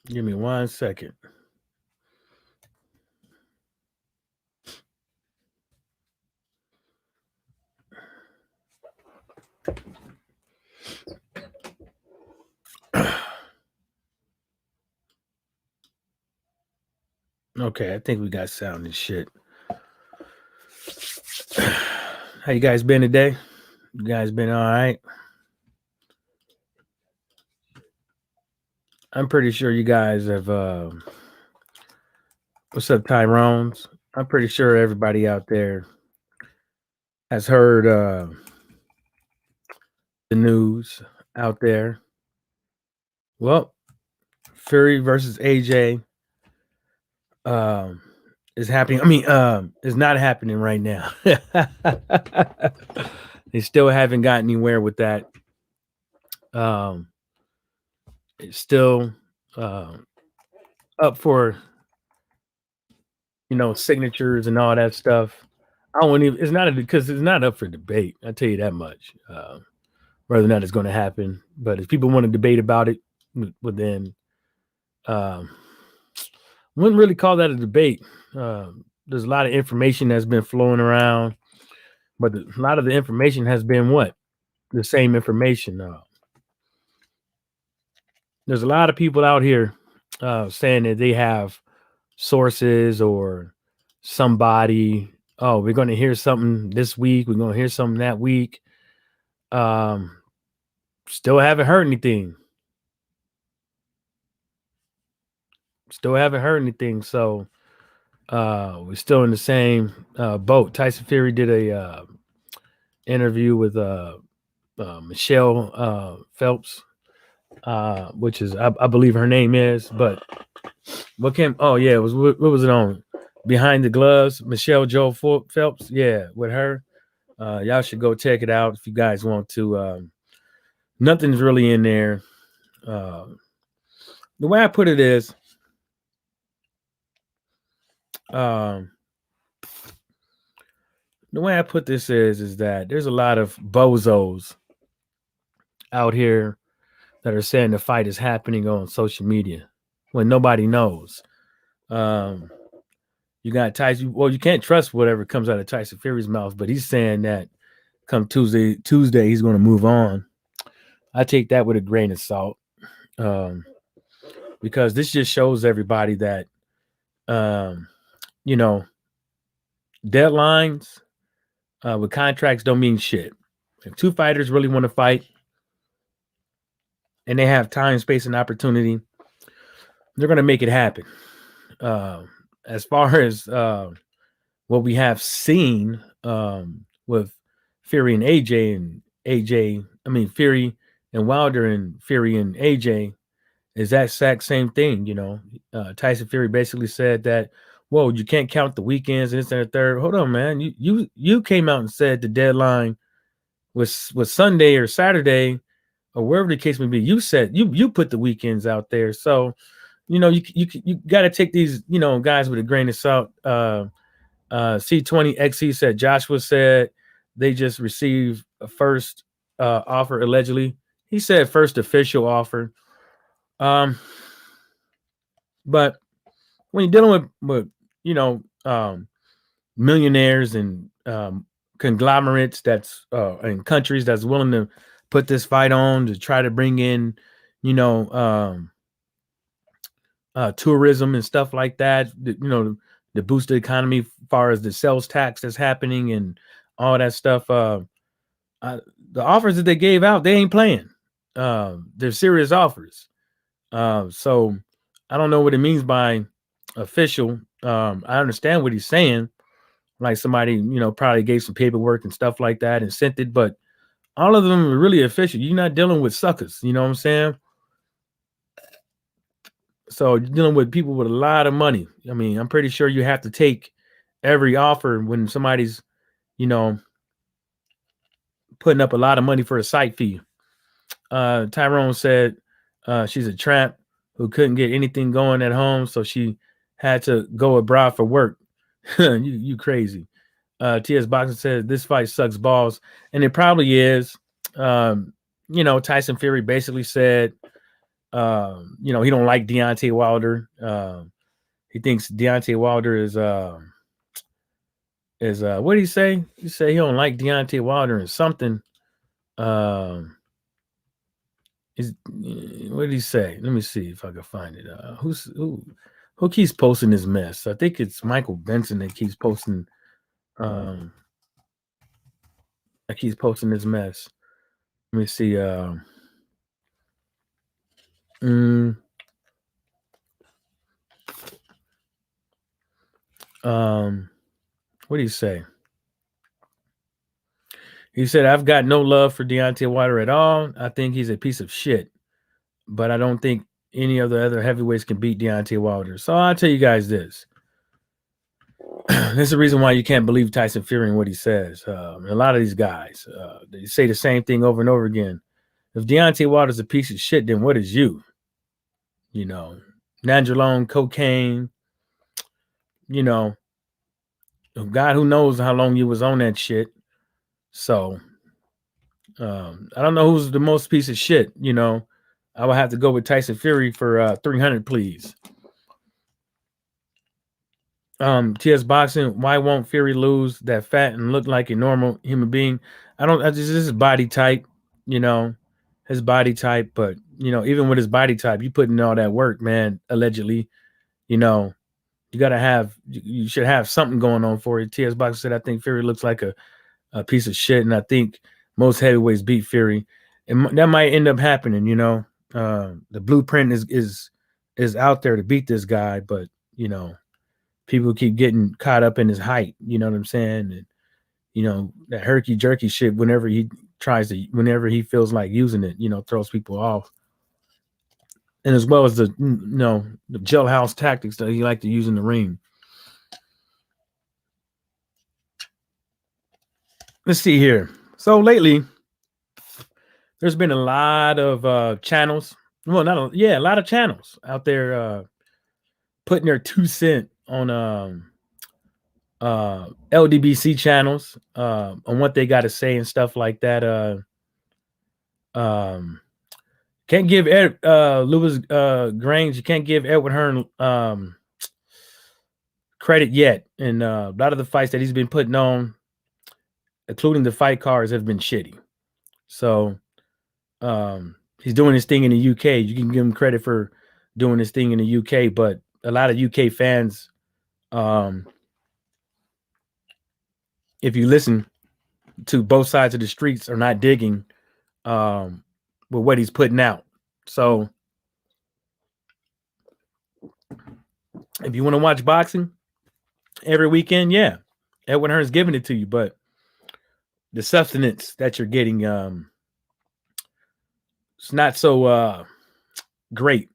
Give me 1 second. Okay, I think we got sound and shit. How you guys been today? You guys been all right? I'm pretty sure you guys have. What's up, Tyrone's? I'm pretty sure everybody out there has heard the news out there. Well, Fury versus AJ um, is happening. I mean, it's not happening right now. They still haven't got anywhere with that. Um, it's still uh, up for signatures and all that stuff. I don't even. It's not because it's not up for debate. I tell you that much. Whether or not it's going to happen, but if people want to debate about it, well then, um, wouldn't really call that a debate. There's a lot of information that's been flowing around, but a lot of the information has been what the same information. There's a lot of people out here saying that they have sources or somebody. Oh, we're going to hear something this week. We're going to hear something that week. Um, Still haven't heard anything. Still haven't heard anything. So we're still in the same boat. Tyson Fury did a interview with Michelle Phelps, which is I believe her name is. But what came? Oh yeah, it was what was it on? Behind the Gloves, Michelle Joe Phelps. Yeah, with her. Y'all should go check it out if you guys want to. Nothing's really in there. The way I put it is, um, the way I put this is that there's a lot of bozos out here that are saying the fight is happening on social media when nobody knows. Um, you got Tyson. Well, you can't trust whatever comes out of Tyson Fury's mouth, but he's saying that come Tuesday he's going to move on. I take that with a grain of salt, um, because this just shows everybody that um, you know deadlines with contracts don't mean shit. If two fighters really want to fight and they have time, space, and opportunity, they're going to make it happen. Uh, as far as what we have seen with Fury and AJ Fury and Wilder and Fury and AJ is that exact same thing. Tyson Fury basically said that, whoa, you can't count the weekends and this and the third. Hold on, man. You came out and said the deadline was Sunday or Saturday or wherever the case may be. You said you put the weekends out there. So, you got to take these, guys with a grain of salt. C20XC said Joshua said they just received a first offer allegedly. He said first official offer. But when you're dealing with millionaires and conglomerates that's in countries that's willing to put this fight on to try to bring in, you know, tourism and stuff like that, to boost the economy as far as the sales tax that's happening and all that stuff. The offers that they gave out, they ain't playing. They're serious offers. So I don't know what it means by official. I understand what he's saying. Like somebody, probably gave some paperwork and stuff like that and sent it, but all of them are really official. You're not dealing with suckers. You know what I'm saying? So you're dealing with people with a lot of money. I mean, I'm pretty sure you have to take every offer when somebody's, you know, putting up a lot of money for a site fee. Tyrone said she's a tramp who couldn't get anything going at home, so she had to go abroad for work. you crazy. TS Boxing says this fight sucks balls, and it probably is. Tyson Fury basically said You know, he don't like Deontay Wilder. He thinks Deontay Wilder is what did he say? He said he don't like Deontay Wilder and something. Is what did he say? Let me see if I can find it. Who keeps posting this mess? I think it's Michael Benson that keeps posting this mess. Let me see. Mm, what do you say? He said, I've got no love for Deontay Wilder at all. I think he's a piece of shit, but I don't think any of the other heavyweights can beat Deontay Wilder. So I'll tell you guys this. There's a reason why you can't believe Tyson Fury and what he says. A lot of these guys, they say the same thing over and over again. If Deontay Wilder's a piece of shit, then what is you? You know, Nandrolone, cocaine, you know, God who knows how long you was on that shit. So I don't know who's the most piece of shit, you know. I would have to go with Tyson Fury for 300, please. TS Boxing, why won't Fury lose that fat and look like a normal human being? This is body type, you know, his body type. But, you know, even with his body type, you put in all that work, man, allegedly, you know, you should have something going on for it. TS Boxing said, I think Fury looks like a piece of shit. And I think most heavyweights beat Fury. And that might end up happening, you know. The blueprint is out there to beat this guy. But, you know, people keep getting caught up in his height. You know what I'm saying? And, you know, that herky jerky shit, whenever he feels like using it, you know, throws people off. And as well as the jailhouse tactics that he like to use in the ring. Let's see here. So lately, there's been a lot of channels. Well, a lot of channels out there putting their 2 cents on LDBC channels on what they got to say and stuff like that. Can't give Lewis Grange. You can't give Edward Hearn credit yet, and a lot of the fights that he's been putting on, including the fight cards, have been shitty. So he's doing his thing in the UK. You can give him credit for doing his thing in the UK, but a lot of UK fans, if you listen to both sides of the streets, are not digging with what he's putting out. So if you want to watch boxing every weekend, yeah, Edwin Hearn's giving it to you, but the substance that you're getting, it's not so great.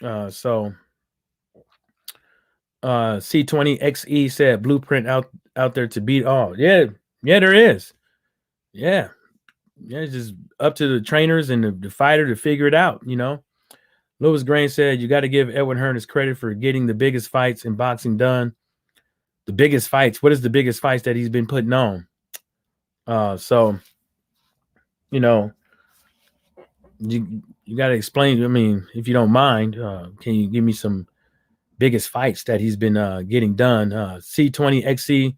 So C20XE said blueprint out there to beat all. Yeah, there is. Yeah, it's just up to the trainers and the fighter to figure it out, you know. Lewis Grange said you got to give Edwin Hearn his credit for getting the biggest fights in boxing done. The biggest fights. What is the biggest fights that he's been putting on? So, you know, you got to explain. I mean, if you don't mind, can you give me some biggest fights that he's been getting done? C20XC,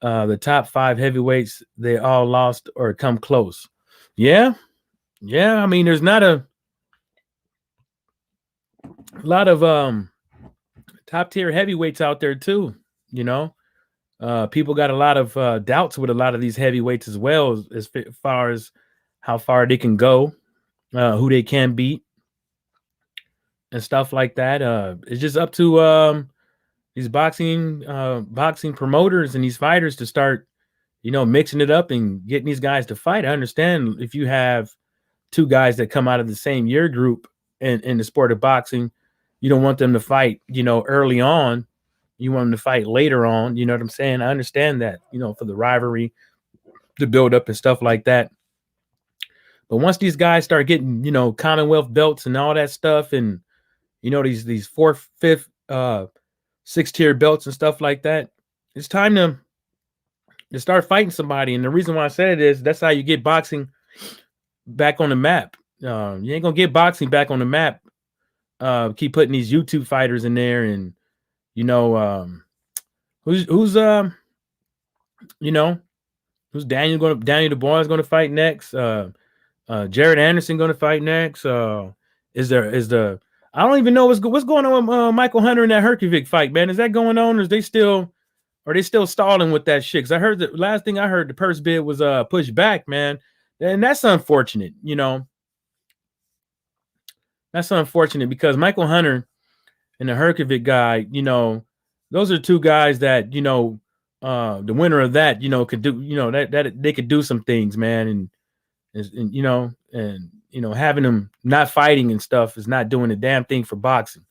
the top 5 heavyweights, they all lost or come close. Yeah. I mean, there's not a lot of top tier heavyweights out there too. You know, people got a lot of doubts with a lot of these heavyweights as well, as far as how far they can go, who they can beat, and stuff like that. It's just up to these boxing promoters and these fighters to start, you know, mixing it up and getting these guys to fight. I understand if you have 2 guys that come out of the same year group in the sport of boxing, you don't want them to fight, you know, early on. You want them to fight later on. You know what I'm saying? I understand that, you know, for the rivalry, the build up and stuff like that. But once these guys start getting, you know, Commonwealth belts and all that stuff, and, you know, these 4th, 5th, 6th tier belts and stuff like that, it's time to start fighting somebody. And the reason why I said it is that's how you get boxing back on the map. You ain't gonna get boxing back on the map keep putting these YouTube fighters in there, and you know, who's you know, who's Daniel DeBois going to fight next? Jared Anderson going to fight next? Is the I don't even know what's going on with Michael Hunter in that Herkovic fight, man. Is that going on, or is they still are they still stalling with that shit? Because I heard the last thing I heard, the purse bid was pushed back, man, and that's unfortunate. You know, that's unfortunate because Michael Hunter and the Herkovic guy, you know, those are two guys that you know, the winner of that, you know, could do, you know, that they could do some things, man, and you know, having them not fighting and stuff is not doing a damn thing for boxing.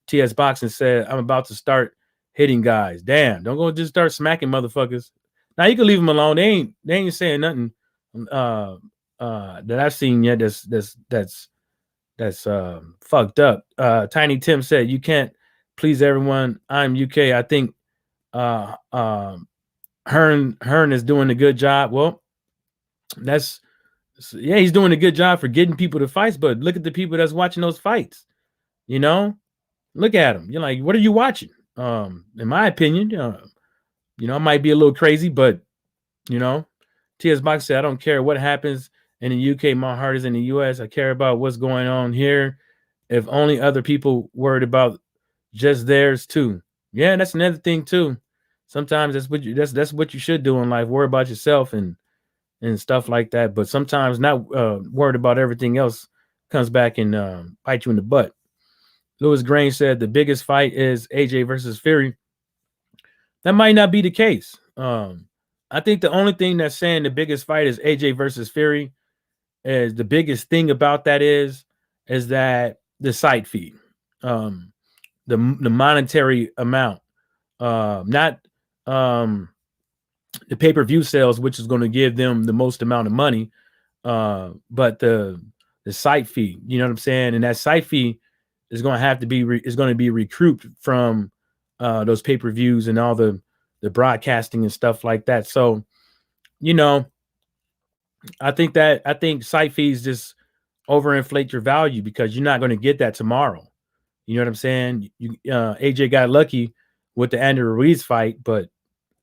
TS Boxing said, "I'm about to start hitting guys. Damn, don't go just start smacking motherfuckers. Now you can leave them alone. They ain't saying nothing that I've seen yet. That's fucked up." Tiny Tim said, "You can't please everyone. I'm UK. I think Hearn is doing a good job." Well, yeah, he's doing a good job for getting people to fights, but look at the people that's watching those fights. You know, look at them. You're like, what are you watching? In my opinion, you know, I might be a little crazy, but you know, TS Box said, "I don't care what happens in the UK. My heart is in the US. I care about what's going on here. If only other people worried about just theirs too." Yeah, that's another thing too. Sometimes that's what you should do in life. Worry about yourself and stuff like that. But sometimes not worried about everything else comes back and bite you in the butt. Lewis Grange said the biggest fight is AJ versus Fury. That might not be the case. I think the only thing that's saying the biggest fight is AJ versus Fury is the biggest thing about that is that the site fee, the monetary amount, not the pay-per-view sales, which is going to give them the most amount of money, but the site fee. You know what I'm saying? And that site fee is going to have to be is going to be recouped from those pay-per-views and all the broadcasting and stuff like that. So, you know, I think site fees just overinflate your value because you're not going to get that tomorrow. You know what I'm saying? AJ got lucky with the Andy Ruiz fight, but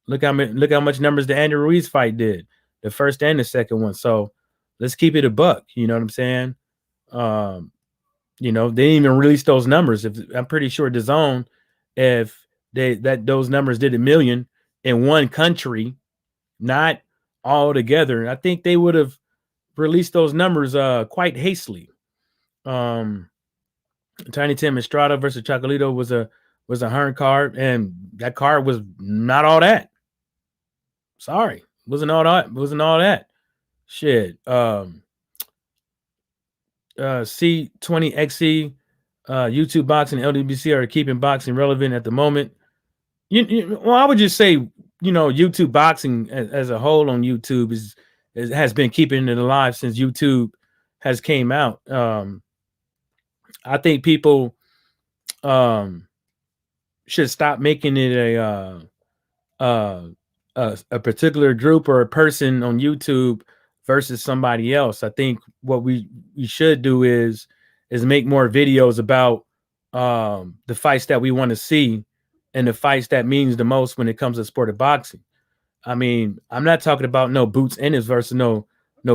look how much numbers the Andy Ruiz fight did, the first and the second one. So let's keep it a buck. You know what I'm saying? You know, they didn't even release those numbers. If I'm pretty sure DAZN, if those numbers did 1 million in one country, not all together, I think they would have released those numbers quite hastily. Tiny Tim Estrada versus Chocolito was a Hearn card, and that card was not all that. Sorry, wasn't all that. Shit. C20XC, YouTube Boxing, and LWBC are keeping boxing relevant at the moment. Well, I would just say, you know, YouTube Boxing as a whole on YouTube has been keeping it alive since YouTube has came out. I think people should stop making it a particular group or a person on YouTube versus somebody else. I think what we should do is make more videos about the fights that we want to see and the fights that means the most when it comes to sport of boxing. I mean, I'm not talking about no Boots Ennis versus no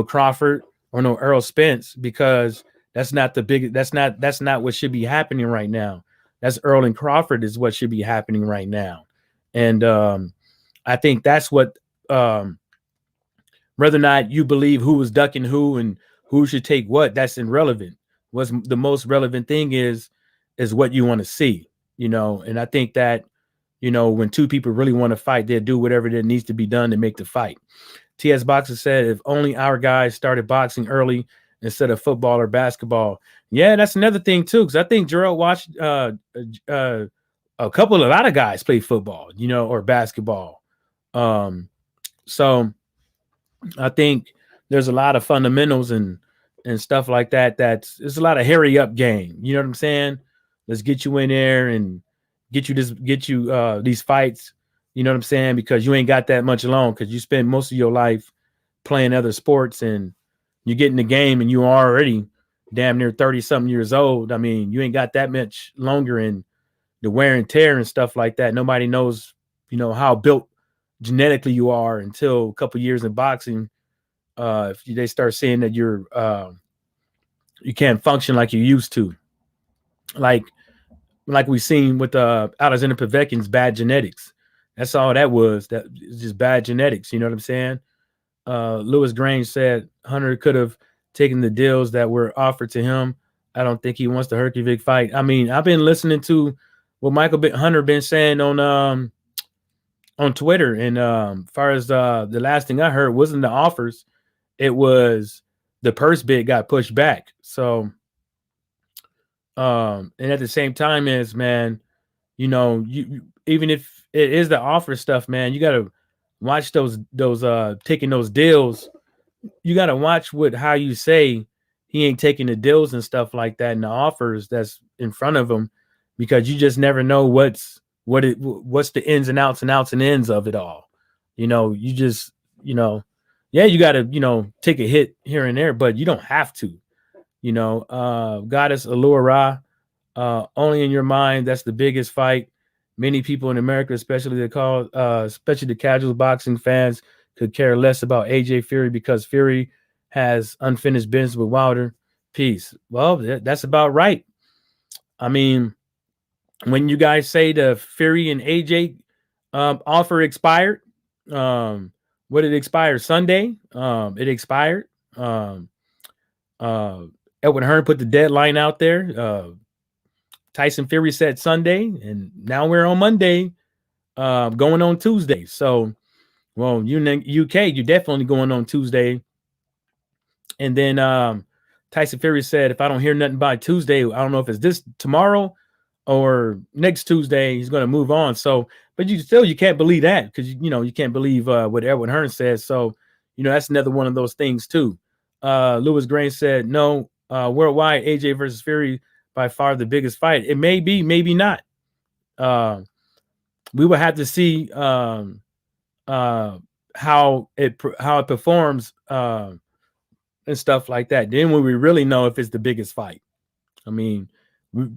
Crawford or no Earl Spence, because that's not what should be happening right now. That's Earl and Crawford is what should be happening right now. And I think that's what whether or not you believe who was ducking who and who should take what, that's irrelevant. What's the most relevant thing is what you want to see, you know. And I think that, you know, when two people really want to fight, they'll do whatever that needs to be done to make the fight. TS Boxer said, if only our guys started boxing early instead of football or basketball. Yeah, that's another thing too, because I think Gerald watched a lot of guys play football, you know, or basketball. So I think there's a lot of fundamentals and stuff like that. It's a lot of hurry up game. You know what I'm saying? Let's get you in there and get you these fights. You know what I'm saying? Because you ain't got that much long, because you spend most of your life playing other sports and you get in the game and you already, damn near 30 something years old. I mean, you ain't got that much longer in the wear and tear and stuff like that. Nobody knows, how built genetically you are until a couple years in boxing. If they start saying that you can't function like you used to, like we seen with Alexander Povetkin's bad genetics. That's all that was. That is just bad genetics. You know what I'm saying? Lewis Grange said Hunter could have taken the deals that were offered to him. I don't think he wants the Herkovich fight. I mean, I've been listening to what Hunter been saying on Twitter, and as far as the last thing I heard wasn't the offers, it was the purse bid got pushed back. So, and at the same time, is man, you even if it is the offer stuff, man, you gotta watch those taking those deals. You gotta watch how you say he ain't taking the deals and stuff like that and the offers that's in front of him, because you just never know what's the ins and outs and ends of it all. You just yeah, you gotta take a hit here and there, but you don't have to. Goddess Allure Ra, only in your mind, that's the biggest fight. Many people in America, especially especially the casual boxing fans, could care less about AJ Fury because Fury has unfinished business with Wilder. Peace. Well, that's about right. I mean, when you guys say the Fury and AJ offer expired, what did it expire? Sunday. It expired. Edwin Hearn put the deadline out there. Tyson Fury said Sunday, and now we're on Monday, going on Tuesday. So, well, you in the UK, you're definitely going on Tuesday. And then Tyson Fury said, if I don't hear nothing by Tuesday, I don't know if it's this tomorrow or next Tuesday, he's going to move on. So, but you can't believe that, because you can't believe what Edwin Hearn says. So, that's another one of those things too. Lewis Grange said, no, worldwide, AJ versus Fury, by far the biggest fight. It may be, maybe not. We will have to see how it performs and stuff like that. Then when we really know if it's the biggest fight. I mean,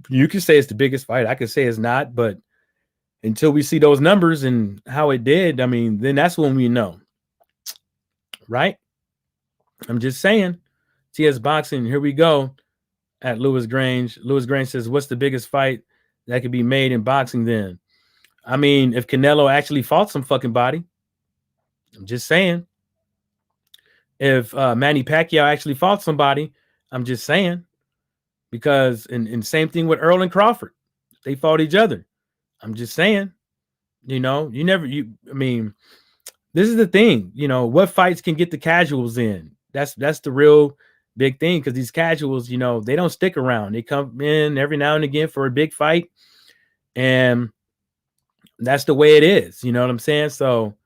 you can say it's the biggest fight. I could say it's not, but until we see those numbers and how it did, I mean, then that's when we know, right? I'm just saying. TS Boxing, here we go. At Lewis Grange. Lewis Grange says, what's the biggest fight that could be made in boxing then? I mean, if Canelo actually fought some fucking body. I'm just saying. If Manny Pacquiao actually fought somebody, I'm just saying. Because, and same thing with Earl and Crawford. They fought each other. I'm just saying. I mean, this is the thing. What fights can get the casuals in? That's the real big thing, because these casuals, they don't stick around. They come in every now and again for a big fight, and that's the way it is. You know what I'm saying? So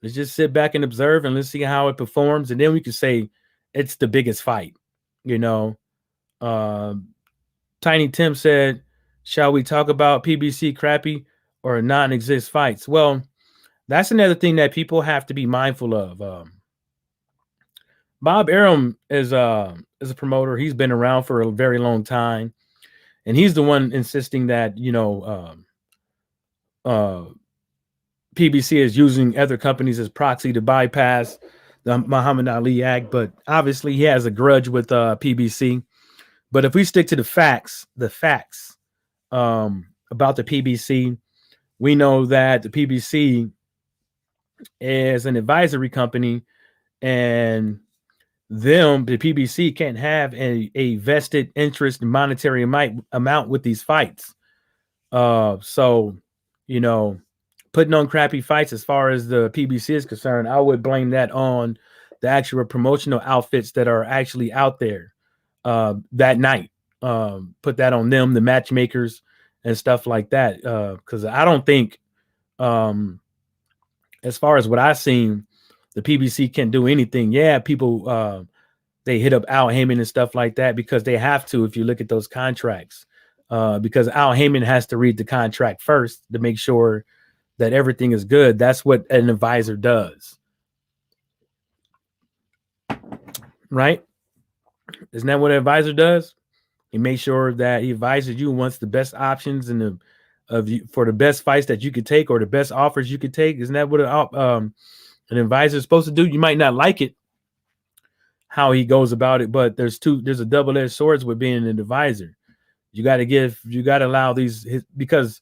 let's just sit back and observe, and let's see how it performs, and then we can say it's the biggest fight. Tiny Tim said, shall we talk about PBC crappy or non-exist fights? Well, that's another thing that people have to be mindful of. Bob Arum is a promoter. He's been around for a very long time, and he's the one insisting that PBC is using other companies as proxy to bypass the Muhammad Ali Act. But obviously, he has a grudge with PBC. But if we stick to the facts about the PBC, we know that the PBC is an advisory company, and the PBC can't have a vested interest in monetary amount with these fights. So, putting on crappy fights as far as the PBC is concerned, I would blame that on the actual promotional outfits that are actually out there that night. Put that on them, the matchmakers and stuff like that. Because I don't think, as far as what I've seen, the PBC can't do anything. Yeah, people they hit up Al Heyman and stuff like that because they have to. If you look at those contracts, because Al Heyman has to read the contract first to make sure that everything is good. That's what an advisor does, right? Isn't that what an advisor does? He makes sure that he advises you wants the best options and the of you for the best fights that you could take or the best offers you could take. Isn't that what an advisor is supposed to do? You might not like it how he goes about it, but there's a double-edged sword with being an advisor. You got to allow because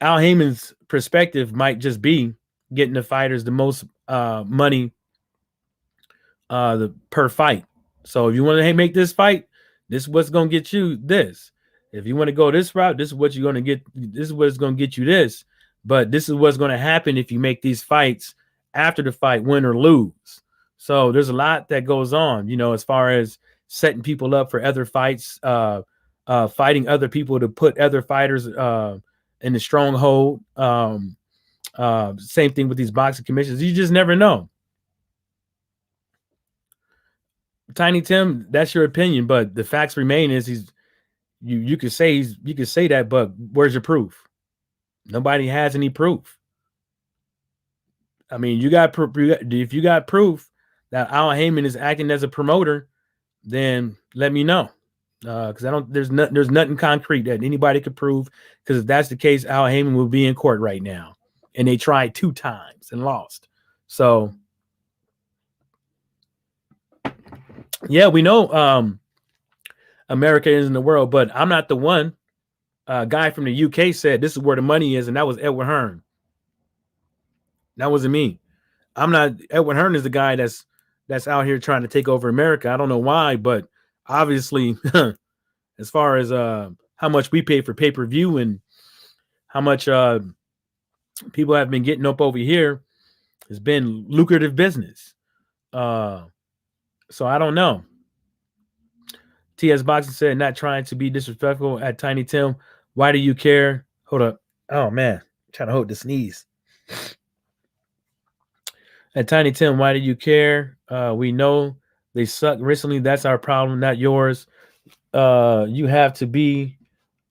Al Heyman's perspective might just be getting the fighters the most money per fight. So if you want to make this fight, this is what's going to get you this. If you want to go this route, this is what you're going to get. This is what's going to get you this. But this is what's going to happen if you make these fights after the fight, win or lose. So there's a lot that goes on, as far as setting people up for other fights, fighting other people to put other fighters in the stronghold. Same thing with these boxing commissions. You just never know. Tiny Tim, that's your opinion, but the facts remain is you could say that, but where's your proof? Nobody has any proof. I mean, if you got proof that Al Heyman is acting as a promoter, then let me know. Because there's nothing concrete that anybody could prove. Because if that's the case, Al Heyman will be in court right now, and they tried 2 times and lost. So, yeah, we know America is in the world, but I'm not the one. A guy from the UK said this is where the money is, and that was Edward Hearn. That wasn't me. I'm not. Edward Hearn is the guy that's out here trying to take over America. I don't know why, but obviously, as far as how much we pay for pay-per-view and how much people have been getting up over here, it's been lucrative business. So I don't know. TS Boxing said, not trying to be disrespectful at Tiny Tim. Why do you care? Hold up. Oh, man. I'm trying to hold the sneeze. At Tiny Tim, why do you care? We know they suck recently. That's our problem, not yours. You have to be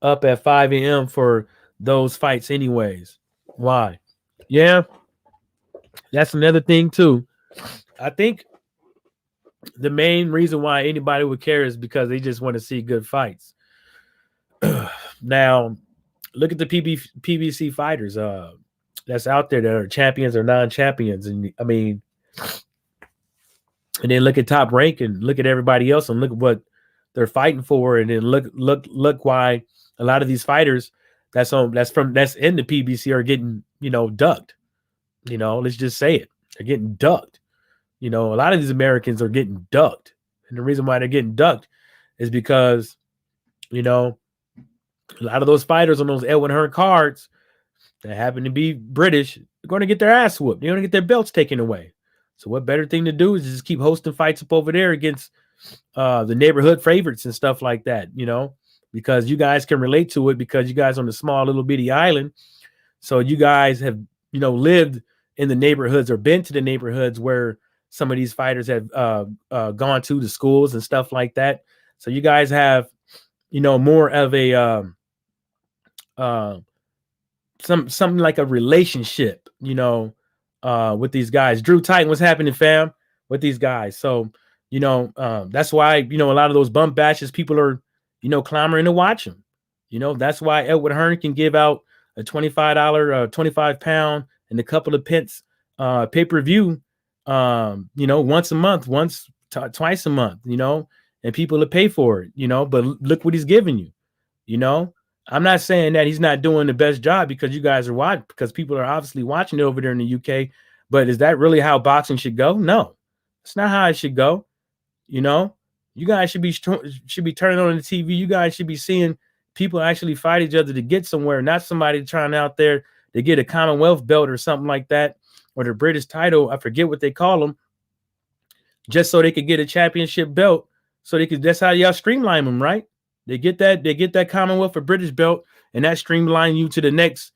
up at 5 a.m. for those fights anyways. Why? Yeah, that's another thing too. I think the main reason why anybody would care is because they just want to see good fights. Now, look at the PBC fighters that's out there that are champions or non-champions. And I mean, and then look at Top Rank and look at everybody else and look at what they're fighting for. And then look why a lot of these fighters that's in the PBC are getting, ducked. Let's just say it. They're getting ducked. A lot of these Americans are getting ducked. And the reason why they're getting ducked is because, a lot of those fighters on those Edwin Hearn cards that happen to be British, they're going to get their ass whooped. They're going to get their belts taken away. So what better thing to do is just keep hosting fights up over there against the neighborhood favorites and stuff like that, because you guys can relate to it because you guys on the small little bitty island. So you guys have, lived in the neighborhoods or been to the neighborhoods where some of these fighters have gone to the schools and stuff like that. So you guys have, more of a something like a relationship, with these guys. Drew Titan, what's happening, fam, with these guys? So, that's why, a lot of those bump bashes, people are, clamoring to watch them. That's why Edward Hearn can give out a $25, 25 pound and a couple of pence pay-per-view, once a month, twice a month, and people will pay for it, but look what he's giving you, I'm not saying that he's not doing the best job because you guys are watching, because people are obviously watching it over there in the UK, but is that really how boxing should go? No, it's not how it should go. You guys should be turning on the TV. You guys should be seeing people actually fight each other to get somewhere, not somebody trying out there to get a Commonwealth belt or something like that, or the British title. I forget what they call them, just so they could get a championship belt. So they could. That's how y'all streamline them, right? They get that Commonwealth or British belt, and that streamline you to the next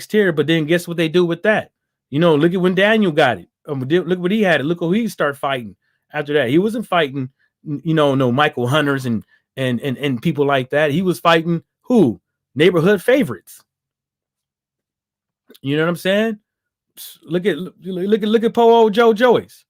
tier. But then guess what they do with that? Look at when Daniel got it. Look what he had. Look who he started fighting after that. He wasn't fighting, no Michael Hunters and people like that. He was fighting who? Neighborhood favorites. You know what I'm saying? Look at poor old Joe Joyce.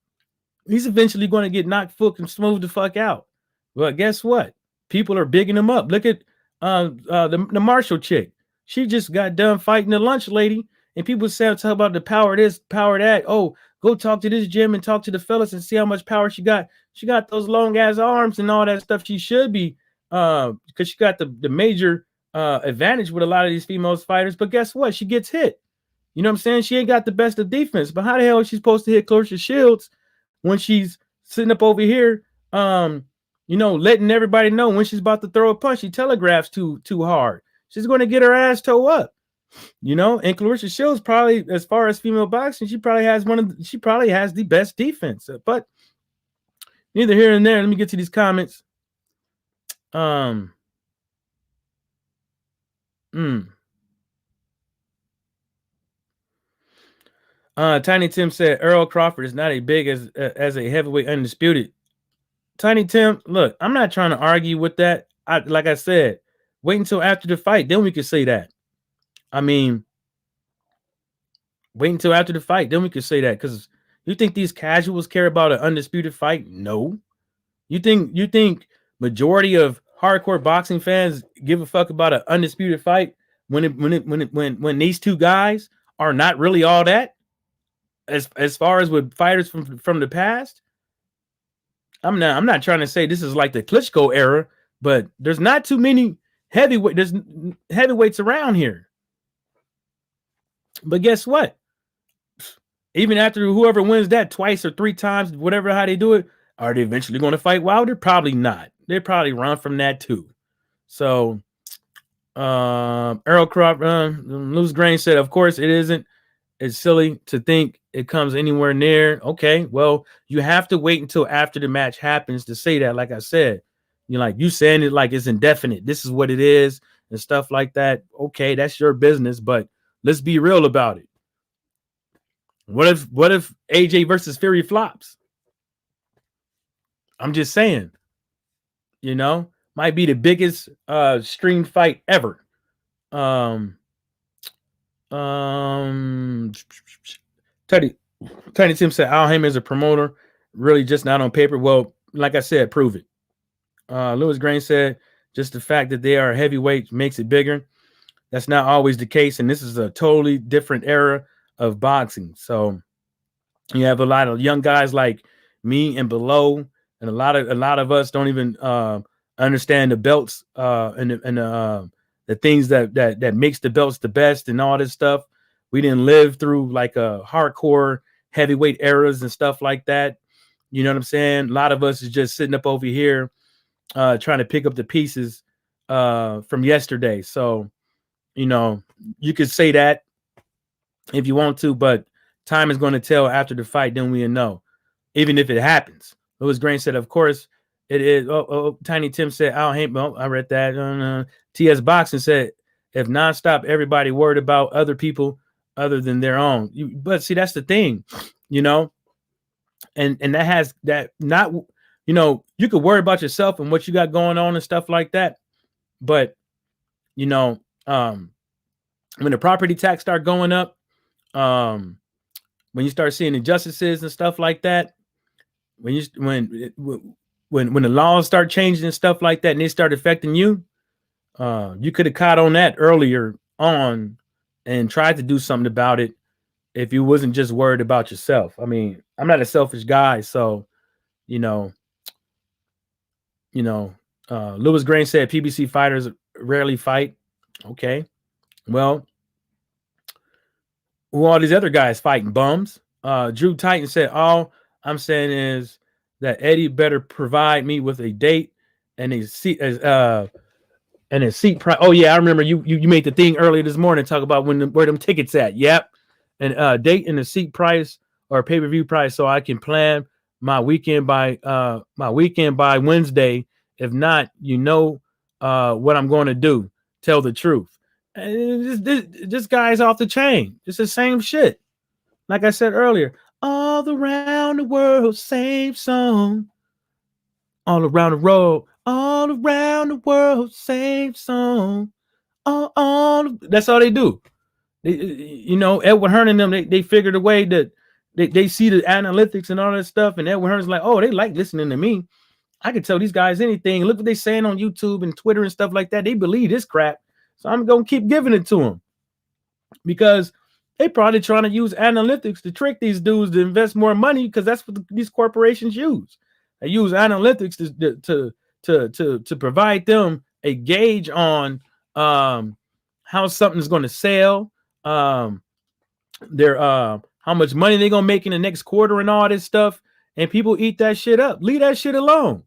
He's eventually going to get knocked and smooth the fuck out. Well, guess what? People are bigging them up. Look at the Marshall chick. She just got done fighting the lunch lady, and people say talk about the power of this, power of that. Oh, go talk to this gym and talk to the fellas and see how much power she got. She got those long ass arms and all that stuff. She should be, because she got the major advantage with a lot of these female fighters. But guess what? She gets hit. You know what I'm saying? She ain't got the best of defense. But how the hell is she supposed to hit Clarissa Shields when she's sitting up over here? Letting everybody know when she's about to throw a punch. She telegraphs too hard. She's going to get her ass toe up. And Clarissa Shields probably, as far as female boxing, she probably has the best defense. But neither here and there. Let me get to these comments. Tiny Tim said Earl Crawford is not as big as a heavyweight undisputed. Tiny Tim, look, I'm not trying to argue with that. Like I said, wait until after the fight, then we can say that. I mean, wait until after the fight, then we can say that. Because you think these casuals care about an undisputed fight? No. You think majority of hardcore boxing fans give a fuck about an undisputed fight when these two guys are not really all that? As far as with fighters from the past, I'm not trying to say this is like the Klitschko era, but there's not too many heavyweights around here. But guess what? Even after whoever wins that twice or three times, whatever how they do it, are they eventually going to fight Wilder? Probably not. They probably run from that too. So, Earl Crawford, Loose Grain said, of course it isn't. It's silly to think it comes anywhere near. Okay, well, you have to wait until after the match happens to say that. Like I said, you saying it like it's indefinite. This is what it is and stuff like that. Okay, that's your business, but let's be real about it. What if AJ versus Fury flops? I'm just saying, might be the biggest stream fight ever. Teddy Tim said Al Heyman is a promoter, really just not on paper. Well, like I said, prove it. Lewis Grain said just the fact that they are heavyweight makes it bigger. That's not always the case, and this is a totally different era of boxing. So you have a lot of young guys like me and below, and a lot of us don't even understand the belts and the things that makes the belts the best and all this stuff. We didn't live through like a hardcore heavyweight eras and stuff like that. You know what I'm saying? A lot of us is just sitting up over here trying to pick up the pieces from yesterday. So, you could say that if you want to, but time is going to tell after the fight, then we'll know, even if it happens. Lewis Grain said, of course, it is. Tiny Tim said, I read that. TS Boxing said, if nonstop, everybody worried about other people other than their own. But see, that's the thing, and that has that not, you could worry about yourself and what you got going on and stuff like that. But, when the property tax start going up, when you start seeing injustices and stuff like that, when the laws start changing and stuff like that, and they start affecting you, you could have caught on that earlier on and tried to do something about it if you wasn't just worried about yourself. I mean, I'm not a selfish guy, so Lewis Grain said PBC fighters rarely fight. Okay, well, who all these other guys fighting? Bums. Drew Titan said, all I'm saying is that Eddie better provide me with a date and a seat price. Oh yeah, I remember you made the thing earlier this morning talk about where them tickets at. Yep, and date and a seat price or pay-per-view price so I can plan my weekend by Wednesday. If not, what I'm going to do. Tell the truth. And this guy's off the chain. It's the same shit. Like I said earlier, all around the world, same song. All around the road, all around the world, same song. That's all they do. Edward Hearn and them, they figured a way that they see the analytics and all that stuff, and Edward Hearn's like, oh, they like listening to me. I could tell these guys anything. Look what they saying on YouTube and Twitter and stuff like that. They believe this crap. So I'm going to keep giving it to them because they probably trying to use analytics to trick these dudes to invest more money because that's what these corporations use. They use analytics to provide them a gauge on how something's going to sell, their how much money they're going to make in the next quarter and all this stuff. And people eat that shit up. Leave that shit alone.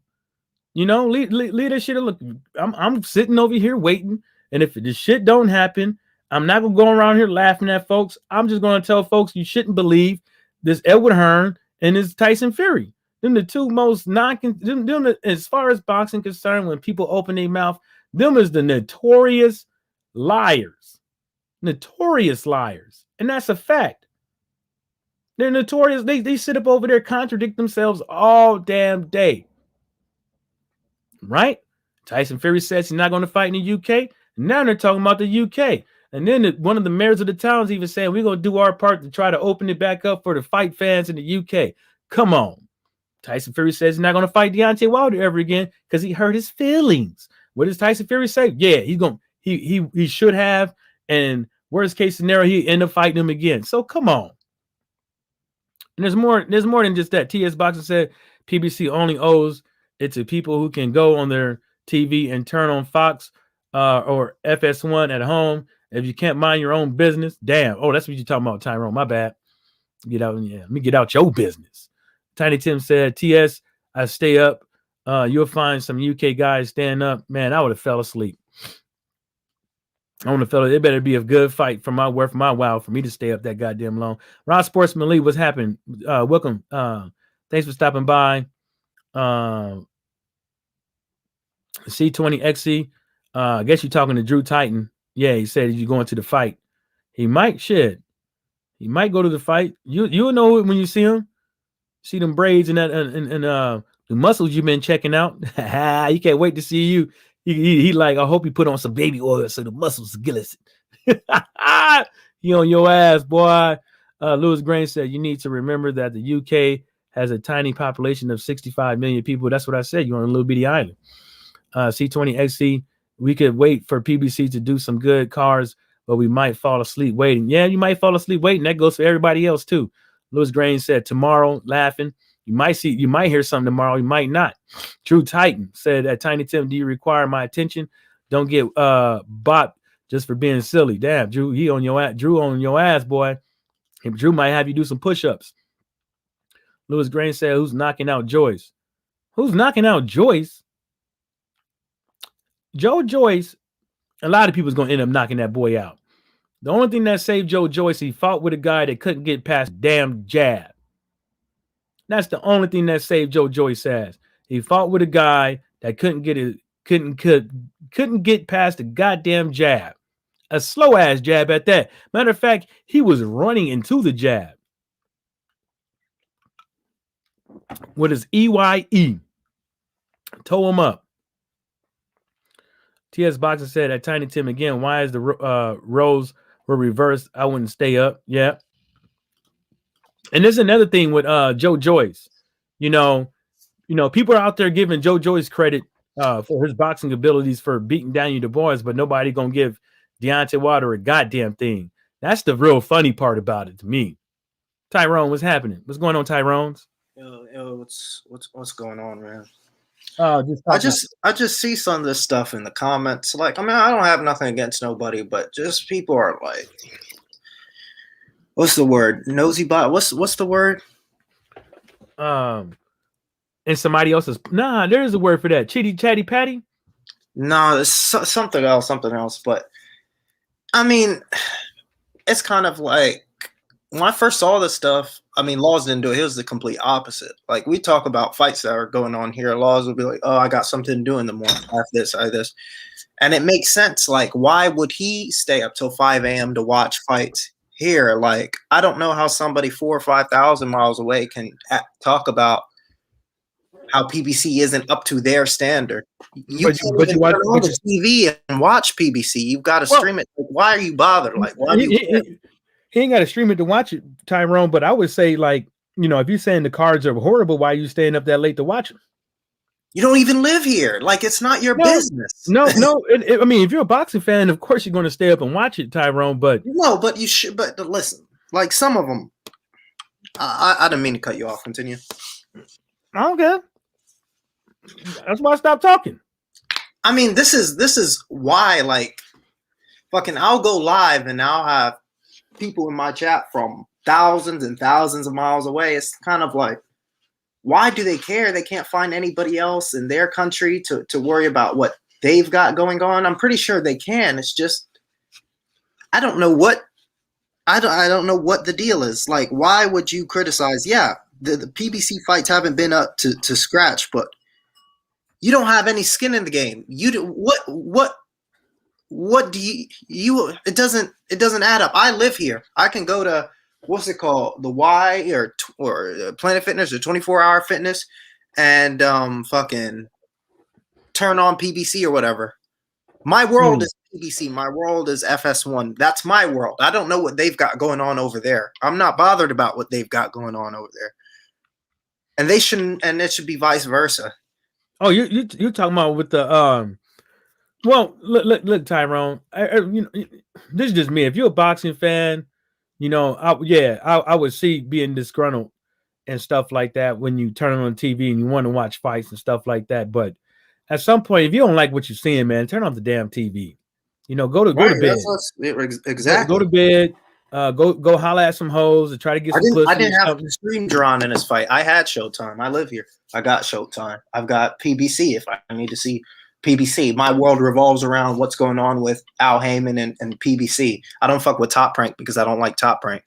Leave that shit alone. I'm sitting over here waiting. And if the shit don't happen, I'm not going to go around here laughing at folks. I'm just going to tell folks you shouldn't believe this Edward Hearn and this Tyson Fury. Them the two most as far as boxing concerned, when people open their mouth, them is the notorious liars. Notorious liars. And that's a fact. They're notorious. They sit up over there, contradict themselves all damn day. Right? Tyson Fury says he's not going to fight in the UK. Now they're talking about the UK. And then one of the mayors of the towns even saying, we're going to do our part to try to open it back up for the fight fans in the UK. Come on. Tyson Fury says he's not going to fight Deontay Wilder ever again because he hurt his feelings. What does Tyson Fury say? Yeah, he should have. And worst case scenario, he end up fighting him again. So come on. And there's more than just that. TS Boxer said PBC only owes it to people who can go on their TV and turn on Fox or FS1 at home. If you can't mind your own business, damn. Oh, that's what you're talking about, Tyrone. My bad. Let me get out your business. Tiny Tim said, TS, I stay up. You'll find some UK guys stand up. Man, I would have fell asleep. It better be a good fight for my while for me to stay up that goddamn long. Ron Sportsman Lee, what's happening? Welcome. Thanks for stopping by. C20XC. I guess you're talking to Drew Titan. Yeah, he said you're going to the fight. He might go to the fight. You'll know it when you see him. See them braids and that and the muscles you've been checking out. You can't wait to see you. He like, I hope you put on some baby oil so the muscles glisten. He on your ass, boy. Lewis Grain said, you need to remember that the UK has a tiny population of 65 million people. That's what I said. You're on a little bitty island. C20XC, we could wait for PBC to do some good cars, but we might fall asleep waiting. Yeah, you might fall asleep waiting. That goes for everybody else too. Lewis Grain said, tomorrow, laughing. You might hear something tomorrow. You might not. Drew Titan said at Tiny Tim, do you require my attention? Don't get bopped just for being silly. Damn, Drew, Drew on your ass, boy. And Drew might have you do some push-ups. Lewis Grain said, who's knocking out Joyce? Who's knocking out Joyce? Joe Joyce, a lot of people's going to end up knocking that boy out. The only thing that saved Joe Joyce, he fought with a guy that couldn't get past the damn jab. That's the only thing that saved Joe Joyce ass. He fought with a guy that couldn't get past the goddamn jab. A slow ass jab at that. Matter of fact, he was running into the jab with his EYE. Toe him up. TS Boxer said at Tiny Tim again, why is the roles were reversed? I wouldn't stay up. Yeah. And there's another thing with Joe Joyce. People are out there giving Joe Joyce credit for his boxing abilities for beating Daniel Dubois, but nobody gonna give Deontay Wilder a goddamn thing. That's the real funny part about it to me. Tyrone, what's happening? What's going on, Tyrone's? Yo, what's going on, man? I just see some of this stuff in the comments. Like, I mean, I don't have nothing against nobody, but just people are like, what's the word? Nosy bot. What's the word? And somebody else's. Nah, there is a word for that. Chitty chatty patty. No, it's something else. But I mean, it's kind of like when I first saw this stuff. I mean, Laws didn't do it. It was the complete opposite. Like, we talk about fights that are going on here. Laws will be like, oh, I got something to do in the morning. I have this. And it makes sense. Like, why would he stay up till 5 a.m. to watch fights here? Like, I don't know how somebody 4,000 or 5,000 miles away can talk about how PBC isn't up to their standard. You can't even turn on the TV and watch PBC. You've got to stream it. Like, why are you bothered? Like, why do you He ain't got to stream it to watch it, Tyrone. But I would say, like, if you're saying the cards are horrible, why are you staying up that late to watch them? You don't even live here. Like, it's not your No, business. no. I mean, if you're a boxing fan, of course you're going to stay up and watch it, Tyrone. But No, but you should. But listen, like some of them, I didn't mean to cut you off. Continue. I don't care. That's why I stopped talking. I mean, this is why, like, fucking, I'll go live and I'll have people in my chat from thousands and thousands of miles away. It's kind of like, why do they care? They can't find anybody else in their country to worry about what they've got going on. I'm pretty sure they can. It's just, I don't know what I don't know what the deal is. Like, why would you criticize? Yeah, the PBC fights haven't been up to scratch, but you don't have any skin in the game. You do what do you it doesn't add up. I live here. I can go to, what's it called, the Y or Planet Fitness or 24-hour fitness, and fucking turn on PBC or whatever. My world is PBC. My world is FS1. That's my world. I don't know what they've got going on over there. I'm not bothered about what they've got going on over there. And they shouldn't, and it should be vice versa. Oh, you're talking about with the Well, look, Tyrone. This is just me. If you're a boxing fan, I would see being disgruntled and stuff like that when you turn on TV and you want to watch fights and stuff like that. But at some point, if you don't like what you're seeing, man, turn off the damn TV. Go to bed. Exactly. Go to bed. Go holler at some hoes and try to get some pussy. I didn't have the stream drawn in this fight. I had Showtime. I live here. I got Showtime. I've got PBC if I need to see PBC. My world revolves around what's going on with Al Heyman and PBC. I don't fuck with Top Rank because I don't like Top Rank.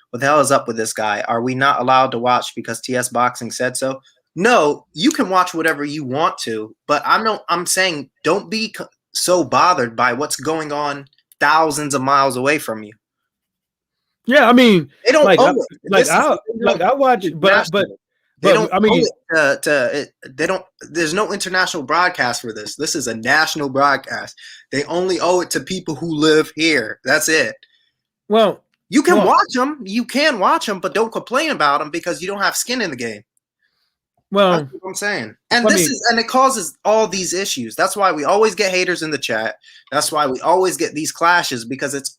What the hell is up with this guy? Are we not allowed to watch because TS Boxing said so? No, you can watch whatever you want to, but I'm saying don't be so bothered by what's going on thousands of miles away from you. Yeah, I mean, they don't owe it. I watch it, but they don't. I mean, they don't. There's no international broadcast for this. This is a national broadcast. They only owe it to people who live here. That's it. Well, you can watch them. You can watch them, but don't complain about them because you don't have skin in the game. Well, that's what I'm saying. And and it causes all these issues. That's why we always get haters in the chat. That's why we always get these clashes because it's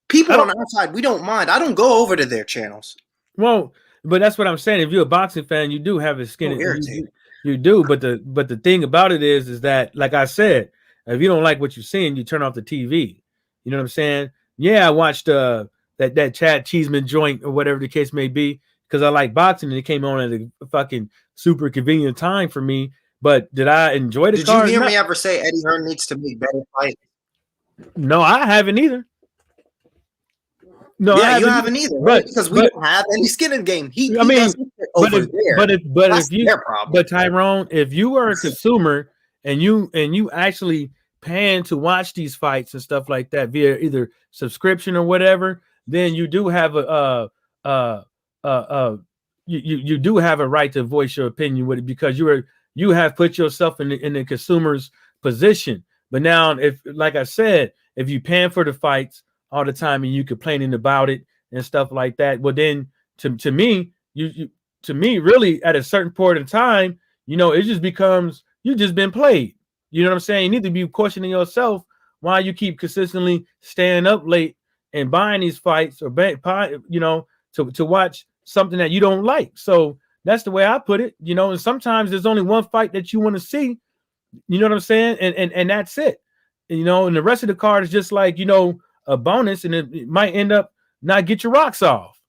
people on our side. We don't mind. I don't go over to their channels. Well, but that's what I'm saying. If you're a boxing fan, you do have a skin. You do, but the thing about it is that, like I said, if you don't like what you're seeing, you turn off the TV. You know what I'm saying? Yeah, I watched that Chad Cheeseman joint or whatever the case may be because I like boxing and it came on at a fucking super convenient time for me. But did I enjoy the card? Did you hear me ever say Eddie Hearn needs to make better fights? No, I haven't either. No, yeah, you haven't either, right? Because we don't have any skin in the game. But Tyrone, if you are a consumer and you actually paying to watch these fights and stuff like that via either subscription or whatever, then you do have you do have a right to voice your opinion with it because you have put yourself in the consumer's position. But now, if, like I said, if you paying for the fights all the time and you complaining about it and stuff like that, well then to me really at a certain point in time, it just becomes you just been played. You know what I'm saying? You need to be questioning yourself why you keep consistently staying up late and buying these fights or to watch something that you don't like. So that's the way I put it, and sometimes there's only one fight that you want to see, you know what I'm saying? And that's it. And the rest of the card is just like, a bonus, and it might end up not get your rocks off.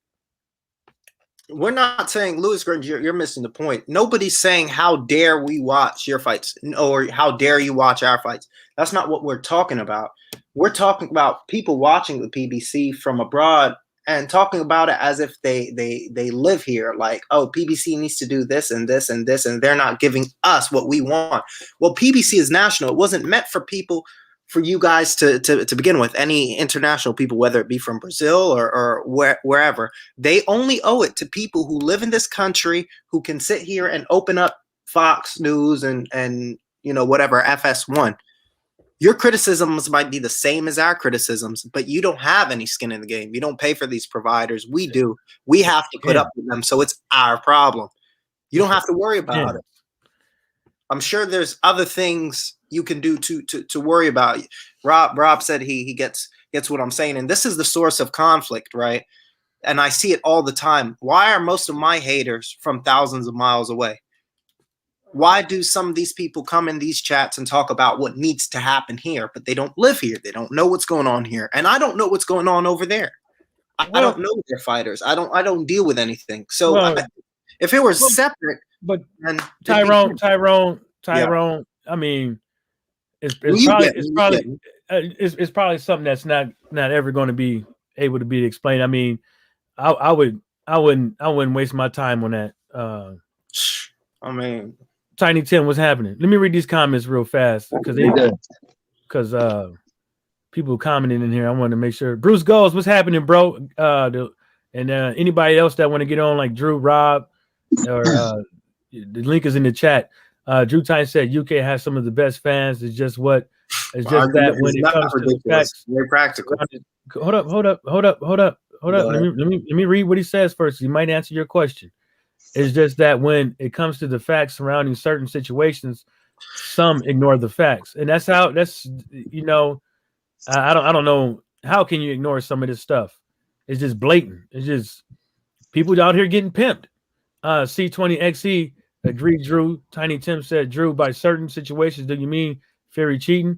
We're not saying, Louis Grange, you're missing the point. Nobody's saying how dare we watch your fights or how dare you watch our fights. That's not what we're talking about. We're talking about people watching the PBC from abroad and talking about it as if they live here. Like, oh, PBC needs to do this and this and this, and they're not giving us what we want. Well, PBC is national. It wasn't meant for you guys to begin with, any international people, whether it be from Brazil or wherever. They only owe it to people who live in this country, who can sit here and open up Fox News and whatever, FS1. Your criticisms might be the same as our criticisms, but you don't have any skin in the game. You don't pay for these providers. We do. We have to put up with them, so it's our problem. You don't have to worry about it. I'm sure there's other things you can do to worry about. Rob said he gets what I'm saying, and this is the source of conflict, right? And I see it all the time. Why are most of my haters from thousands of miles away? Why do some of these people come in these chats and talk about what needs to happen here, but they don't live here? They don't know what's going on here, and I don't know what's going on over there. I don't know their fighters. I don't deal with anything. So if it was separate, but then Tyrone. I mean, it's probably something that's not ever going to be able to be explained. I mean, I wouldn't waste my time on that. I mean, Tiny Tim, what's happening? Let me read these comments real fast because people commenting in here. I want to make sure. Bruce Goals, what's happening, bro? And anybody else that want to get on, like Drew, Rob, or the link is in the chat. Drew Tyson said UK has some of the best fans. It's just that when it comes to facts, very practical. Hold up. Let me read what he says first. He might answer your question. It's just that when it comes to the facts surrounding certain situations, some ignore the facts, and that's I don't know how can you ignore some of this stuff. It's just blatant. It's just people out here getting pimped. C20XE agreed. Drew. Tiny Tim said, Drew, by certain situations, do you mean Fury cheating?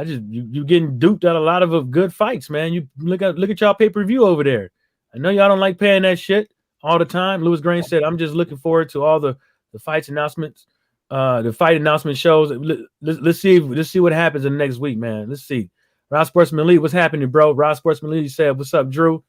You getting duped out a lot of good fights, man. You look at y'all pay-per-view over there. I know y'all don't like paying that shit all the time. Lewis Grain said, I'm just looking forward to all the fights announcements, the fight announcement shows. Let's see what happens in the next week, man. Let's see. Rob Sportsman Lee, what's happening, bro? Rob Sportsman Lee said, what's up, Drew?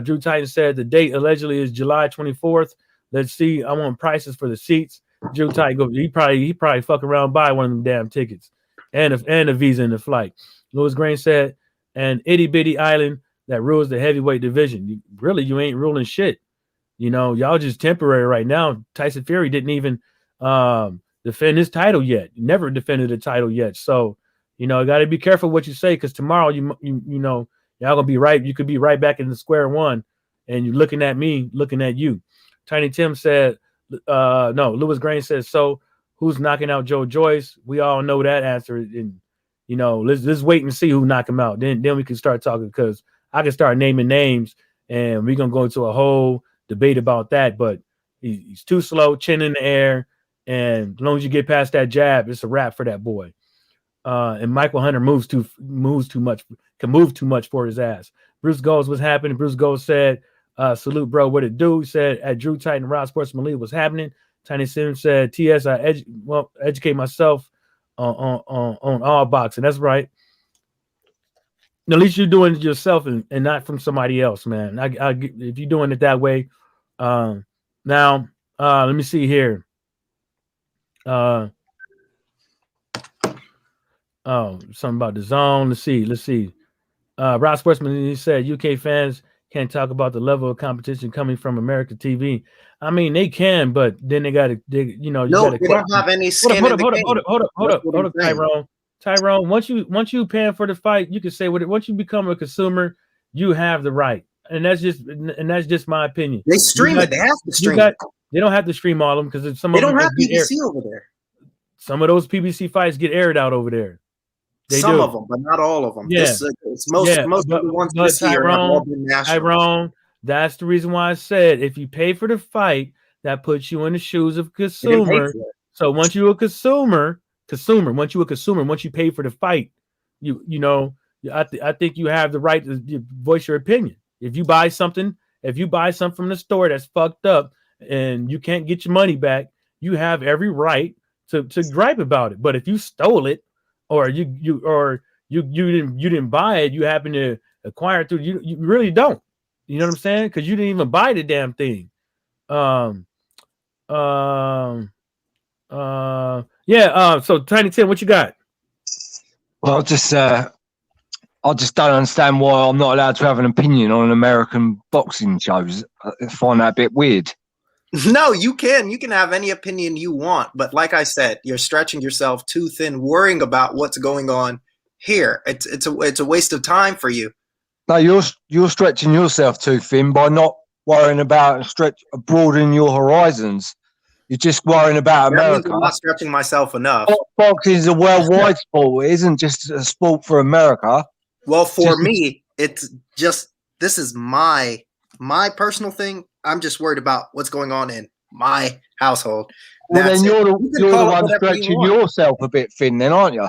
Drew Titan said the date allegedly is July 24th. Let's see. I want prices for the seats. Drew Titan go. He probably fuck around buy one of them damn tickets and a visa in the flight. Lewis Grain said, an itty bitty island that rules the heavyweight division. You ain't ruling shit. Y'all just temporary right now. Tyson Fury didn't even defend his title yet. Never defended a title yet. So, got to be careful what you say, because tomorrow y'all gonna be right. You could be right back in the square one, and you're looking at me, looking at you. Tiny Tim said, no. Lewis Grain says, so who's knocking out Joe Joyce? We all know that answer, and let's wait and see who knock him out. Then we can start talking, because I can start naming names, and we're gonna go into a whole debate about that. But he's too slow, chin in the air, and as long as you get past that jab, it's a wrap for that boy. And Michael Hunter moves too much, can move too much for his ass. Bruce Goals, what's happening? Bruce Goals said, salute, bro. What it do? He said, at Drew Titan, Rob Sportsman Lee, what's happening? Tiny Sims said, TS, I educate myself on all boxing. That's right. At least you're doing it yourself and not from somebody else, man. If you're doing it that way. Now, let me see here. Something about the zone. Let's see. Rob Sportsman, he said UK fans can't talk about the level of competition coming from America TV. I mean, they can, but then they got to, they don't have any skin in the game. Hold up, Tyrone. Once you paying for the fight, you can say what. Once you become a consumer, you have the right, and that's just my opinion. They stream it. They have to stream it. They don't have to stream all of them, because some they of them don't have PBC over there. Some of those PBC fights get aired out over there. Some of them, but not all of them. Yeah, most of the ones this year have all been national. Tyrone, that's the reason why I said if you pay for the fight, that puts you in the shoes of a consumer. So once you're a consumer, once you pay for the fight, I think you have the right to voice your opinion. If you buy something from the store that's fucked up and you can't get your money back, you have every right to gripe about it. But if you stole it, or you didn't buy it, you happen to acquire it through, you really don't. You know what I'm saying? Because you didn't even buy the damn thing. So Tiny Tim, what you got? Well, I just don't understand why I'm not allowed to have an opinion on American boxing shows. I find that a bit weird. No, you can. You can have any opinion you want. But like I said, you're stretching yourself too thin, worrying about what's going on here. It's a waste of time for you. No, you're stretching yourself too thin by not worrying about broadening your horizons. You're just worrying about That means America. I'm not stretching myself enough. Boxing is a worldwide sport. It isn't just a sport for America. Well, for me, it's just this is my personal thing. I'm just worried about what's going on in my household. Well, then you're the call it one whatever you stretching want. yourself a bit thin, then, aren't you?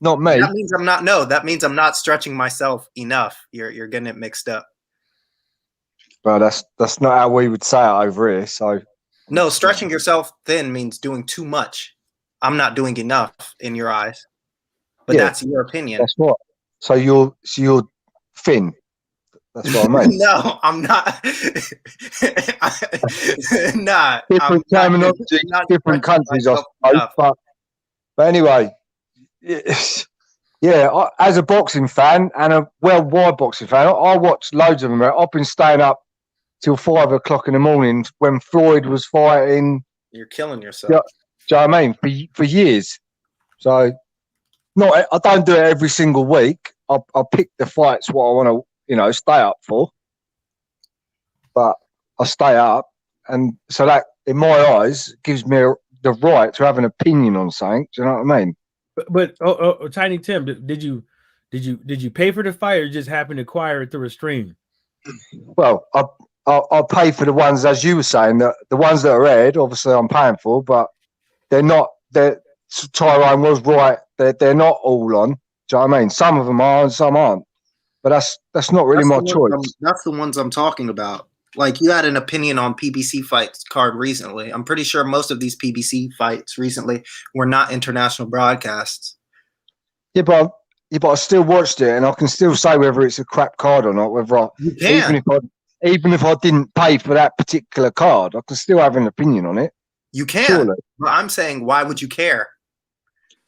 Not me. That means I'm not. No, that means I'm not stretching myself enough. You're getting it mixed up. Well, that's not how we would say it over here. So no, stretching yourself thin means doing too much. I'm not doing enough in your eyes, but that's your opinion. That's what. So you're thin. That's what I mean. No, I'm not. Nah, different terminology, different countries, I suppose. But anyway, yeah. As a boxing fan and a worldwide boxing fan, I watched loads of them. I've been staying up till 5 o'clock in the morning when Floyd was fighting. You're killing yourself. Do you know what I mean? For years. So, I don't do it every single week. I pick the fights what I want to, stay up for. But I stay up, and so that, in my eyes, gives me the right to have an opinion on something. Do you know what I mean? But Tiny Tim, did you pay for the fight or just happen to acquire it through a stream? Well, I'll pay for the ones, as you were saying, the ones that are aired. Obviously, I'm paying for, but they're not. Tyrone was right. They're not all on. Do you know what I mean? Some of them are, and some aren't. But that's not really my choice. That's the ones I'm talking about. Like, you had an opinion on PBC fights card recently. I'm pretty sure most of these PBC fights recently were not international broadcasts. Yeah, but I still watched it, and I can still say whether it's a crap card or not. Whether even if I didn't pay for that particular card, I can still have an opinion on it. You can. Surely. But I'm saying, why would you care?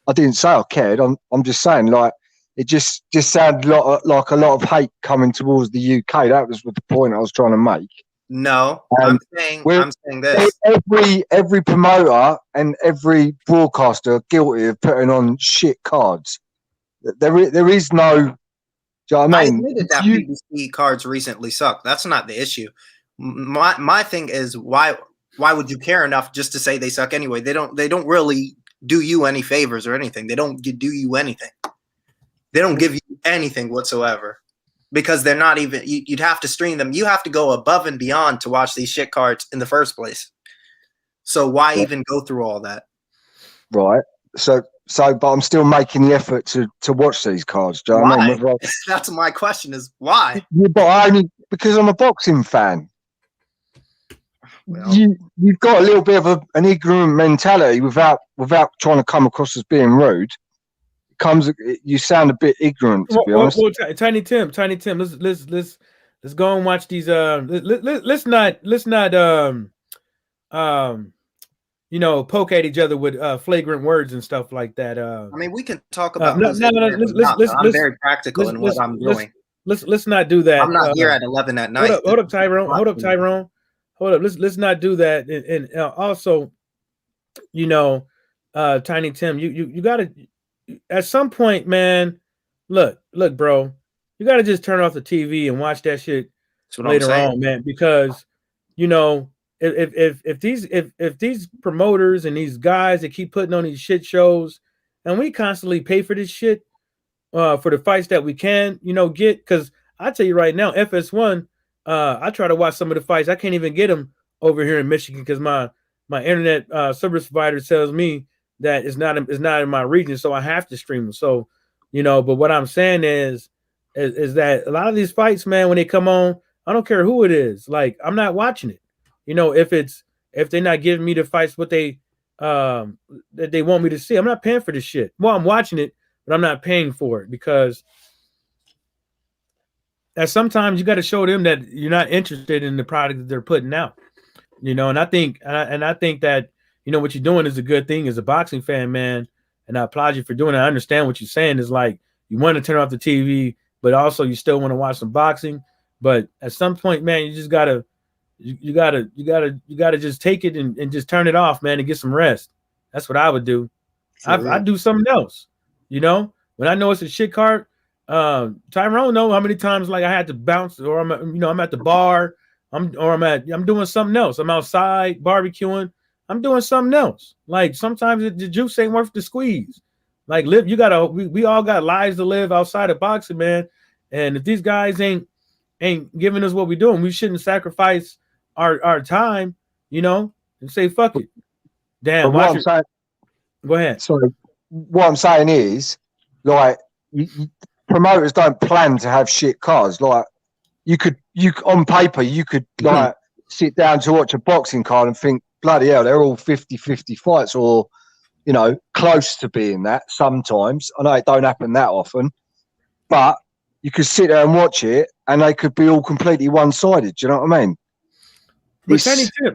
I didn't say I cared. I'm just saying, like, it just sounded like a lot of hate coming towards the UK. That was the point I was trying to make. No, I'm saying this. Every promoter and every broadcaster are guilty of putting on shit cards. There is no. Do you know what I mean? I admitted that PBC cards recently suck. That's not the issue. My thing is, why would you care enough just to say they suck anyway? They don't really do you any favors or anything. They don't do you anything. They don't give you anything whatsoever, because they're not even. You'd have to stream them. You have to go above and beyond to watch these shit cards in the first place. So why even go through all that? Right. So, but I'm still making the effort to watch these cards. Do you know what I mean? That's my question: is why? Yeah, but because I'm a boxing fan. Well, you've got a little bit of an ignorant mentality without trying to come across as being rude. You sound a bit ignorant, to be honest. Well, Tiny Tim, let's go and watch these. Let's not poke at each other with flagrant words and stuff like that. I mean, we can talk about. I'm very practical in what I'm doing. Let's not do that. I'm not here at 11 at night. Hold up, Tyrone. Hold up. Let's not do that. And also, Tiny Tim, you gotta. At some point, man, look, bro, you got to just turn off the TV and watch that shit later on, man, because, if these promoters and these guys that keep putting on these shit shows, and we constantly pay for this shit for the fights that we can, get, because I tell you right now, FS1, I try to watch some of the fights. I can't even get them over here in Michigan because my internet service provider tells me that it's not in my region, so I have to stream them. So, but what I'm saying is that a lot of these fights, man, when they come on, I don't care who it is. Like, I'm not watching it. If they're not giving me the fights what they that they want me to see, I'm not paying for this shit. Well, I'm watching it, but I'm not paying for it, because sometimes you got to show them that you're not interested in the product that they're putting out. And I think that. What you're doing is a good thing as a boxing fan, man. And I applaud you for doing it. I understand what you're saying is like you want to turn off the TV, but also you still want to watch some boxing. But at some point, man, you just gotta just take it and just turn it off, man, and get some rest. That's what I would do. I do something else. When I know it's a shit card, Tyrone know how many times like I had to bounce, or I'm at the bar, I'm doing something else. I'm outside barbecuing. I'm doing something else. Like sometimes the juice ain't worth the squeeze. Like live, you gotta. We all got lives to live outside of boxing, man. And if these guys ain't giving us what we're doing, we shouldn't sacrifice our time, and say fuck it. Damn. But what I'm saying, go ahead. sorry. What I'm saying is, like, promoters don't plan to have shit cards. Like, you on paper, you could like sit down to watch a boxing card and think, bloody hell, they're all 50-50 fights, or close to being that sometimes. I know it don't happen that often, but you could sit there and watch it and they could be all completely one-sided. Do you know what I mean? But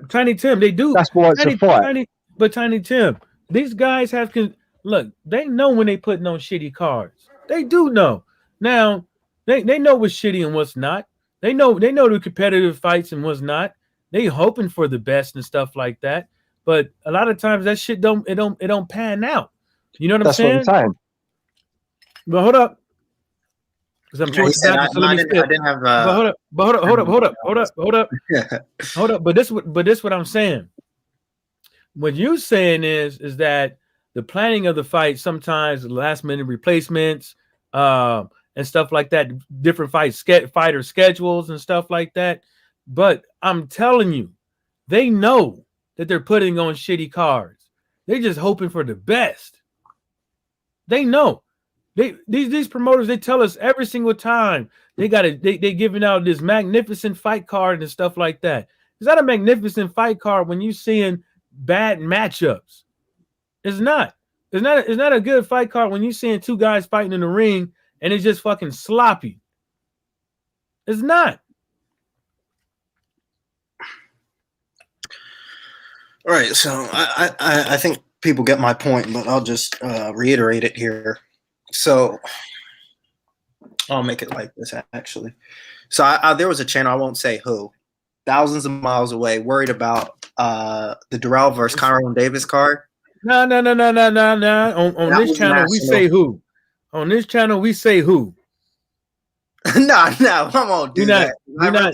Tiny Tim, they do. That's why it's a fight. Tiny Tim, these guys look, they know when they putting on shitty cards. They do know. Now, they know what's shitty and what's not. They know the competitive fights and what's not. They hoping for the best and stuff like that. But a lot of times that shit don't pan out. You know what I'm saying? That's what I'm saying. But hold up. Because I'm trying I didn't have hold up. But this what I'm saying. What you saying is that the planning of the fight, sometimes last minute replacements, and stuff like that, different fighter schedules and stuff like that. But I'm telling you, they know that they're putting on shitty cards. They're just hoping for the best. They know. These promoters, they tell us every single time they giving out this magnificent fight card and stuff like that. Is that a magnificent fight card when you seeing bad matchups? It's not. It's not a good fight card when you seeing two guys fighting in the ring and it's just fucking sloppy. It's not. All right, so I think people get my point, but I'll just reiterate it here. So I'll make it like this, actually. So there was a channel, I won't say who, thousands of miles away, worried about the Durrell versus Kyron Davis card. No. On this channel, we say who. On this channel, we say who. No, I won't do that.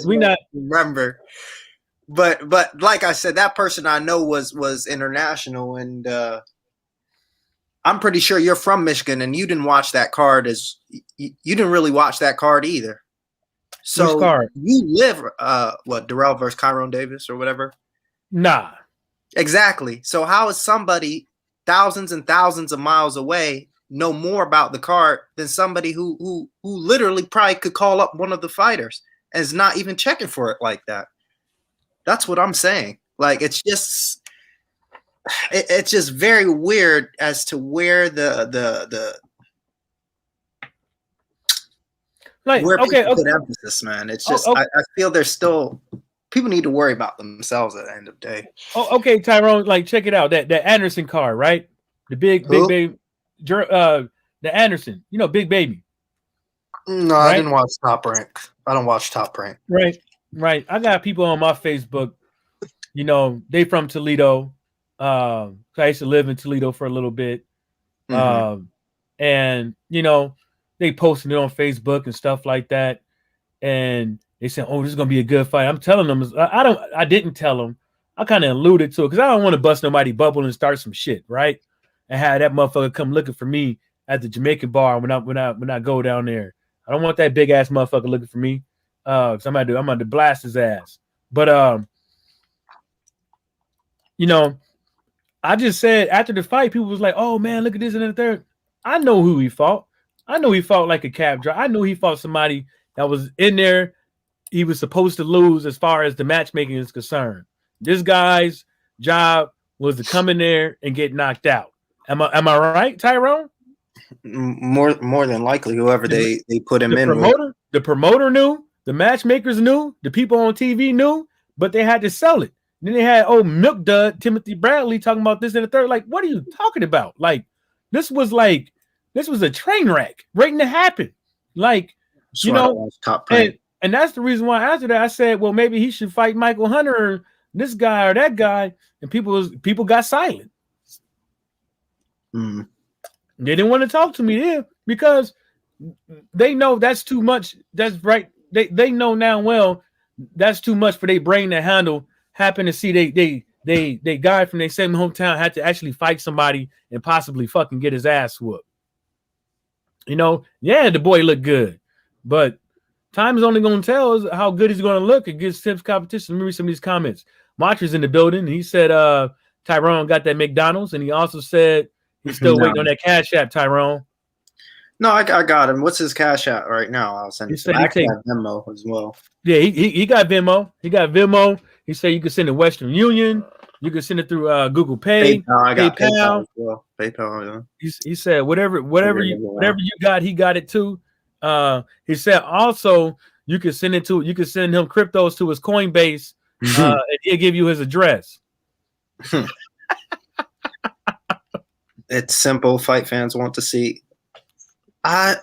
We not remember. But like I said, that person I know was international, and I'm pretty sure you're from Michigan, and you didn't watch that card you didn't really watch that card either. So which card? You live Durrell versus Kyron Davis or whatever? Nah. Exactly. So how is somebody thousands and thousands of miles away know more about the card than somebody who literally probably could call up one of the fighters and is not even checking for it like that? That's what I'm saying. Like, it's just very weird as to where the like, where okay, people put emphasis, man. It's just I feel there's still people need to worry about themselves at the end of the day. Oh, okay, Tyrone, like check it out. That Anderson card, right? The big baby, the Anderson, Big Baby. No, right? I didn't watch Top Rank. I don't watch Top Rank. Right. I got people on my Facebook, they from Toledo. I used to live in Toledo for a little bit. Mm-hmm. And they posted it on Facebook and stuff like that. And they said, "Oh, this is gonna be a good fight." I'm telling them, I didn't tell them. I kind of alluded to it because I don't want to bust nobody bubble and start some shit, right? And have that motherfucker come looking for me at the Jamaican bar when I go down there. I don't want that big ass motherfucker looking for me. Cause I'm about to blast his ass. But I just said after the fight, people was like, "Oh man, look at this and the third." I know who he fought. I know he fought like a cab driver. I know he fought somebody that was in there. He was supposed to lose as far as the matchmaking is concerned. This guy's job was to come in there and get knocked out. Am I right, Tyrone? More than likely, whoever they put him in. The promoter knew. The matchmakers knew, the people on TV knew, but they had to sell it. And then they had old milk dud Timothy Bradley talking about this and the third. Like, what are you talking about? Like, this was a train wreck waiting to happen. Like, top and that's the reason why after that I said, well, maybe he should fight Michael Hunter or this guy or that guy. And people got silent. Mm. They didn't want to talk to me there because they know that's too much. That's right. They know now well that's too much for their brain to handle. Happen to see they guy from their same hometown had to actually fight somebody and possibly fucking get his ass whooped. You know, yeah, the boy looked good, but time is only going to tell how good he's going to look against Tim's competition. Let me read some of these comments. Montra's in the building. He said Tyrone got that McDonald's, and he also said he's still waiting on that Cash App, Tyrone. No, I got him. What's his Cash App right now? I'll send it. I actually have Venmo as well. Yeah, he got Venmo. He got Venmo. He said you can send it Western Union. You can send it through Google Pay. PayPal. I got PayPal as well. PayPal. Yeah. He said whatever you got, he got it too. He said also you can send him cryptos to his Coinbase, and he'll give you his address. It's simple. Fight fans want to see. I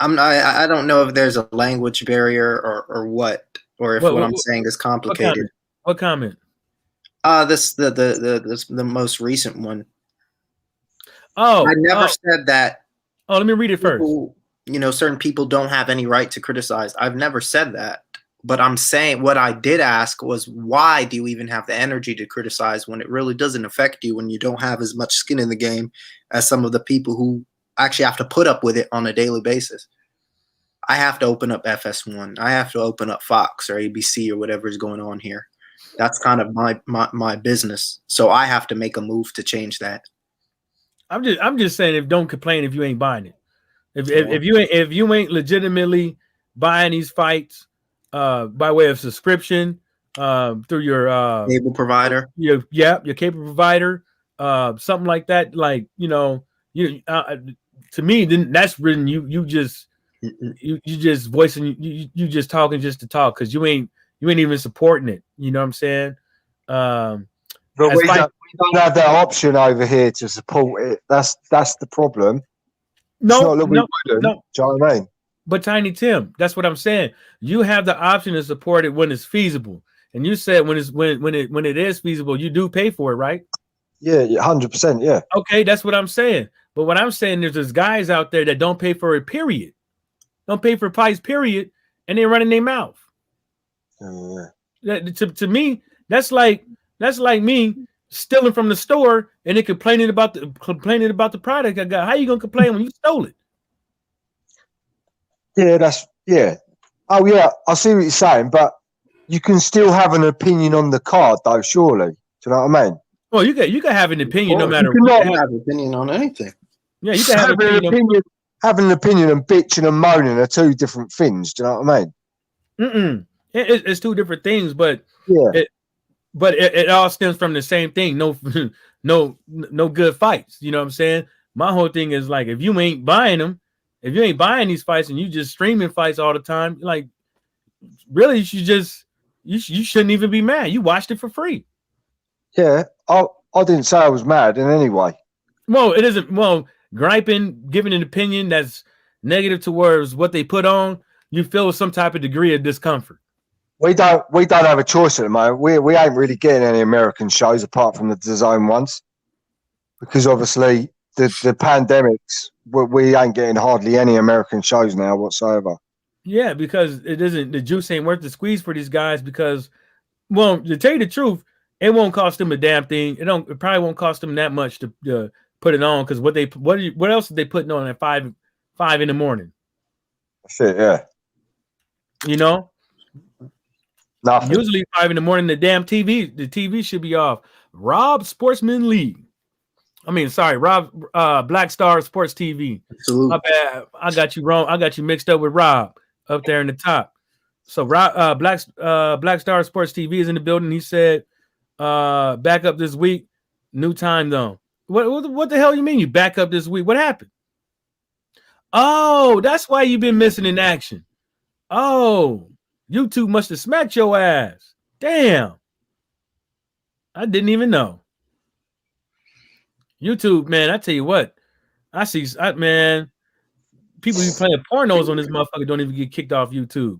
don't know if there's a language barrier or what, or if what I'm saying is complicated. What comment? This the most recent one. Oh, I never said that. Oh, let me read it first. Certain people don't have any right to criticize. I've never said that, but I'm saying what I did ask was, why do you even have the energy to criticize when it really doesn't affect you, when you don't have as much skin in the game as some of the people who actually have to put up with it on a daily basis. I have to open up FS1. I have to open up Fox or ABC or whatever is going on here. That's kind of my business. So I have to make a move to change that. I'm just saying, don't complain if you ain't buying it. If you ain't legitimately buying these fights by way of subscription through your cable provider, your cable provider, something like that, like to me, then that's written. You just voicing, you just talking just to talk, because you ain't even supporting it. You know what I'm saying? But we don't have that option over here to support it. That's the problem. No. Do you know what I mean? But Tiny Tim, that's what I'm saying. You have the option to support it when it's feasible, and you said when it is feasible, you do pay for it, right? Yeah, 100%. Yeah. Okay, that's what I'm saying. But what I'm saying is, there's guys out there that don't pay for it. Period. Don't pay for price. Period, and they're running their mouth. To me, that's like me stealing from the store and then complaining about the product I got. How you gonna complain when you stole it? Yeah. Oh yeah, I see what you're saying, but you can still have an opinion on the card, though. Surely, do you know what I mean? Well, you can have an opinion no matter what. You can have an opinion on anything. Yeah, you can have an opinion. Having an opinion and bitching and moaning are two different things. Do you know what I mean? It's two different things, but yeah. It all stems from the same thing. No good fights. You know what I'm saying? My whole thing is, like, if you ain't buying them, if you ain't buying these fights and you just streaming fights all the time, like, really, you shouldn't even be mad. You watched it for free. Yeah, I didn't say I was mad in any way. Well, it isn't. Well, griping, giving an opinion that's negative towards what they put on, you feel some type of degree of discomfort. We don't have a choice at the moment. We ain't really getting any American shows apart from the DAZN ones, because obviously the pandemics, we ain't getting hardly any American shows now whatsoever. Yeah, because the juice ain't worth the squeeze for these guys, because, well, to tell you the truth, it won't cost them a damn thing. It probably won't cost them that much to put it on, because what else are they putting on at 5 in the morning? That's it, yeah. You know? Nothing. Usually 5 in the morning, the TV should be off. Rob Sportsman League. I mean, sorry, Rob Black Star Sports TV. Absolutely. My bad. I got you wrong. I got you mixed up with Rob up there in the top. So Rob Black Star Sports TV is in the building. He said back up this week, new time zone. What the hell you mean you back up this week? What happened? Oh, that's why you've been missing in action. Oh, YouTube must have smacked your ass. Damn. I didn't even know. YouTube, man, I tell you what. Man, people be playing pornos on this motherfucker don't even get kicked off YouTube.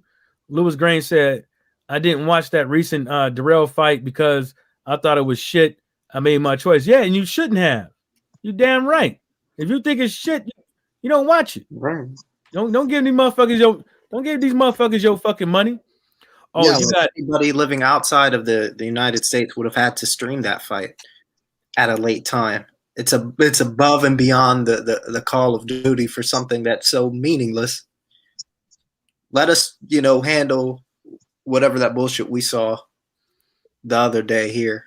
Lewis Grain said, I didn't watch that recent Darrell fight because I thought it was shit. I made my choice. Yeah, and you shouldn't have. You damn right. If you think it's shit, you don't watch it. Right. Don't give these motherfuckers your fucking money. Oh, yeah, you like got anybody living outside of the United States would have had to stream that fight at a late time. It's above and beyond the Call of Duty for something that's so meaningless. Let us, handle whatever that bullshit we saw the other day here.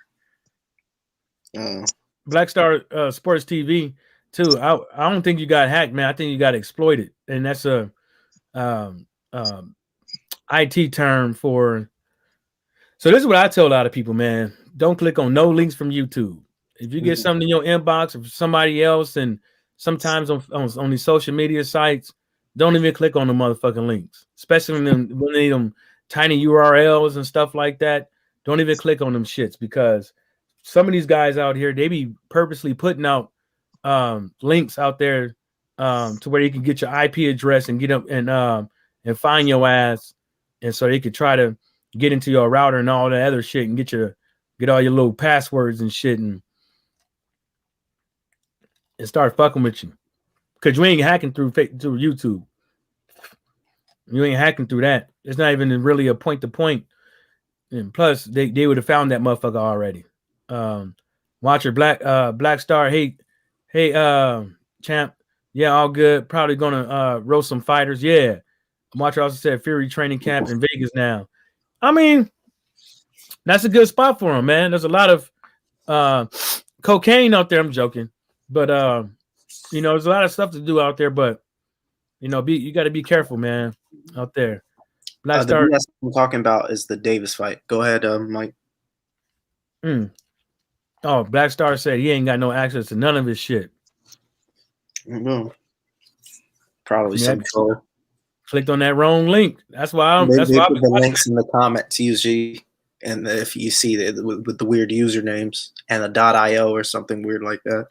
Black Star Sports TV too. I don't think you got hacked, man. I think you got exploited, and that's a um, um, IT term for. So this is what I tell a lot of people, man. Don't click on no links from YouTube. If you get something in your inbox or somebody else, and sometimes on these social media sites, don't even click on the motherfucking links, especially when they need them tiny URLs and stuff like that. Don't even click on them shits, because some of these guys out here, they be purposely putting out links out there to where you can get your IP address and get up and find your ass, and so they could try to get into your router and all that other shit and get all your little passwords and shit and start fucking with you, because you ain't hacking through YouTube. You ain't hacking through that. It's not even really a point to point. And plus, they would have found that motherfucker already. Watcher Black Star. Hey, champ. Yeah, all good. Probably gonna roast some fighters. Yeah. Watcher also said Fury training camp in Vegas now. I mean, that's a good spot for him, man. There's a lot of cocaine out there. I'm joking, but there's a lot of stuff to do out there. But you got to be careful, man, out there. Black Star. The BS I'm talking about is the Davis fight. Go ahead, Mike. Oh, Black Star said he ain't got no access to none of his shit. Mm-hmm. Probably some troll. Clicked on that wrong link. That's why they put the links in the comments usually, and if you see with the weird usernames and the .io or something weird like that.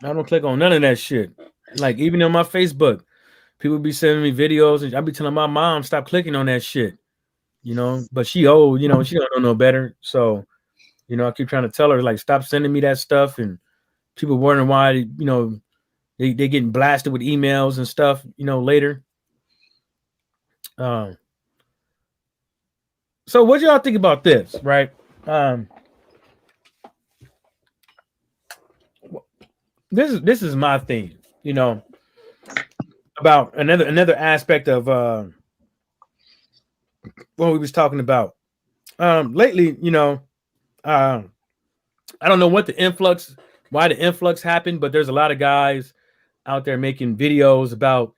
I don't click on none of that shit. Like, even on my Facebook, people be sending me videos, and I be telling my mom stop clicking on that shit. But she old, she don't know no better. So, I keep trying to tell her, like, stop sending me that stuff, and people wondering why, they getting blasted with emails and stuff, later. So what y'all think about this, right? This is my thing, about another aspect of what we was talking about lately. I don't know why the influx happened, but there's a lot of guys out there making videos about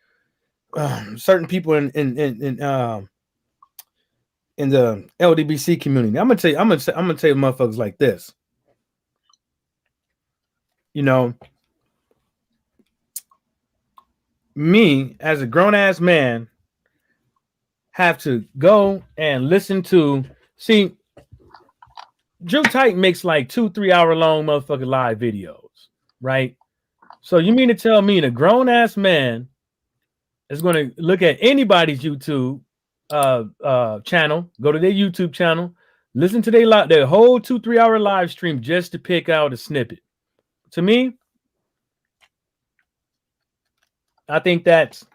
certain people in the LDBC community. I'm gonna tell you motherfuckers like this. Me as a grown ass man have to go and listen to Drew Titan makes like 2-3 hour long motherfucking live videos, right? So you mean to tell me the grown ass man is going to look at anybody's YouTube channel, go to their YouTube channel, listen to their whole 2-3 hour live stream just to pick out a snippet? To me, I think that's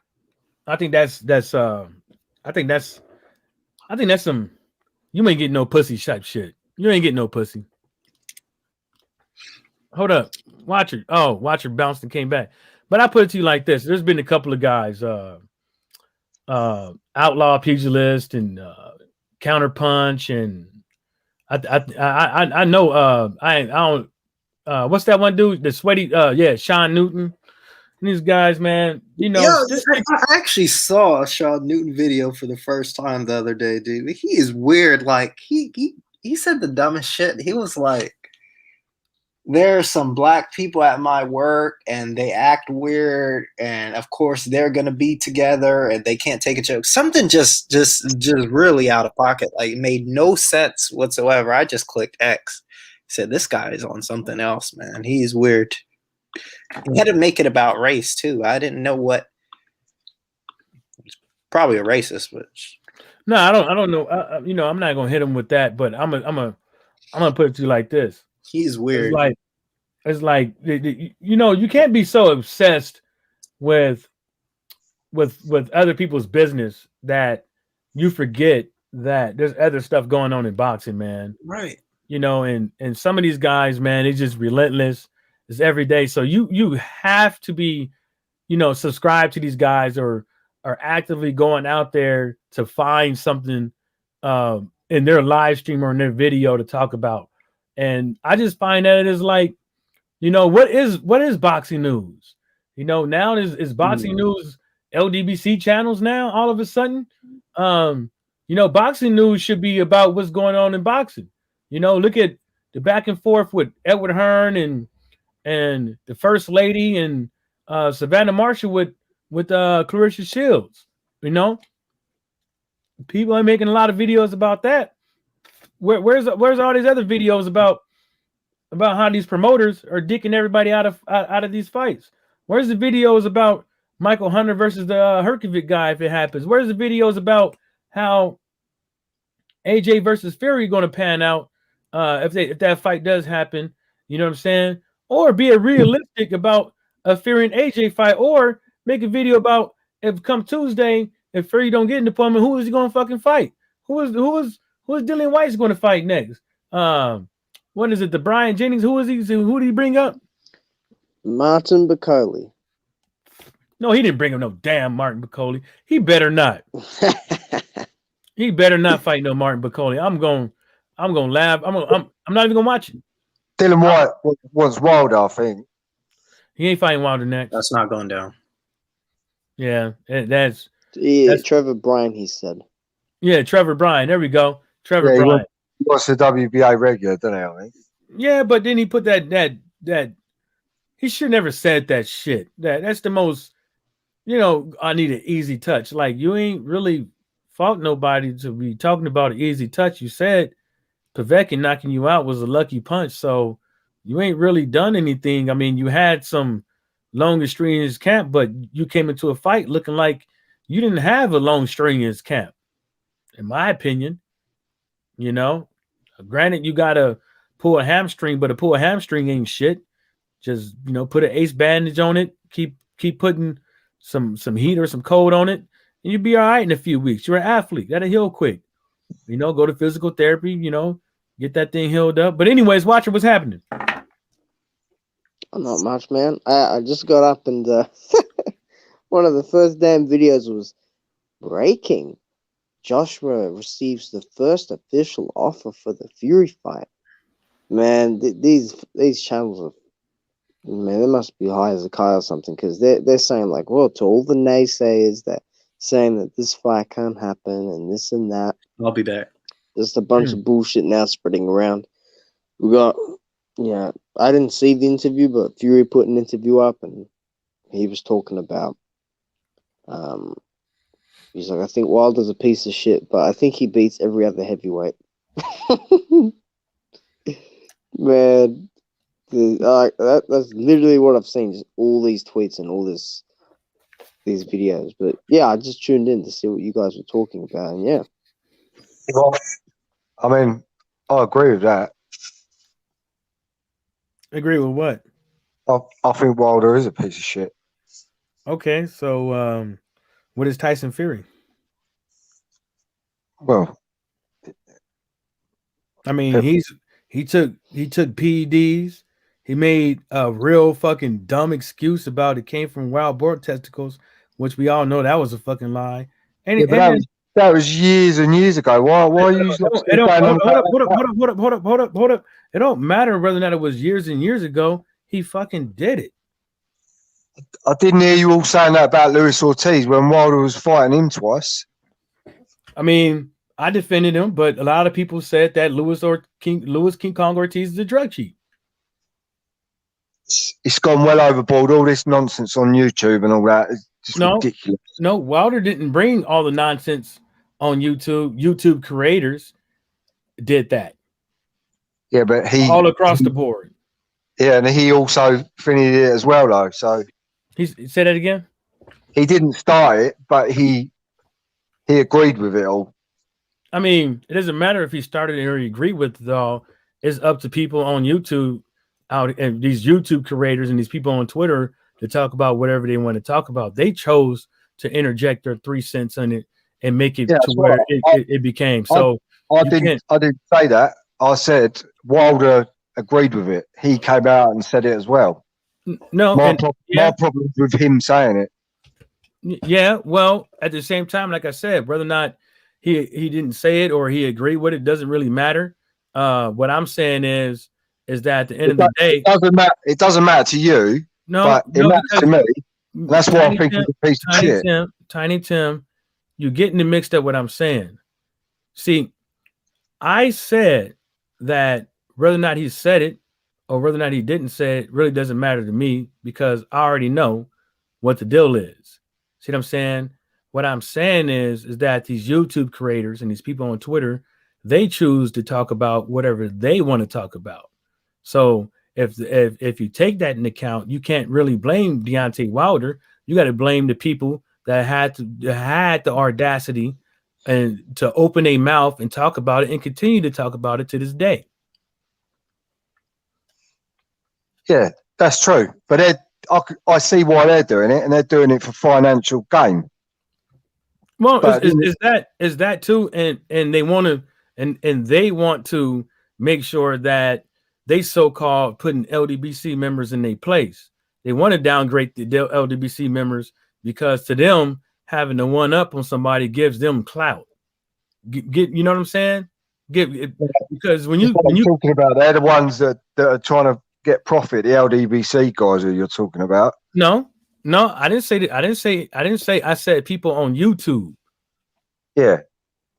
some, you ain't getting no pussy type shit. You ain't getting no pussy. Hold up. Watcher bounced and came back. But I put it to you like this. There's been a couple of guys, Outlaw Pugilist and Counterpunch, and I know I don't what's that one dude? The sweaty Sean Newton. And these guys, man, I actually saw a Sean Newton video for the first time the other day, dude. He is weird. Like he said the dumbest shit. He was like, there are some black people at my work and they act weird, and of course they're gonna be together and they can't take a joke. Something just really out of pocket. Like, it made no sense whatsoever. I just clicked X. Said, this guy is on something else, man. He's weird. He had to make it about race too. I didn't know what. He's probably a racist, but no, I don't know. I'm not gonna hit him with that, but I'm gonna put it to you like this. He's weird. It's like you can't be so obsessed with other people's business that you forget that there's other stuff going on in boxing, man. Right. You know, and some of these guys, man, it's just relentless. It's every day. So you have to be, you know, subscribe to these guys or are actively going out there to find something in their live stream or in their video to talk about. And I just find that it is like, you know, what is boxing news? You know, now is boxing news LDBC channels now all of a sudden. You know, boxing news should be about what's going on in boxing. You know, look at the back and forth with Edward Hearn and the First Lady and Savannah Marshall with Clarissa Shields. You know, people are making a lot of videos about that. Where's all these other videos about how these promoters are dicking everybody out of these fights? Where's the videos about Michael Hunter versus the Herkovic guy if it happens? Where's the videos about how AJ versus Fury going to pan out if that fight does happen? You know what I'm saying? Or be realistic about a Fury and AJ fight, or make a video about if come Tuesday, if Fury don't get in the appointment, who is he going to fucking fight? Who is Dillian White's going to fight next? What is it? The Brian Jennings? Who is he? Who did he bring up? Martin Bacoli. No, he didn't bring up no damn Martin Bacoli. He better not. He better not fight no Martin Bacoli. I'm going to laugh. I'm not even going to watch it. Dylan White was Wilder, I think. He ain't fighting Wilder next. That's not going down. Yeah, that's Trevor Bryan, he said. Yeah, Trevor Bryan. There we go. Trevor Bryan. He was the WBA regular, don't he? I think. Yeah, but then he put that he should never said that shit. That's the most, you know, I need an easy touch. Like, you ain't really fought nobody to be talking about an easy touch. You said Povetkin knocking you out was a lucky punch, so you ain't really done anything. I mean, you had some long strenuous camp, but you came into a fight looking like you didn't have a long strenuous camp, in my opinion. You know, granted, you gotta pull a hamstring, but a pull a hamstring ain't shit. Just, you know, put an ace bandage on it, keep putting some heat or some cold on it, and you'll be all right in a few weeks. You're an athlete, that'll heal quick. You know, go to physical therapy, you know, get that thing healed up. But anyways, watch what's happening. Not much, man. I just got up and one of the first damn videos was breaking. Joshua receives the first official offer for the Fury fight. Man, these channels are, man, they must be high as a kite or something, because they're saying, like, well, to all the naysayers that saying that this fight can't happen and this and that. I'll be back. Just a bunch of bullshit now spreading around. We got, yeah, I didn't see the interview, but Fury put an interview up and he was talking about, he's like, I think Wilder's a piece of shit, but I think he beats every other heavyweight. Man, that's literally what I've seen, just all these tweets and all these videos. But yeah, I just tuned in to see what you guys were talking about, and yeah. Well, I mean, I agree with that. Agree with what? I think Wilder is a piece of shit. Okay, so what is Tyson Fury? Well, I mean, he took PEDs. He made a real fucking dumb excuse about it came from wild boar testicles, which we all know that was a fucking lie. And, yeah, that was years and years ago. Why are you? Hold up. It don't matter whether or not it was years and years ago. He fucking did it. I didn't hear you all saying that about Luis Ortiz when Wilder was fighting him twice. I mean, I defended him, but a lot of people said that Luis King Kong Ortiz is a drug cheat. It's gone well overboard. All this nonsense on YouTube and all that is just ridiculous. No, Wilder didn't bring all the nonsense on YouTube. YouTube creators did that. Yeah, but he all across the board. Yeah, and he also finished it as well, though. So he said that again. He didn't start it, but he agreed with it all. I mean, it doesn't matter if he started it or he agreed with it all. It's up to people on YouTube out and these YouTube creators and these people on Twitter to talk about whatever they want to talk about. They chose to interject their 3 cents on it and make it Yeah, to that's where right. it became. So I you didn't. can't. I didn't say that. I said Wilder agreed with it. He came out and said it as well. No, My and yeah, problem is with him saying it. yeah. Well, at the same time, like I said, whether or not he didn't say it or he agreed with it doesn't really matter. What I'm saying is that at the end of the It day, doesn't matter. It doesn't matter to you, but it matters because to me. And that's why I think he's a piece of shit. Tiny Tim, you're getting it mixed up what I'm saying. See, I said that whether or not he said it or whether or not he didn't say it really doesn't matter to me because I already know what the deal is. See what I'm saying? What I'm saying is that these YouTube creators and these people on Twitter, they choose to talk about whatever they want to talk about. So if you take that into account, you can't really blame Deontay Wilder. You got to blame the people that had the audacity and to open a mouth and talk about it and continue to talk about it to this day. Yeah, that's true. But I see why they're doing it, and they're doing it for financial gain. Well, is that too, and they want to and they want to make sure that they so-called putting LDBC members in their place. They want to downgrade the LDBC members because to them having the one up on somebody gives them clout. Get you know what I'm saying? Because when you talking about, they're the ones that are trying to get profit. The LDBC guys who you're talking about. No, I didn't say that. I didn't say. I said people on YouTube. Yeah,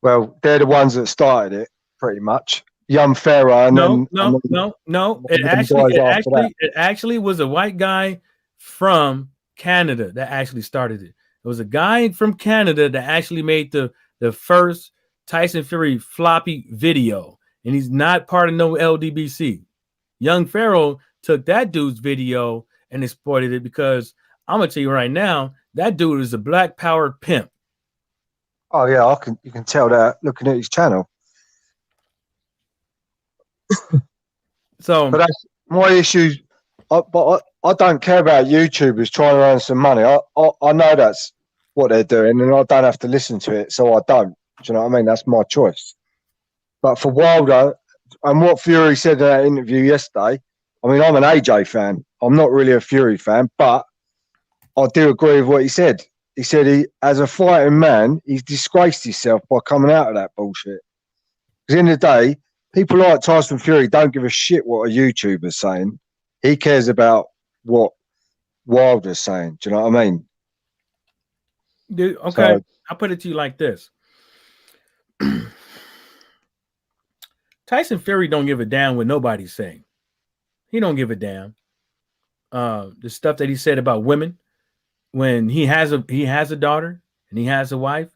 well, they're the ones that started it, pretty much. Young Pharaoh. No. It actually was a white guy from Canada that actually started it. It was a guy from Canada that actually made the first Tyson Fury floppy video, and he's not part of no LDBC. Young Pharaoh took that dude's video and exploited it because I'm gonna tell you right now, that dude is a black power pimp. Oh yeah, you can tell that looking at his channel. So, but that's my issue. But I don't care about YouTubers trying to earn some money. I know that's what they're doing, and I don't have to listen to it, so I don't. Do you know what I mean? That's my choice. But for Wilder, and what Fury said in that interview yesterday, I mean, I'm an AJ fan. I'm not really a Fury fan, but I do agree with what he said. He said as a fighting man, he's disgraced himself by coming out of that bullshit. Because in the day, people like Tyson Fury don't give a shit what a YouTuber's saying. He cares about what Wilder's saying. Do you know what I mean? Dude, okay, so, I'll put it to you like this. Tyson Fury don't give a damn what nobody's saying. He don't give a damn. The stuff that he said about women when he has a daughter and he has a wife,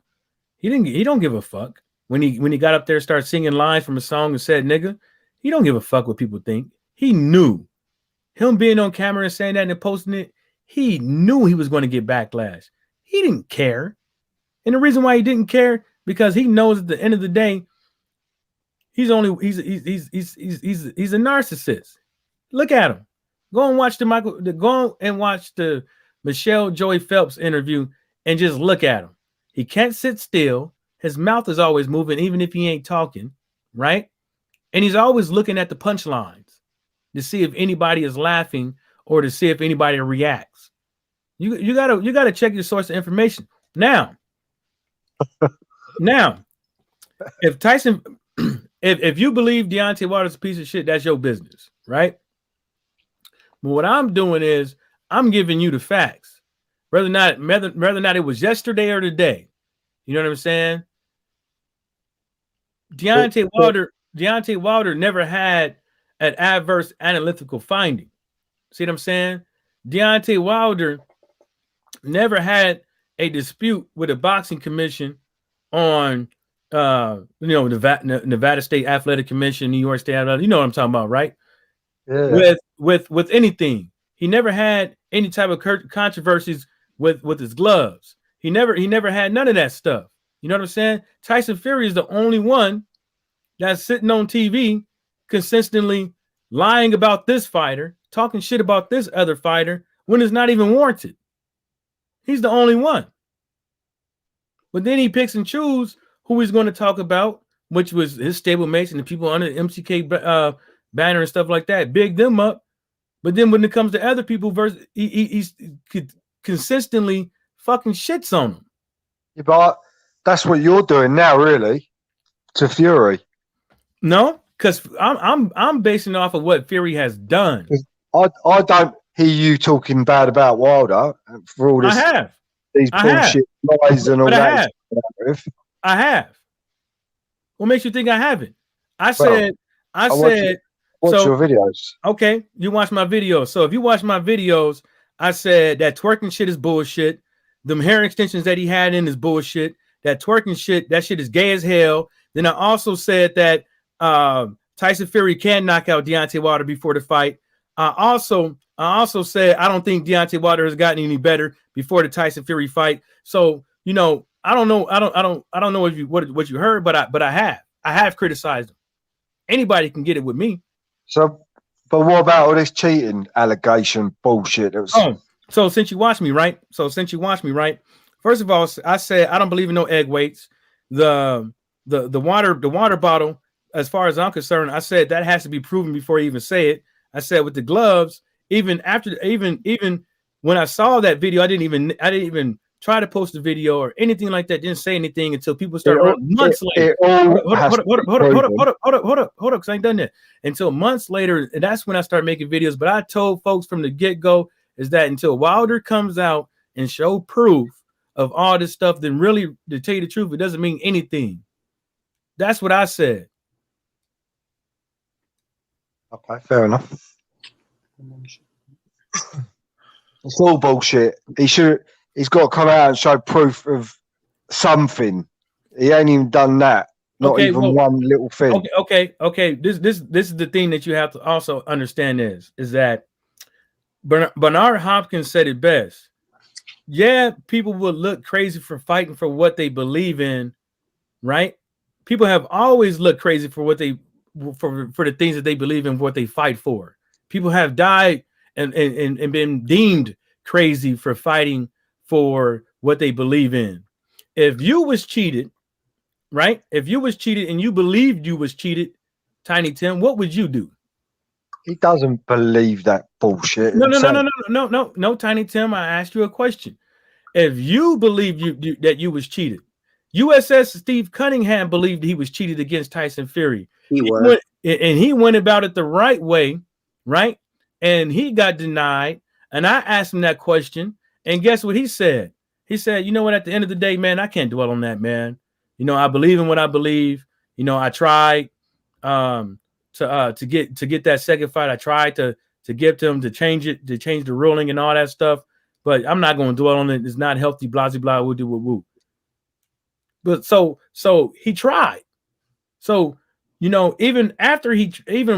he don't give a fuck. When he got up there, started singing lines from a song and said nigga, he don't give a fuck what people think. He knew him being on camera and saying that and posting it. He knew he was going to get backlash. He didn't care, and the reason why he didn't care because he knows at the end of the day, he's a narcissist. Look at him. Go and watch the Michelle Joy Phelps interview and just look at him. He can't sit still. His mouth is always moving, even if he ain't talking, right? And he's always looking at the punchlines to see if anybody is laughing or to see if anybody reacts. You gotta check your source of information. Now, if Tyson, if you believe Deontay Wilder's a piece of shit, that's your business, right? But what I'm doing is I'm giving you the facts, whether or not it was yesterday or today. You know what I'm saying? Deontay Wilder never had an adverse analytical finding. See what I'm saying? Deontay Wilder never had a dispute with a boxing commission on Nevada State Athletic Commission, New York State Athletic, you know what I'm talking about, right? Yeah. With anything. He never had any type of controversies with his gloves. He never had none of that stuff. You know what I'm saying? Tyson Fury is the only one that's sitting on TV consistently lying about this fighter, talking shit about this other fighter when it's not even warranted. He's the only one. But then he picks and chooses who he's going to talk about, which was his stablemates and the people under the MCK banner and stuff like that. Big them up. But then when it comes to other people, he's consistently fucking shits on them. Yeah, but that's what you're doing now, really, to Fury. No, because I'm basing it off of what Fury has done. I don't hear you talking bad about Wilder for all this. I have these bullshit lies and all that. I have. What makes you think I haven't? I said. Watch your videos. Okay, you watch my videos. So if you watch my videos, I said that twerking shit is bullshit. Them hair extensions that he had in is bullshit. That twerking shit, that shit is gay as hell. Then I also said that Tyson Fury can knock out Deontay Wilder before the fight. I also said I don't think Deontay Wilder has gotten any better before the Tyson Fury fight. So I don't know. I don't know what you heard, but I have criticized him. Anybody can get it with me. So, but what about all this cheating allegation bullshit? So since you watched me, right? First of all, I said I don't believe in no egg weights. The water bottle, as far as I'm concerned, I said that has to be proven before I even say it. I said with the gloves, even when I saw that video, I didn't even try to post a video or anything like that. Didn't say anything until people started running months later. Hold up, because I ain't done that until months later, and that's when I started making videos. But I told folks from the get-go is that until Wilder comes out and show proof of all this stuff, then really, to tell you the truth, it doesn't mean anything. That's what I said. Okay, fair enough. It's all bullshit. He's got to come out and show proof of something. He ain't even done that. Not one little thing. Okay. This is the thing that you have to also understand is that Bernard Hopkins said it best. Yeah, people will look crazy for fighting for what they believe in, right? People have always looked crazy for what for the things that they believe in, what they fight for. People have died and been deemed crazy for fighting for what they believe in. If you was cheated, right? If you was cheated and you believed you was cheated, Tiny Tim, what would you do? He doesn't believe that bullshit. No, Tiny Tim. I asked you a question. If you believe that you was cheated, USS Steve Cunningham believed he was cheated against Tyson Fury. He went about it the right way, right? And he got denied. And I asked him that question, and guess what he said? He said, "You know what? At the end of the day, man, I can't dwell on that, man. I believe in what I believe. I tried to get that second fight. I tried to get them to change the ruling and all that stuff. But I'm not going to dwell on it. It's not healthy. Blah blah. Woo woo woo. But so he tried. So even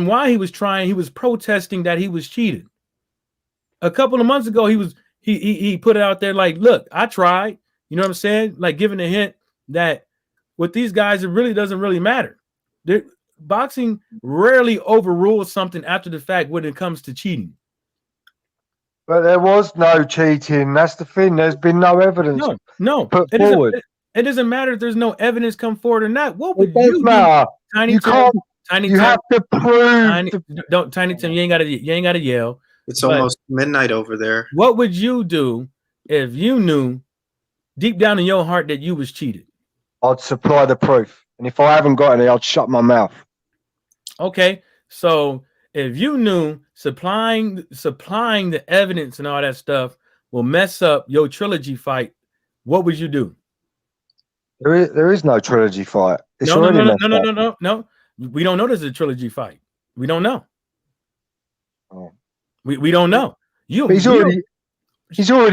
while he was trying, he was protesting that he was cheated. A couple of months ago, he put it out there like, look, I tried. You know what I'm saying? Like giving a hint that with these guys, it really doesn't really matter. Boxing rarely overrules something after the fact when it comes to cheating. But there was no cheating. That's the thing. There's been no evidence. No. Put forward. It doesn't matter if there's no evidence come forward or not. What would you do? Tiny Tim, you have to prove. Tiny Tim, you ain't gotta yell. It's almost midnight over there. What would you do if you knew deep down in your heart that you was cheated? I'd supply the proof, and if I haven't got any, I'd shut my mouth. Okay, so if you knew supplying the evidence and all that stuff will mess up your trilogy fight, what would you do? There is no trilogy fight. No. We don't know there's a trilogy fight. We don't know. Oh. We don't know. He's already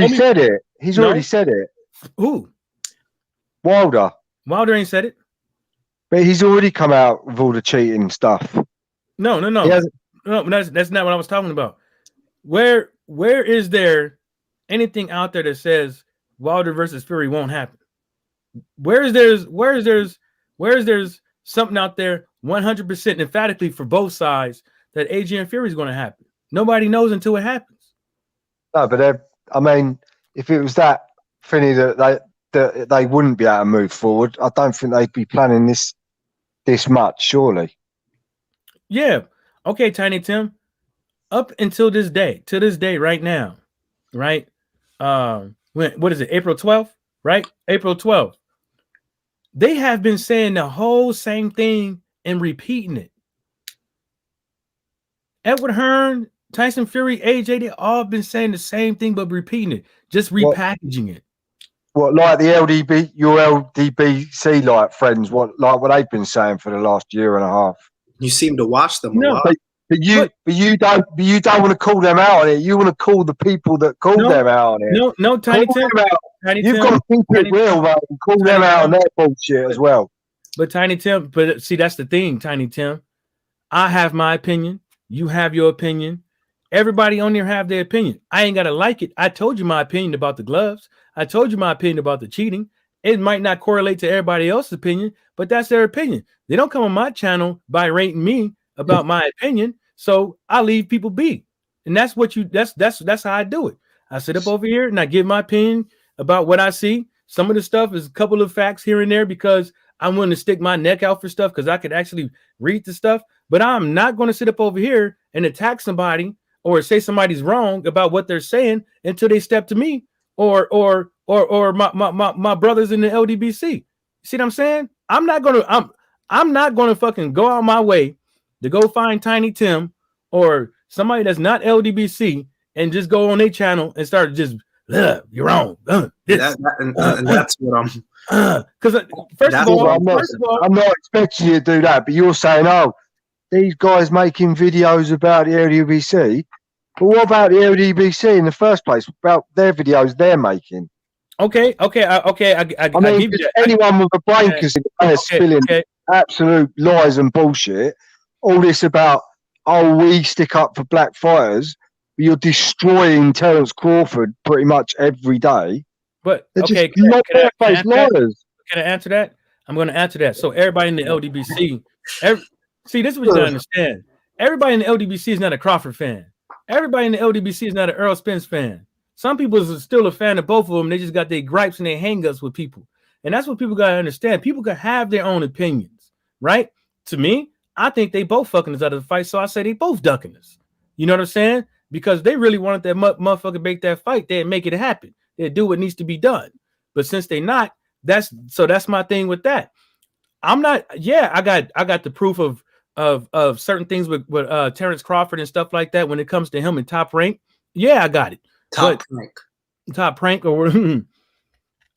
said it. He's already said it. Who? Wilder. Wilder ain't said it. But he's already come out with all the cheating stuff. No. That's not what I was talking about. Where is there anything out there that says Wilder versus Fury won't happen? Where is there's something out there 100% emphatically for both sides that AJ and Fury is going to happen? Nobody knows until it happens. No, but if it was that thingy that that they wouldn't be able to move forward, I don't think they'd be planning this much, surely. Yeah. Okay, Tiny Tim. Up until this day, to this day, right now, right? What is it? April 12th, right? April 12th. They have been saying the whole same thing and repeating it. Edward Hearn, Tyson Fury, AJ, they all been saying the same thing but repeating it, just repackaging it. What, like the your LDBC like friends? What they've been saying for the last year and a half? You seem to watch them a lot. But you don't want to call them out on it. You want to call the people that call them out on it. No, Tiny Tim. You've got to keep it real, mate, and call them out on their bullshit as well. But Tiny Tim, but see, that's the thing, Tiny Tim. I have my opinion. You have your opinion. Everybody on there have their opinion. I ain't gotta like it. I told you my opinion about the gloves. I told you my opinion about the cheating. It might not correlate to everybody else's opinion, but that's their opinion. They don't come on my channel by rating me about my opinion, so I leave people be. And that's how I do it. I sit up over here and I give my opinion about what I see. Some of the stuff is a couple of facts here and there because I'm willing to stick my neck out for stuff because I could actually read the stuff. But I'm not going to sit up over here and attack somebody or say somebody's wrong about what they're saying until they step to me or my brothers in the LDBC. See what I'm saying? I'm not gonna fucking go out my way to go find Tiny Tim or somebody that's not LDBC and just go on their channel and start just you're wrong. And that's what I'm. Because first of all, I'm not expecting you to do that, but you're saying, oh, these guys making videos about the LDBC. But what about the LDBC in the first place? About their videos they're making? Okay. I mean, give you anyone with a brain can spilling absolute lies and bullshit. All this about, oh, we stick up for black fighters. But you're destroying Terence Crawford pretty much every day. But they're okay, can I answer that? I'm going to answer that. So everybody in the LDBC, see, this is what you gotta understand. Everybody in the LDBC is not a Crawford fan. Everybody in the LDBC is not an Earl Spence fan. Some people is still a fan of both of them. They just got their gripes and their hangups with people. And that's what people got to understand. People can have their own opinions, right? To me, I think they both fucking us out of the fight. So I say they both ducking us. You know what I'm saying? Because they really wanted that motherfucker make that fight. They'd make it happen. They'd do what needs to be done. But since they not, that's my thing with that. I'm not, I got the proof of certain things with Terence Crawford and stuff like that when it comes to him in Top Rank. Yeah, I got it. Top rank or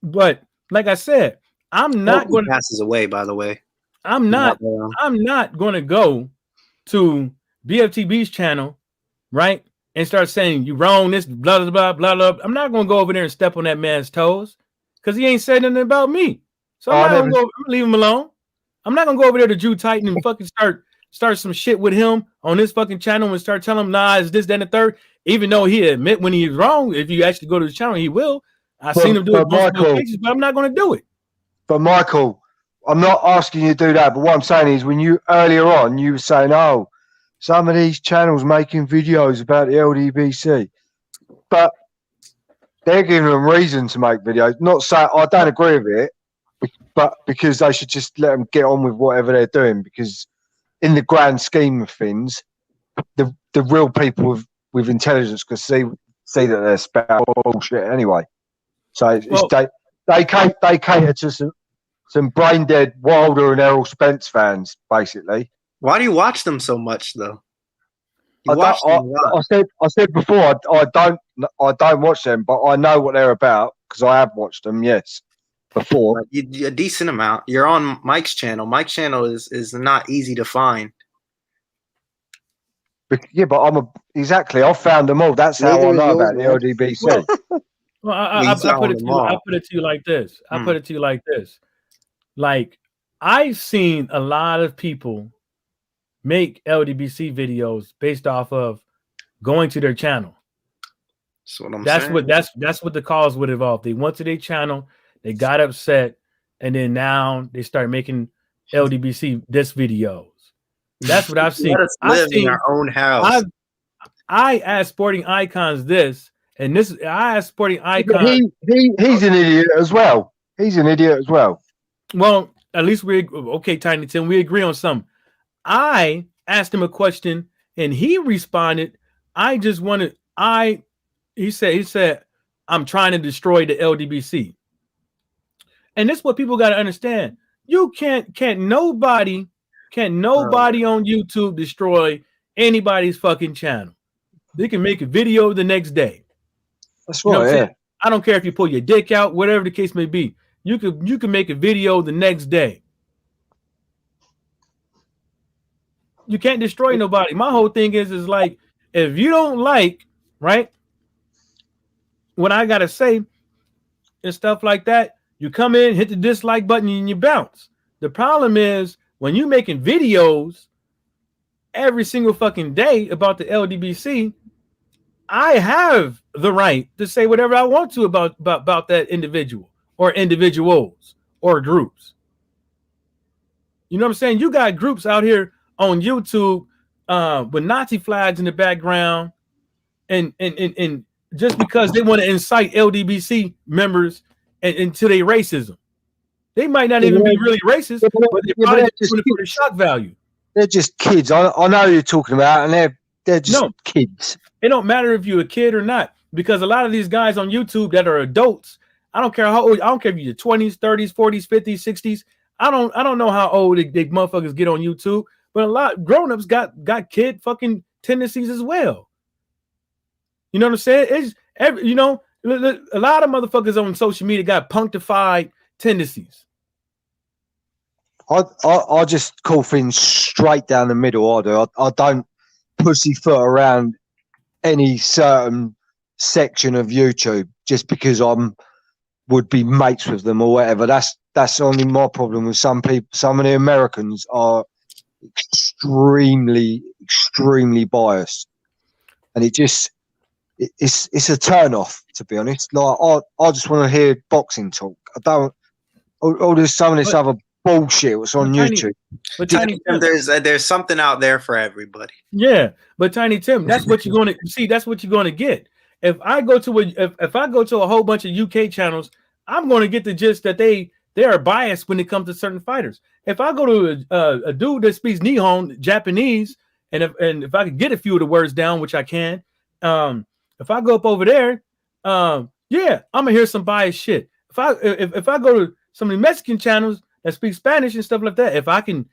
but like I said, I'm not going to passes away, by the way. I'm not going to go to BFTB's channel, right? And start saying you wrong, this blah blah blah blah blah. I'm not going to go over there and step on that man's toes because he ain't said nothing about me. So I'm not going to leave him alone. I'm not going to go over there to Drew Titan and fucking start some shit with him on this fucking channel and start telling him, nah, it's this, that, and the third. Even though he admit when he's wrong, if you actually go to the channel, he will. I've seen him do it multiple cases, but I'm not going to do it. But Michael, I'm not asking you to do that. But what I'm saying is, when you earlier on, you were saying, oh, some of these channels making videos about the LDBC, but they're giving them reason to make videos. Not saying I don't agree with it, but because they should just let them get on with whatever they're doing. Because in the grand scheme of things, the real people with intelligence could see that they're spout bullshit anyway. So they cater to some brain dead Wilder and Errol Spence fans, basically. Why do you watch them so much, though? I said before I don't watch them, but I know what they're about because I have watched them. Yes, before a decent amount. You're on Mike's channel. Mike's channel is not easy to find. Yeah, but exactly. I found them all. That's how I know about the LDBC. Well, I put it to you like this. I put it to you like this. Like, I've seen a lot of people make LDBC videos based off of going to their channel. That's what the cause would involve. They went to their channel, they got upset, and then now they start making LDBC this videos. That's what I've seen. I've seen our own house. I asked Sporting Icons this, and this. I asked Sporting Icons. He's an idiot as well. He's an idiot as well. Well, at least we okay, Tiny Tim. We agree on something. I asked him a question and he responded. I just wanted. He said, I'm trying to destroy the LDBC. And this is what people got to understand. You can't nobody on YouTube destroy anybody's fucking channel. They can make a video the next day. That's You know right. what I'm Yeah. saying? I don't care if you pull your dick out, whatever the case may be. You can make a video the next day. You can't destroy nobody. My whole thing is like, if you don't like, right, what I gotta say and stuff like that, you come in, hit the dislike button, and you bounce. The problem is when you making videos every single fucking day about the LDBC, I have the right to say whatever I want to about that individual or individuals or groups. You know what I'm saying? You got groups out here on YouTube with Nazi flags in the background, and just because they want to incite LDBC members into their racism. They might not even be really racist, but they're probably just doing it for the shock value. They're just kids. I know who you're talking about, and they're just kids. It don't matter if you're a kid or not, because a lot of these guys on YouTube that are adults, I don't care how old, I don't care if you're 20s, 30s, 40s, 50s, 60s. I don't know how old they motherfuckers get on YouTube, but a lot grown-ups got kid fucking tendencies as well. You know what I'm saying? It's a lot of motherfuckers on social media got punctified tendencies. I just call things straight down the middle. I do. I don't pussyfoot around any certain section of YouTube just because would be mates with them or whatever. That's only my problem with some people. Some of the Americans are extremely biased, and it's a turn off, to be honest. Like I just want to hear boxing talk. I don't all this some of this other bullshit was on YouTube. But Tiny Tim, there's something out there for everybody. Yeah, but Tiny Tim, that's what you're going to see. That's what you're going to get. If I go to a whole bunch of UK channels, I'm going to get the gist that they are biased when it comes to certain fighters. If I go to a dude that speaks Nihon Japanese, and if I could get a few of the words down, which I can, if I go up over there, yeah, I'm gonna hear some biased shit. If I go to some of the Mexican channels that speak Spanish and stuff like that, if I can,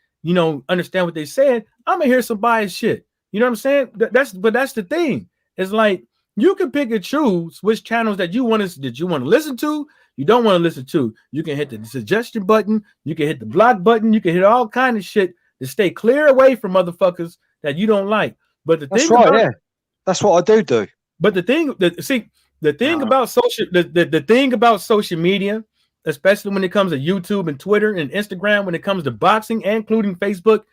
understand what they said, I'm gonna hear some biased shit. You know what I'm saying? That's the thing. It's like you can pick and choose which channels that you want to listen to. You don't want to listen to. You can hit the suggestion button. You can hit the block button. You can hit all kind of shit to stay clear away from motherfuckers that you don't like. But the thing that's what I do. But the thing about social media, especially when it comes to YouTube and Twitter and Instagram, when it comes to boxing, including Facebook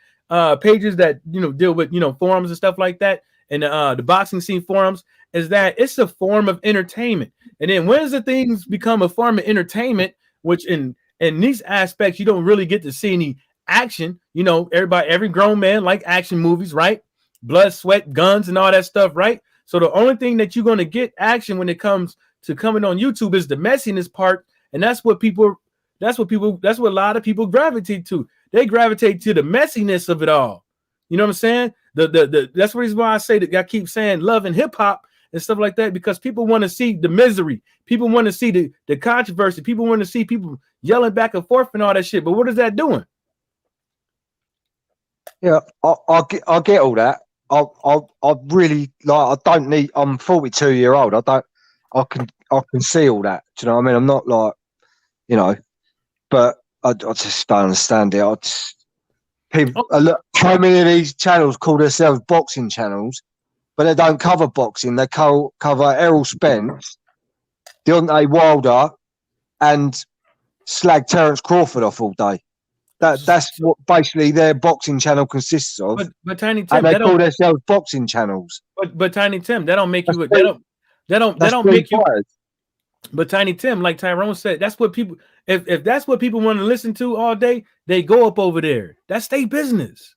pages that deal with forums and stuff like that, and the boxing scene forums, is that it's a form of entertainment. And then when does the things become a form of entertainment, which in these aspects you don't really get to see any action? Every grown man like action movies, right? Blood, sweat, guns, and all that stuff, right? So the only thing that you're going to get action when it comes to coming on YouTube is the messiness part, and that's what a lot of people gravitate to. They gravitate to the messiness of it all. You know what I'm saying? That's the reason why I say that I keep saying love and hip hop and stuff like that, because people want to see the misery. People want to see the controversy. People want to see people yelling back and forth and all that shit. But what is that doing? Yeah, I get all that. I really like. I don't need. I'm 42-year-old. I can see all that. Do you know what I mean? I'm not like, but I just don't understand it. So many of these channels call themselves boxing channels, but they don't cover boxing. They cover Errol Spence, Deontay Wilder, and slag Terence Crawford off all day. That's what basically their boxing channel consists of. But Tiny Tim, and they call themselves boxing channels. But Tiny Tim, that don't make you. That don't make you. But Tiny Tim, like Tyrone said, that's what people. If that's what people want to listen to all day, they go up over there. That's their business.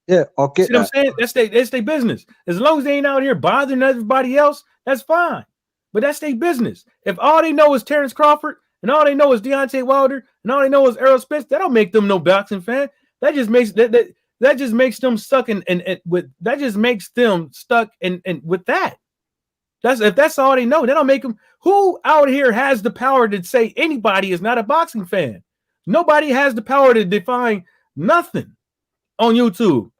Yeah, I'll get. See what I'm saying? That's their business. As long as they ain't out here bothering everybody else, that's fine. But that's their business. If all they know is Terence Crawford, and all they know is Deontay Wilder, and all they know is Errol Spence. That don't make them no boxing fan. That just makes that just makes them stuck in with that just makes them stuck in with that. That's if that's all they know. They don't make them. Who out here has the power to say anybody is not a boxing fan? Nobody has the power to define nothing on YouTube.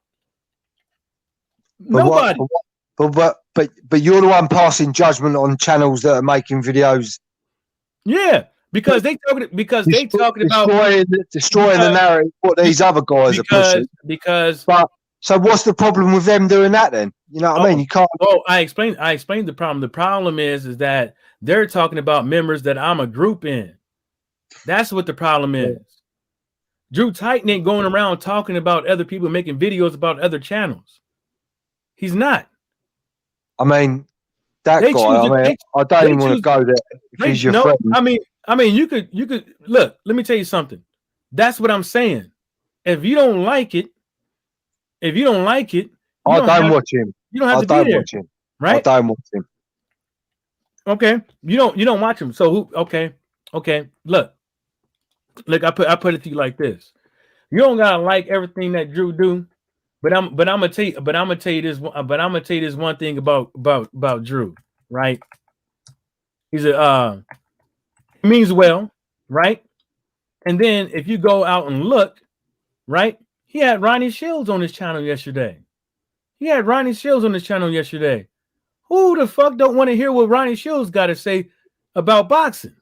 Nobody. But you're the one passing judgment on channels that are making videos. Yeah, because they talking about destroying the narrative. What these other guys are pushing. But so what's the problem with them doing that then? You know what I mean? You can't. Well, I explained the problem. The problem is that they're talking about members that I'm a group in. That's what the problem is. Drew Titan ain't going around talking about other people making videos about other channels. He's not. I mean, that guy. I don't even want to go there. If he's your friend. I mean, you could look. Let me tell you something. That's what I'm saying. If you don't like it, I don't watch him. You don't have to be there. Watch him. Right? I don't watch him. Okay. You don't watch him. So who? Okay. Look. I put it to you like this. You don't gotta like everything that Drew do, but I'm gonna tell you this one thing about Drew, right? He's he means well, right? And then if you go out and look, right, he had Ronnie Shields on his channel yesterday. Who the fuck don't want to hear what Ronnie Shields got to say about boxing?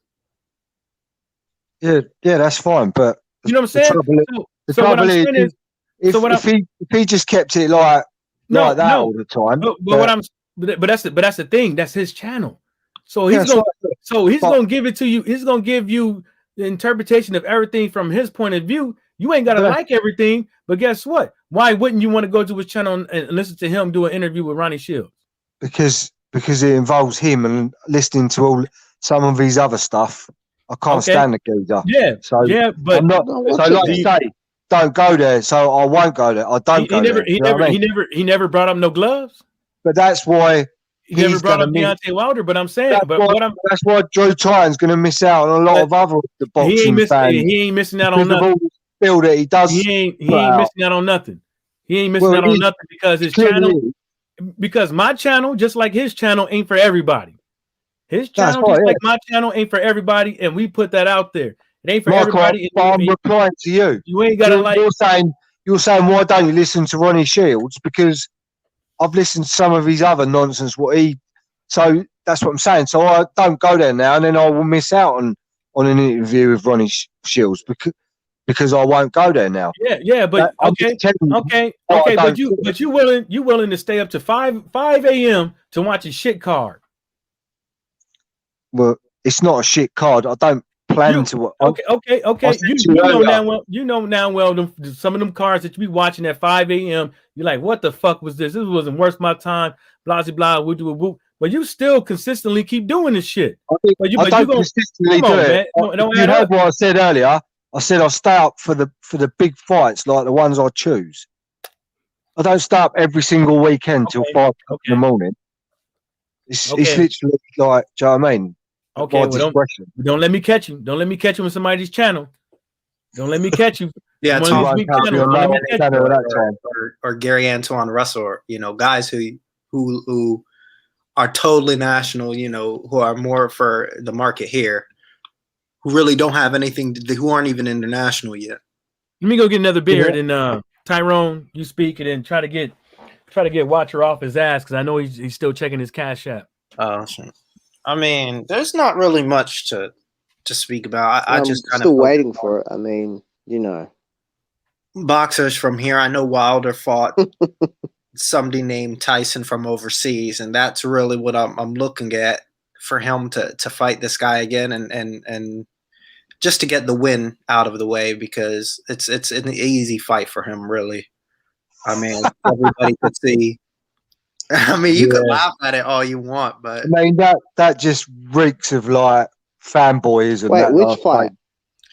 Yeah, that's fine, but you know what I'm saying. If he just kept it like that all the time, but that's the thing. That's his channel, so he's gonna give it to you. He's gonna give you the interpretation of everything from his point of view. You ain't gotta like everything, but guess what? Why wouldn't you want to go to his channel and listen to him do an interview with Ronnie Shields? Because it involves him and listening to some of his other stuff. I can't stand the geezer. But I'm not. So like you say, don't go there. So I won't go there. I don't go there. He never brought up no gloves. But that's why he never brought up Deontay Wilder. But I'm saying, that's why Drew Titan's going to miss out on a lot of other boxing fans. He ain't missing out on nothing. Feel that he does. He ain't missing out on nothing. He ain't missing out on nothing because his channel. Because my channel, just like his channel, ain't for everybody. His channel, just like my channel, ain't for everybody, and we put that out there. It ain't for everybody. I'm replying to you. You ain't gotta like. You're saying why don't you listen to Ronnie Shields? Because I've listened to some of his other nonsense. So that's what I'm saying. So I don't go there now, and then I will miss out on an interview with Ronnie Shields because I won't go there now. Yeah, but okay. But you willing to stay up to 5 a.m. to watch a shit card? Well, it's not a shit card. I don't plan to. Okay. You know now well some of them cards that you be watching at 5 a.m. You're like, what the fuck was this? This wasn't worth my time. Blah blah blah. But you still consistently keep doing this shit. I don't consistently do it. You heard what I said earlier. I said I'll stay up for the big fights, like the ones I choose. I don't stay up every single weekend till 5 in the morning. It's literally like, do you know what I mean? Okay, don't let me catch you. Don't let me catch you on somebody's channel. Don't let me catch you. Yeah, or Gary Antoine Russell, or guys who are totally national, who are more for the market here, who really don't have anything who aren't even international yet. Let me go get another beer, and Tyrone, you speak, and then try to get Watcher off his ass because I know he's still checking his Cash App. Oh, sure. I mean, there's not really much to speak about. I just kind still waiting for it. I mean, boxers from here. I know Wilder fought somebody named Tyson from overseas, and that's really what I'm looking at for him to fight this guy again, and just to get the win out of the way, because it's an easy fight for him, really. I mean, everybody could see. I mean, you can laugh at it all you want, but I mean that just reeks of like fanboyism. Wait, which fight?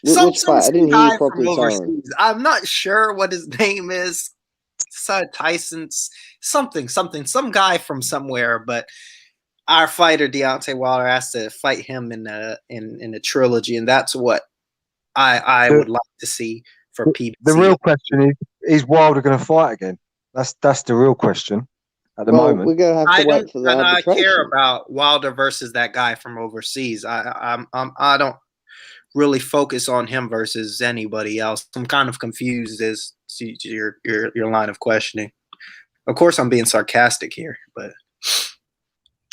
Which fight? I didn't hear you properly. I'm not sure what his name is. Tyson's some guy from somewhere, but our fighter Deontay Wilder has to fight him in the trilogy, and that's what I would like to see for PBC. The real question is Wilder going to fight again? That's the real question at the moment. We're gonna have to wait for the arbitration. I care about Wilder versus that guy from overseas. I don't really focus on him versus anybody else. I'm kind of confused as to your line of questioning. Of course, I'm being sarcastic here, but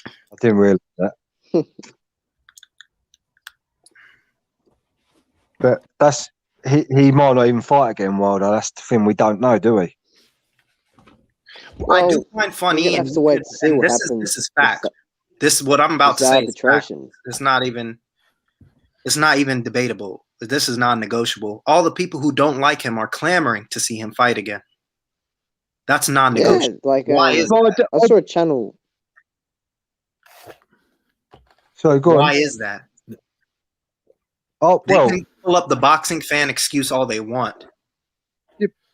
I didn't realize that. But that's he might not even fight again, Wilder. That's the thing, we don't know, do we? Well, I do find funny. We have to wait to see what happens. This is fact. This is what I'm about to say. Arbitration. It's not even debatable. This is non-negotiable. All the people who don't like him are clamoring to see him fight again. That's non-negotiable. Yeah, like why is that? I saw a channel. So go on. Why is that? Oh well, they can pull up the boxing fan excuse all they want.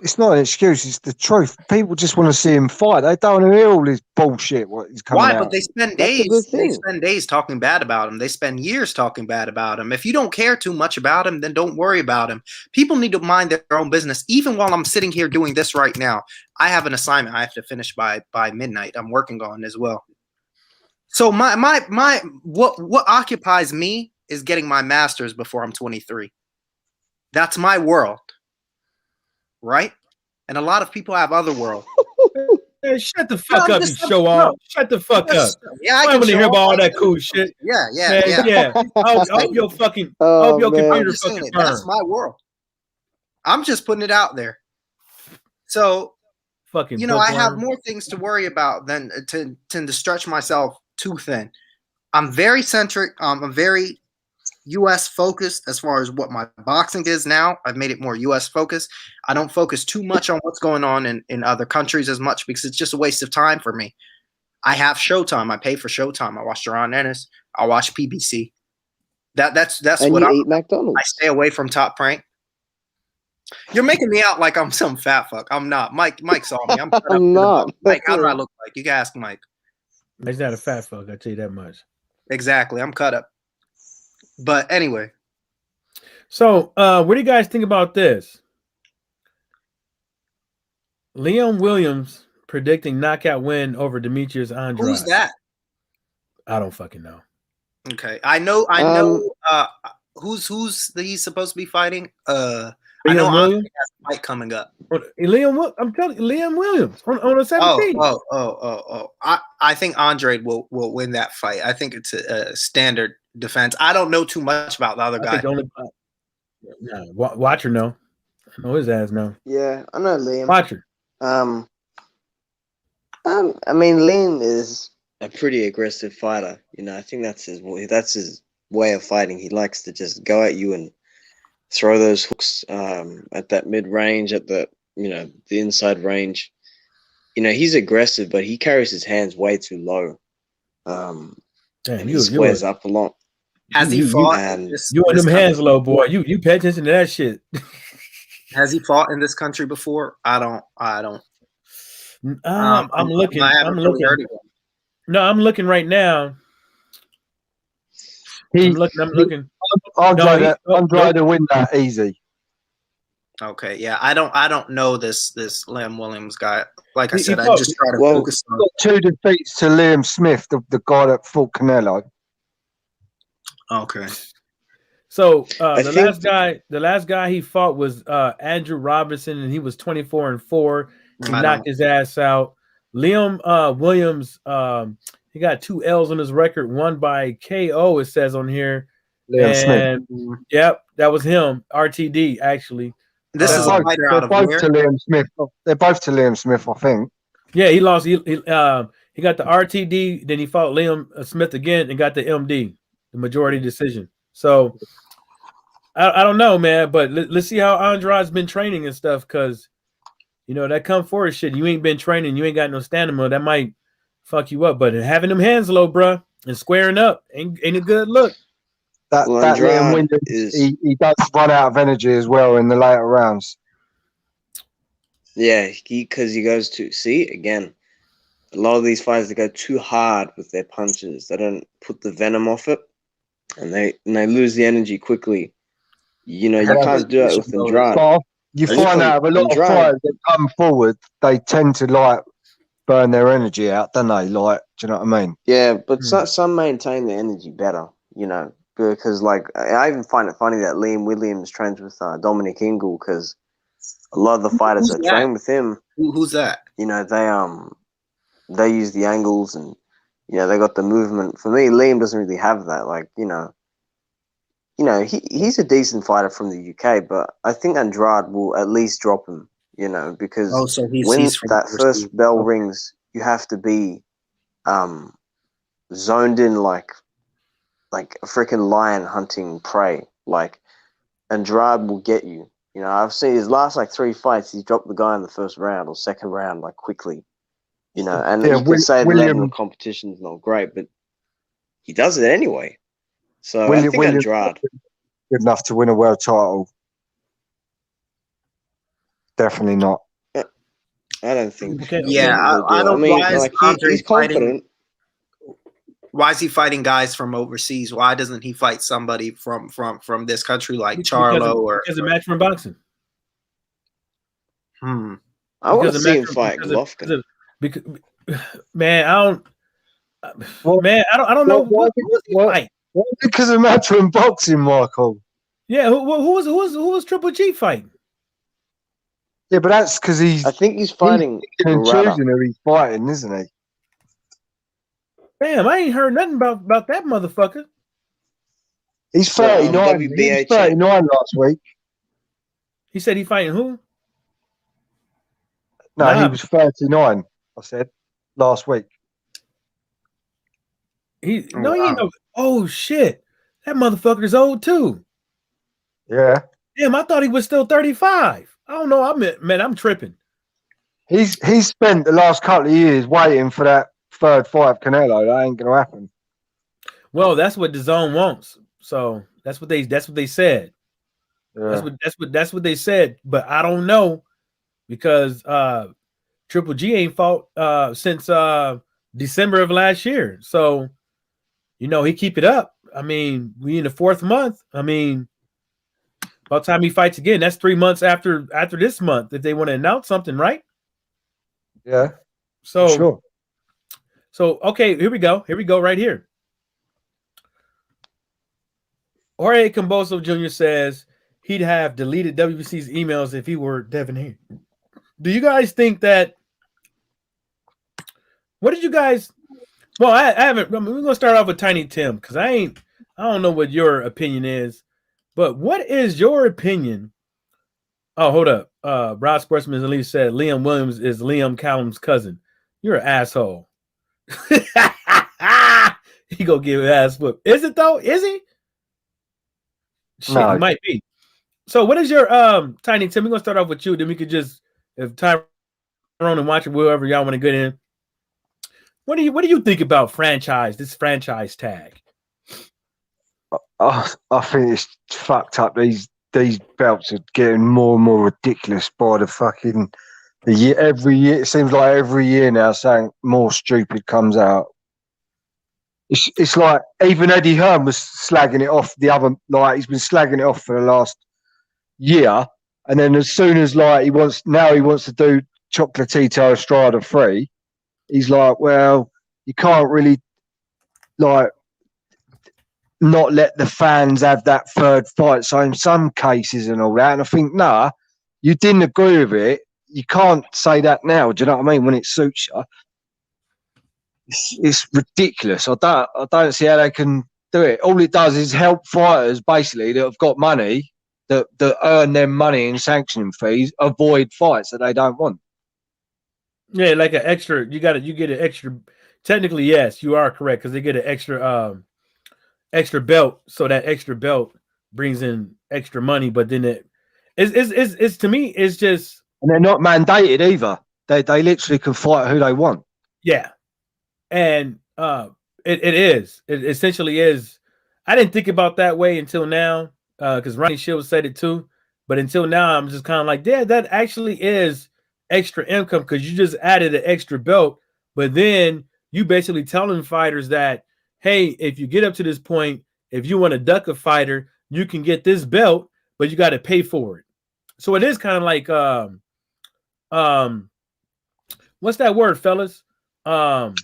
It's not an excuse. It's the truth. People just want to see him fight. They don't want to hear all this bullshit. What he's coming out. Why? But they spend days. They spend days talking bad about him. They spend years talking bad about him. If you don't care too much about him, then don't worry about him. People need to mind their own business. Even while I'm sitting here doing this right now, I have an assignment I have to finish by midnight. I'm working on as well. So what occupies me is getting my master's before I'm 23. That's my world. Right? And a lot of people have other worlds. Hey, shut the fuck up, you show off. Shut the fuck up. Yeah, I want to hear about all that cool shit. Yeah. I hope your fucking, computer fucking burn. That's my world. I'm just putting it out there. So, fucking, I have more things to worry about than to stretch myself too thin. I'm very centric. I'm very U.S. focused as far as what my boxing is now. I've made it more U.S. focused. I don't focus too much on what's going on in other countries as much because it's just a waste of time for me. I have Showtime. I pay for Showtime. I watch Jaron Ennis. I watch PBC. That's and what you I eat McDonald's. I stay away from Top Rank. You're making me out like I'm some fat fuck. I'm not. Mike saw me. I'm not. Mike, how do I look like? You can ask Mike. He's not a fat fuck. I tell you that much. Exactly. I'm cut up. But anyway. So, what do you guys think about this? Liam Williams predicting knockout win over Demetrius Andrade. Who's that? I don't fucking know. Okay. I know who's he's supposed to be fighting? I know Williams has a fight coming up. I'm telling you, Liam Williams on the 17th. I think Andrade will win that fight. I think it's a standard defense. I don't know too much about the other guy. Watcher know. I know his ass know. Yeah, I know Liam. Watcher. I mean, Liam is a pretty aggressive fighter. I think that's his way of fighting. He likes to just go at you and throw those hooks at that mid range, at the the inside range. He's aggressive, but he carries his hands way too low. And he squares up a lot. Has he fought? You want them hands low, boy. You pay attention to that shit. Has he fought in this country before? I don't. I'm looking. No, I'm looking right now. I'm looking. I'm trying to win that easy. Okay, yeah, I don't know this Liam Williams guy. Like I said, I just try to focus on 2 defeats to Liam Smith, the guy that fought Canelo. Okay. So the last guy he fought was Andrew Robinson, and he was 24-4. He knocked his ass out. Liam Williams, he got 2 L's on his record, one by KO. It says on here. Liam Smith. Yep, that was him. RTD actually. This is a fighter out of where? To Liam Smith. They're both to Liam Smith, I think. Yeah, he lost. He got the RTD, then he fought Liam Smith again and got the MD, the majority decision. So I don't know, man, but let's see how Andrade's been training and stuff, because that come forward shit. You ain't been training, you ain't got no stamina. That might fuck you up. But having them hands low, bruh, and squaring up ain't a good look. That Liam Williams, he does run out of energy as well in the later rounds. Yeah, because he goes to see again. a lot of these fighters, they go too hard with their punches. They don't put the venom off it, and they lose the energy quickly. You know, you can't do it with Andrade. But you And find out a lot of Andrade- fighters that come forward, they tend to like burn their energy out, don't they? Like, do you know what I mean? Yeah, but some maintain their energy better, you know, because like I even find it funny that Liam Williams trains with Dominic Ingle, because a lot of the fighters Who's that that? train with him, Who's that? you know, they use the angles and they got the movement. For me, Liam doesn't really have that. Like, he's a decent fighter from the UK, but I think Andrade will at least drop him, because So when he's from that overseas. first bell rings, you have to be zoned in like a freaking lion hunting prey. Like, Andrade will get you. You know, I've seen his last like 3 fights, he dropped the guy in the first round or second round, like quickly. You know, and you can say the level of competition is not great, but he does it anyway. So I think Andrade good enough to win a world title. Definitely not. I don't think. Okay. Yeah, I don't. I mean, why is like Andre he's fighting? confident. Why is he fighting guys from overseas? Why doesn't he fight somebody from this country like Charlo because of matchroom boxing? I want to see him fight Golovkin. Man, I don't. Man, I don't know who was he fighting. Because of matchroom boxing, Michael. Yeah, who was Triple G fighting? Yeah, but that's because he's. I think he's fighting. Choosing who he's fighting, isn't he? Damn, I ain't heard nothing about that motherfucker. He's 39. He was 39 last week. He said he fighting who? No, he was 39. I said last week. He ain't no. Oh shit, that motherfucker's old too. Yeah. Damn, I thought he was still 35. I don't know. I'm tripping. He's spent the last couple of years waiting for that third fight of Canelo. That ain't gonna happen. Well, that's what the zone wants. So that's what they said. Yeah. That's what they said. But I don't know, because Triple G ain't fought since December of last year. So he keep it up. I mean, we in the 4th month. I mean, by the time he fights again, that's 3 months after this month, if they want to announce something, right? Yeah. So sure. So okay, here we go right here. Jorge Camboso Jr. says he'd have deleted WBC's emails if he were Devin Haney. Do you guys think that? What did you guys? Well, I haven't. We're gonna start off with Tiny Tim, because I don't know what your opinion is, but what is your opinion? Oh, hold up. Rob Sportsman at least said Liam Williams is Liam Callum's cousin. You're an asshole. He gonna give an ass whoop. Is it though? Is he? Shit, no. He might be. So what is your Tiny Tim? We're gonna start off with you, then we could just, if Tyrone and watch it, whoever y'all want to get in. What do you think about this franchise tag? I think it's fucked up. These belts are getting more and more ridiculous by the year. Every year, it seems like every year now, something more stupid comes out. It's like even Eddie Hearn was slagging it off. He's been slagging it off for the last year, and then as soon as he wants to do Chocolatito Estrada 3, he's like, well, you can't really not let the fans have that third fight. So in some cases and all that, and I think, you didn't agree with it. You can't say that now. Do you know what I mean? When it suits you, it's ridiculous. I don't see how they can do it. All it does is help fighters basically that have got money, that earn them money in sanctioning fees, avoid fights that they don't want. Yeah, like an extra. You get an extra. Technically, yes, you are correct, because they get an extra belt. So that extra belt brings in extra money, but then it's to me, it's just. And they're not mandated either. They literally can fight who they want. Yeah. And it essentially is. I didn't think about that way until now, because Ronnie Shields said it too. But until now, I'm just kind of like, yeah, that actually is extra income, because you just added an extra belt but then you basically telling fighters that, hey, if you get up to this point, if you want to duck a fighter, you can get this belt, but you got to pay for it. So it is kind of like what's that word, fellas? When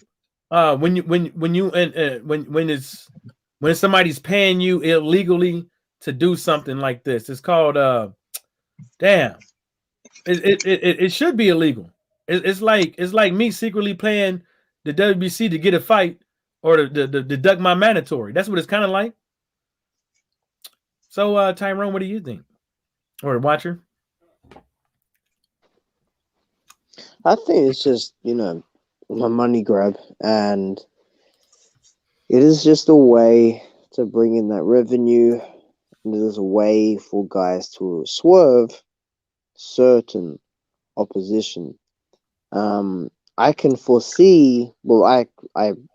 somebody's paying you illegally to do something like this, it's called damn. It should be illegal. It's like me secretly playing the WBC to get a fight or to deduct my mandatory. That's what it's kind of like. So Tyrone, what do you think? Or Watcher? I think it's just, a money grab, and it is just a way to bring in that revenue, and it is a way for guys to swerve certain opposition. I can foresee, I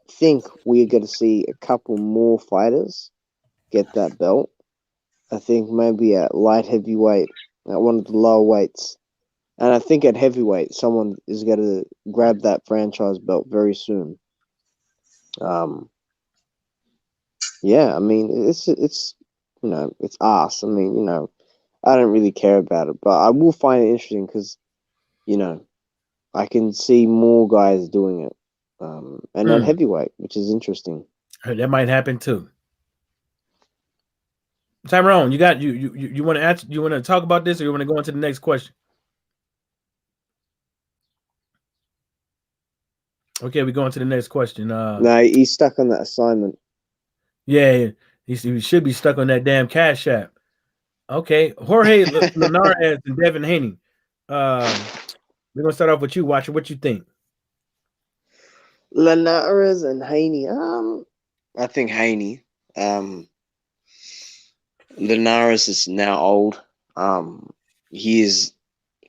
think we're going to see a couple more fighters get that belt. I think maybe at light heavyweight, at one of the lower weights. And I think at heavyweight, someone is going to grab that franchise belt very soon. Yeah, I mean, it's it's us. I mean, I don't really care about it, but I will find it interesting because, I can see more guys doing it, and at heavyweight, which is interesting. That might happen too. Tyrone, you want to answer? You want to talk about this, or you want to go into the next question? Okay, we go on to the next question. No, he's stuck on that assignment. Yeah, he should be stuck on that damn Cash App. Okay, Jorge Linares and Devin Haney. We're gonna start off with you, Watcher. What you think? Linares and Haney. I think Haney. Linares is now old. He is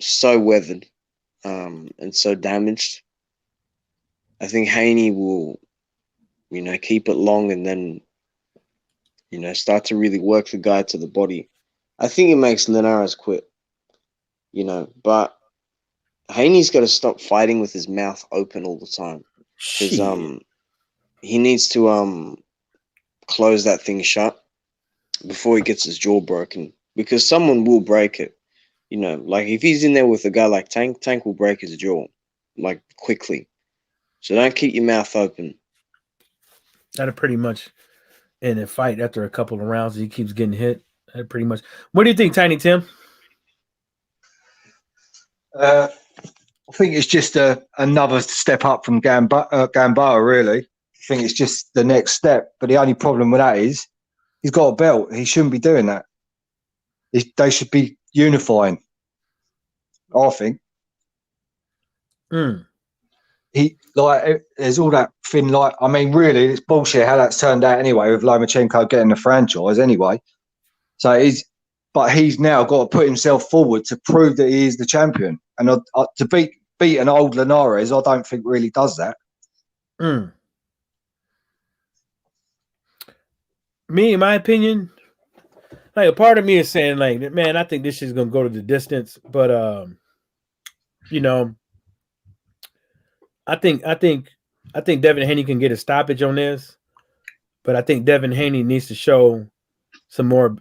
so weathered, and so damaged. I think Haney will, keep it long and then, start to really work the guy to the body. I think it makes Linares quit, but Haney's got to stop fighting with his mouth open all the time. Because he needs to close that thing shut before he gets his jaw broken. Because someone will break it. Like if he's in there with a guy like Tank will break his jaw, like quickly. So don't keep your mouth open. That'll pretty much end a fight after a couple of rounds. He keeps getting hit. That pretty much. What do you think, Tiny Tim? I think it's just another step up from Gamboa, really. I think it's just the next step. But the only problem with that is he's got a belt. He shouldn't be doing that. They should be unifying, I think. There's all that thing. I mean, really, it's bullshit how that's turned out anyway. With Lomachenko getting the franchise anyway, so he's now got to put himself forward to prove that he is the champion. And to beat an old Linares, I don't think really does that. Me, in my opinion, like a part of me is saying, like, man, I think this shit's gonna go to the distance, but I think Devin Haney can get a stoppage on this, but I think Devin Haney needs to show some more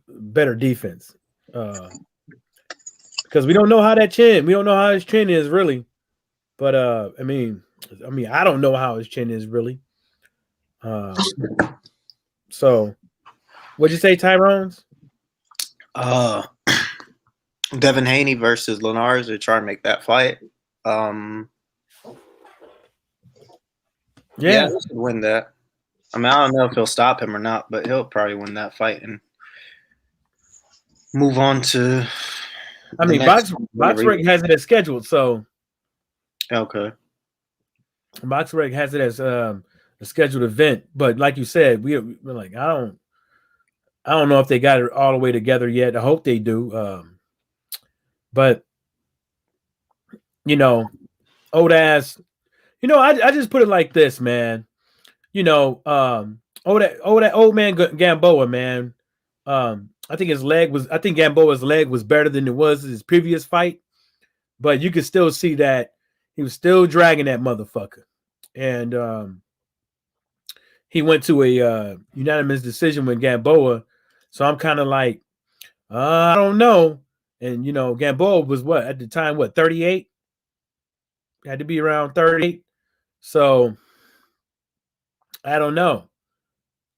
better defense because we don't know how his chin is really, but I mean I don't know how his chin is really. So what'd you say, Tyrone's? Devin Haney versus Linares. They're trying to make that fight. Yeah, he should win that. I mean, I don't know if he'll stop him or not, but he'll probably win that fight and move on to. I mean, BoxRec has it as scheduled, so okay. BoxRec has it as a scheduled event, but like you said, we're like, I don't know if they got it all the way together yet. I hope they do, but old ass. I just put it like this, man. That old man Gamboa, man. I think Gamboa's leg was better than it was his previous fight, but you could still see that He was still dragging that motherfucker. And he went to a unanimous decision with Gamboa. So I'm kind of like, I don't know. And, Gamboa was what, at the time, 38? Had to be around 38. So I don't know.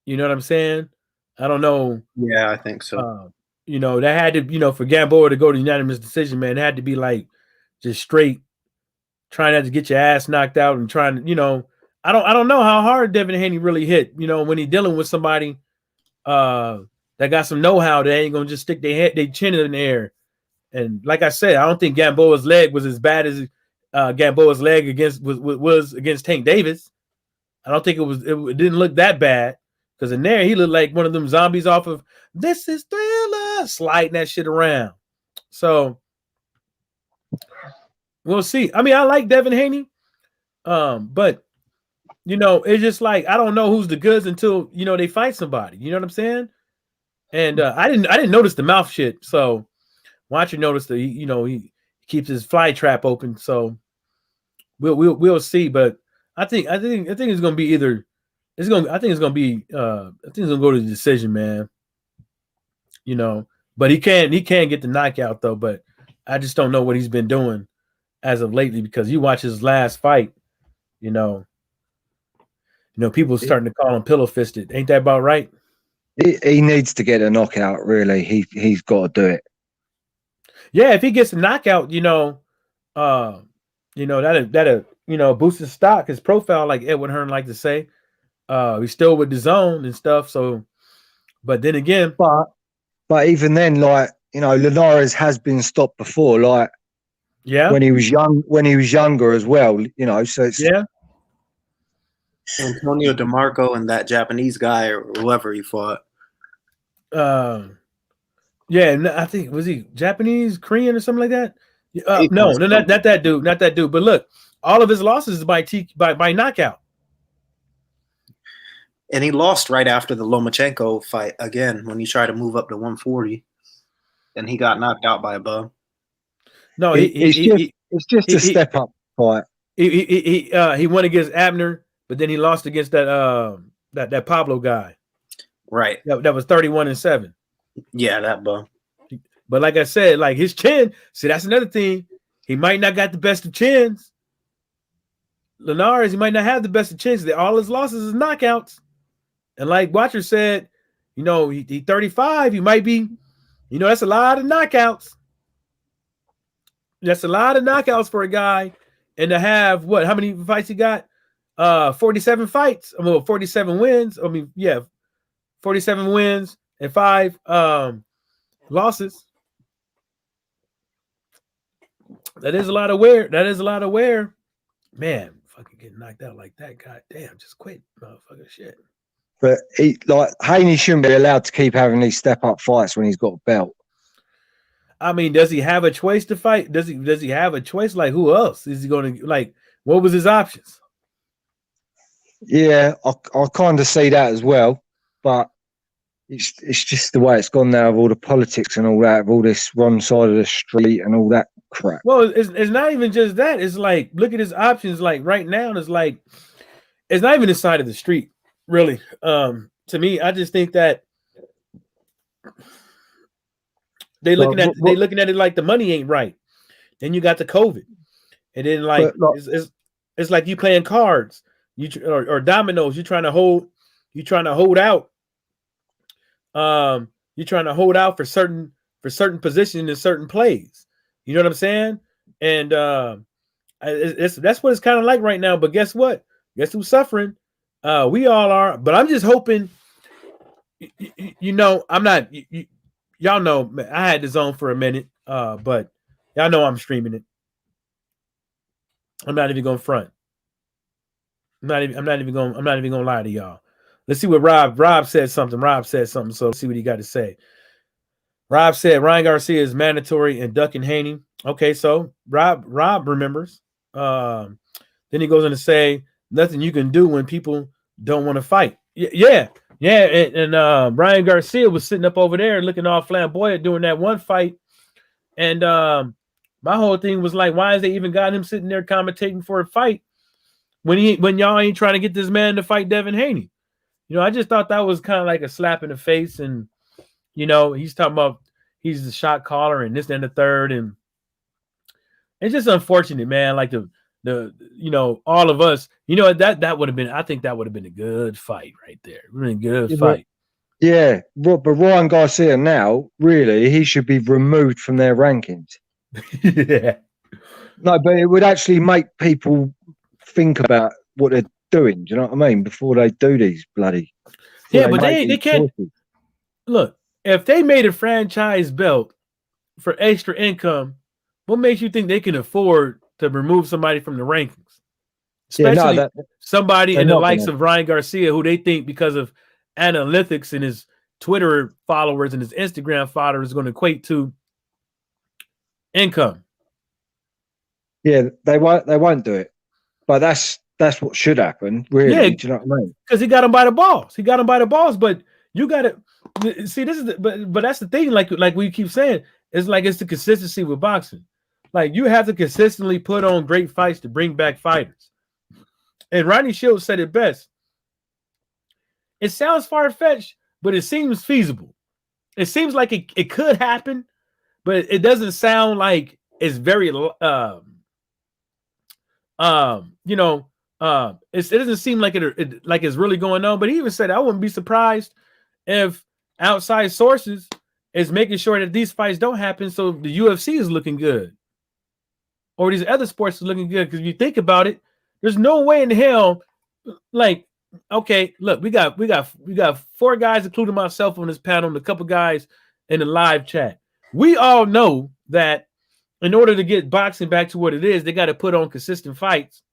You know what I'm saying? I don't know. Yeah, I think so. That had to, for Gamboa to go to unanimous decision, man, it had to be like just straight trying not to get your ass knocked out and trying to, I don't know how hard Devin Haney really hit, when he's dealing with somebody that got some know-how, they ain't gonna just stick their chin in the air. And like I said, I don't think Gamboa's leg was as bad as Gamboa's leg was against Tank Davis. I don't think it didn't look that bad. Because in there, he looked like one of them zombies off of This Is Thriller, sliding that shit around. So we'll see. I mean, I like Devin Haney, but it's just like I don't know who's the goods until they fight somebody. You know what I'm saying? And I didn't notice the mouth shit. So Watcher noticed that he keeps his fly trap open. So we'll see. But I think it's gonna be either. I think it's gonna go to the decision, man. But he can get the knockout though. But I just don't know what he's been doing as of lately because you watch his last fight, people starting to call him pillow fisted. Ain't that about right? He needs to get a knockout. Really, he's got to do it. Yeah, if he gets a knockout, that'll boost his stock, his profile, like Edwin Hearn like to say. He's still with the zone and stuff. So, but then again, but even then, like Linares has been stopped before, like when he was younger as well. So it's Antonio DeMarco and that Japanese guy or whoever he fought. I think was he Japanese, Korean, or something like that. No, not that dude, not that dude. But look, all of his losses is by knockout. And he lost right after the Lomachenko fight again when he tried to move up to 140, and he got knocked out by a bum. No, it's just a step up fight. He won against Abner, but then he lost against that Pablo guy. Right. That was 31-7. Yeah, that bum. But like I said, like his chin. See, that's another thing. He might not got the best of chins. Linares, he might not have the best of chins. All his losses is knockouts. And like Watcher said, he 35. He might be, that's a lot of knockouts. That's a lot of knockouts for a guy. And to have how many fights he got? 47 fights. 47 wins. 47 wins and 5 losses. That is a lot of wear. Man, fucking getting knocked out like that. God damn, just quit, motherfucker shit. But Haney shouldn't be allowed to keep having these step up fights when he's got a belt. I mean, does he have a choice to fight? Does he have a choice? Like, who else is he going to like? What was his options? Yeah, I kind of see that as well, but it's just the way it's gone now with all the politics and all that, of all this wrong side of the street and all that crap. Well, it's not even just that. It's like, look at his options. Like right now, it's like it's not even the side of the street, really. To me, I just think that they looking at it like the money ain't right. Then you got the COVID, and then it's like you playing cards, or dominoes. You're trying to hold out. You're trying to hold out for certain positions and certain plays. You know what I'm saying? And that's what it's kind of like right now. But guess what? Guess who's suffering? We all are. But I'm just hoping. I'm not. Y'all know I had the zone for a minute, but y'all know I'm streaming it. I'm not even going to front. I'm not even going to lie to y'all. Let's see what Rob said something. So let's see what he got to say. Rob said Ryan Garcia is mandatory and ducking Haney. Okay, so Rob remembers. Then he goes on to say nothing you can do when people don't want to fight. Yeah. And Ryan Garcia was sitting up over there looking all flamboyant doing that one fight, and My whole thing was like, why is they even got him sitting there commentating for a fight when y'all ain't trying to get this man to fight Devin Haney? I just thought that was kind of like a slap in the face. And, he's talking about he's the shot caller and this and the third. And it's just unfortunate, man. Like all of us, that would have been, I think that would have been a good fight right there. Really good fight. Yeah. But Ryan Garcia now, really, he should be removed from their rankings. Yeah. No, but it would actually make people think about what they're doing. Do you know what I mean? Before they do these bloody. Yeah, but they can't. Choices. Look, if they made a franchise belt for extra income, what makes you think they can afford to remove somebody from the rankings? Especially somebody in the likes of Ryan Garcia, who they think because of analytics and his Twitter followers and his Instagram followers is going to equate to income. Yeah, they won't do it. But that's what should happen, really. Yeah, do you know what I mean? Because he got him by the balls. But you got to see, this is but that's the thing, like we keep saying, it's like it's the consistency with boxing. Like, you have to consistently put on great fights to bring back fighters. And Rodney Shields said it best. It sounds far-fetched, but it seems feasible. It seems like it could happen, but it doesn't sound like it's very it doesn't seem like like it's really going on. But he even said I wouldn't be surprised if outside sources is making sure that these fights don't happen, so the UFC is looking good, or these other sports is looking good. Because if you think about it, there's no way in hell, like, okay, look, we got 4 guys, including myself, on this panel, and a couple guys in the live chat. We all know that in order to get boxing back to what it is, they got to put on consistent fights.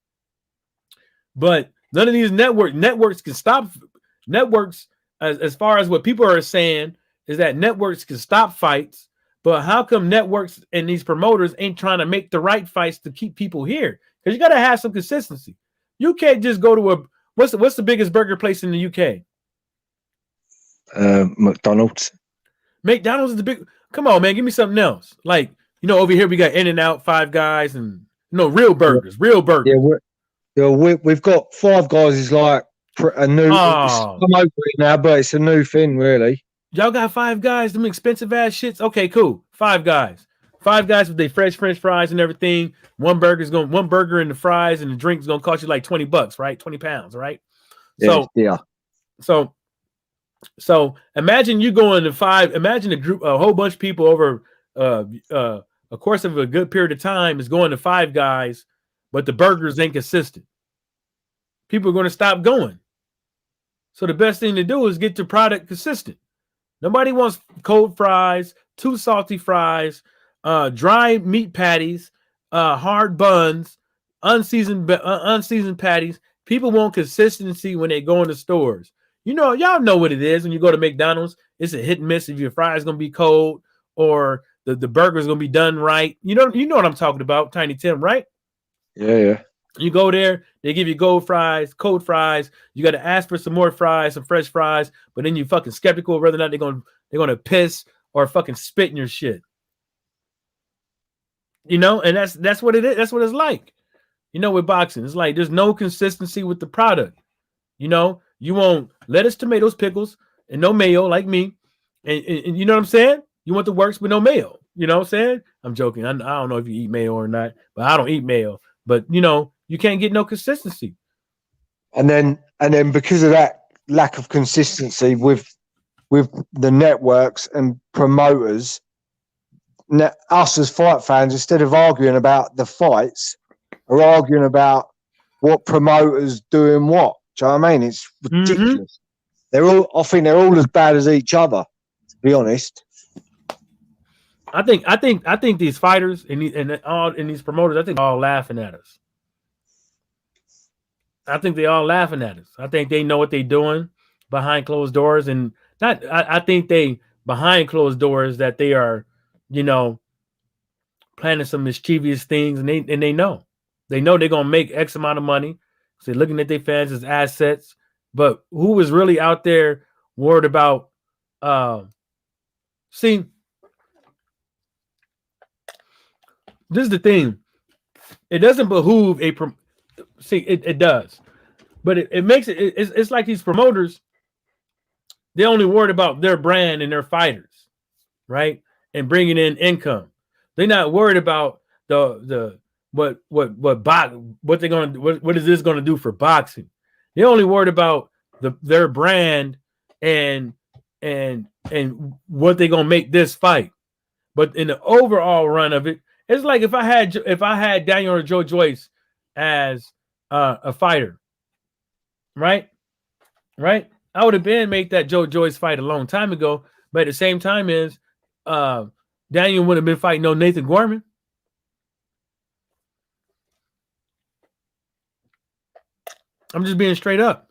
But none of these networks can stop. Networks, as far as what people are saying, is that networks can stop fights. But how come networks and these promoters ain't trying to make the right fights to keep people here? Because you got to have some consistency. You can't just go to what's the biggest burger place in the UK? McDonald's. McDonald's is the big. Come on, man, give me something else. Like, over here we got In-N-Out, Five Guys, and real burgers, real burgers. Yeah, we've got Five Guys is like a new. I'm over it now, but it's a new thing, really. Y'all got Five Guys, them expensive ass shits. Okay, cool. Five Guys with their fresh French fries and everything. One burger and the fries and the drink is gonna cost you like $20, right? 20 pounds, right? Yeah. So imagine you going to Five. Imagine a whole bunch of people over a course of a good period of time is going to Five Guys, but the burgers ain't consistent. People are going to stop going. So the best thing to do is get your product consistent. Nobody wants cold fries, too salty fries, dry meat patties, hard buns, unseasoned patties. People want consistency when they go into stores. Y'all know what it is when you go to McDonald's. It's a hit and miss if your fries going to be cold or the burger's going to be done right. You know what I'm talking about, Tiny Tim, right? Yeah. You go there, they give you cold fries. You got to ask for some more fries, some fresh fries, but then you fucking skeptical whether or not they're gonna piss or fucking spit in your shit. And that's what it is. That's what it's like. With boxing, it's like there's no consistency with the product. You want lettuce, tomatoes, pickles, and no mayo like me. And you know what I'm saying? You want the works but no mayo. You know what I'm saying? I'm joking. I don't know if you eat mayo or not, but I don't eat mayo. But you can't get no consistency. And then because of that lack of consistency with the networks and promoters, us as fight fans, instead of arguing about the fights, are arguing about what promoters doing what. Do you know what I mean? It's ridiculous. I think they're all as bad as each other, to be honest. I think these fighters and these promoters, I think they're all laughing at us. I think they all laughing at us. I think they know what they're doing behind closed doors, and I think they behind closed doors that they are, planning some mischievous things, and they know they're gonna make X amount of money. So they're looking at their fans as assets. But who is really out there worried about? this is the thing. It doesn't behoove see it does, but it makes it's like these promoters. They only worried about their brand and their fighters, right? And bringing in income. They're not worried about the what they're gonna what is this gonna do for boxing. They're only worried about their brand and what they're gonna make this fight. But in the overall run of it, it's like if I had Daniel or Joe Joyce as a fighter, right? Right? I would have been made that Joe Joyce fight a long time ago. But at the same time, Daniel would have been fighting no Nathan Gorman. I'm just being straight up.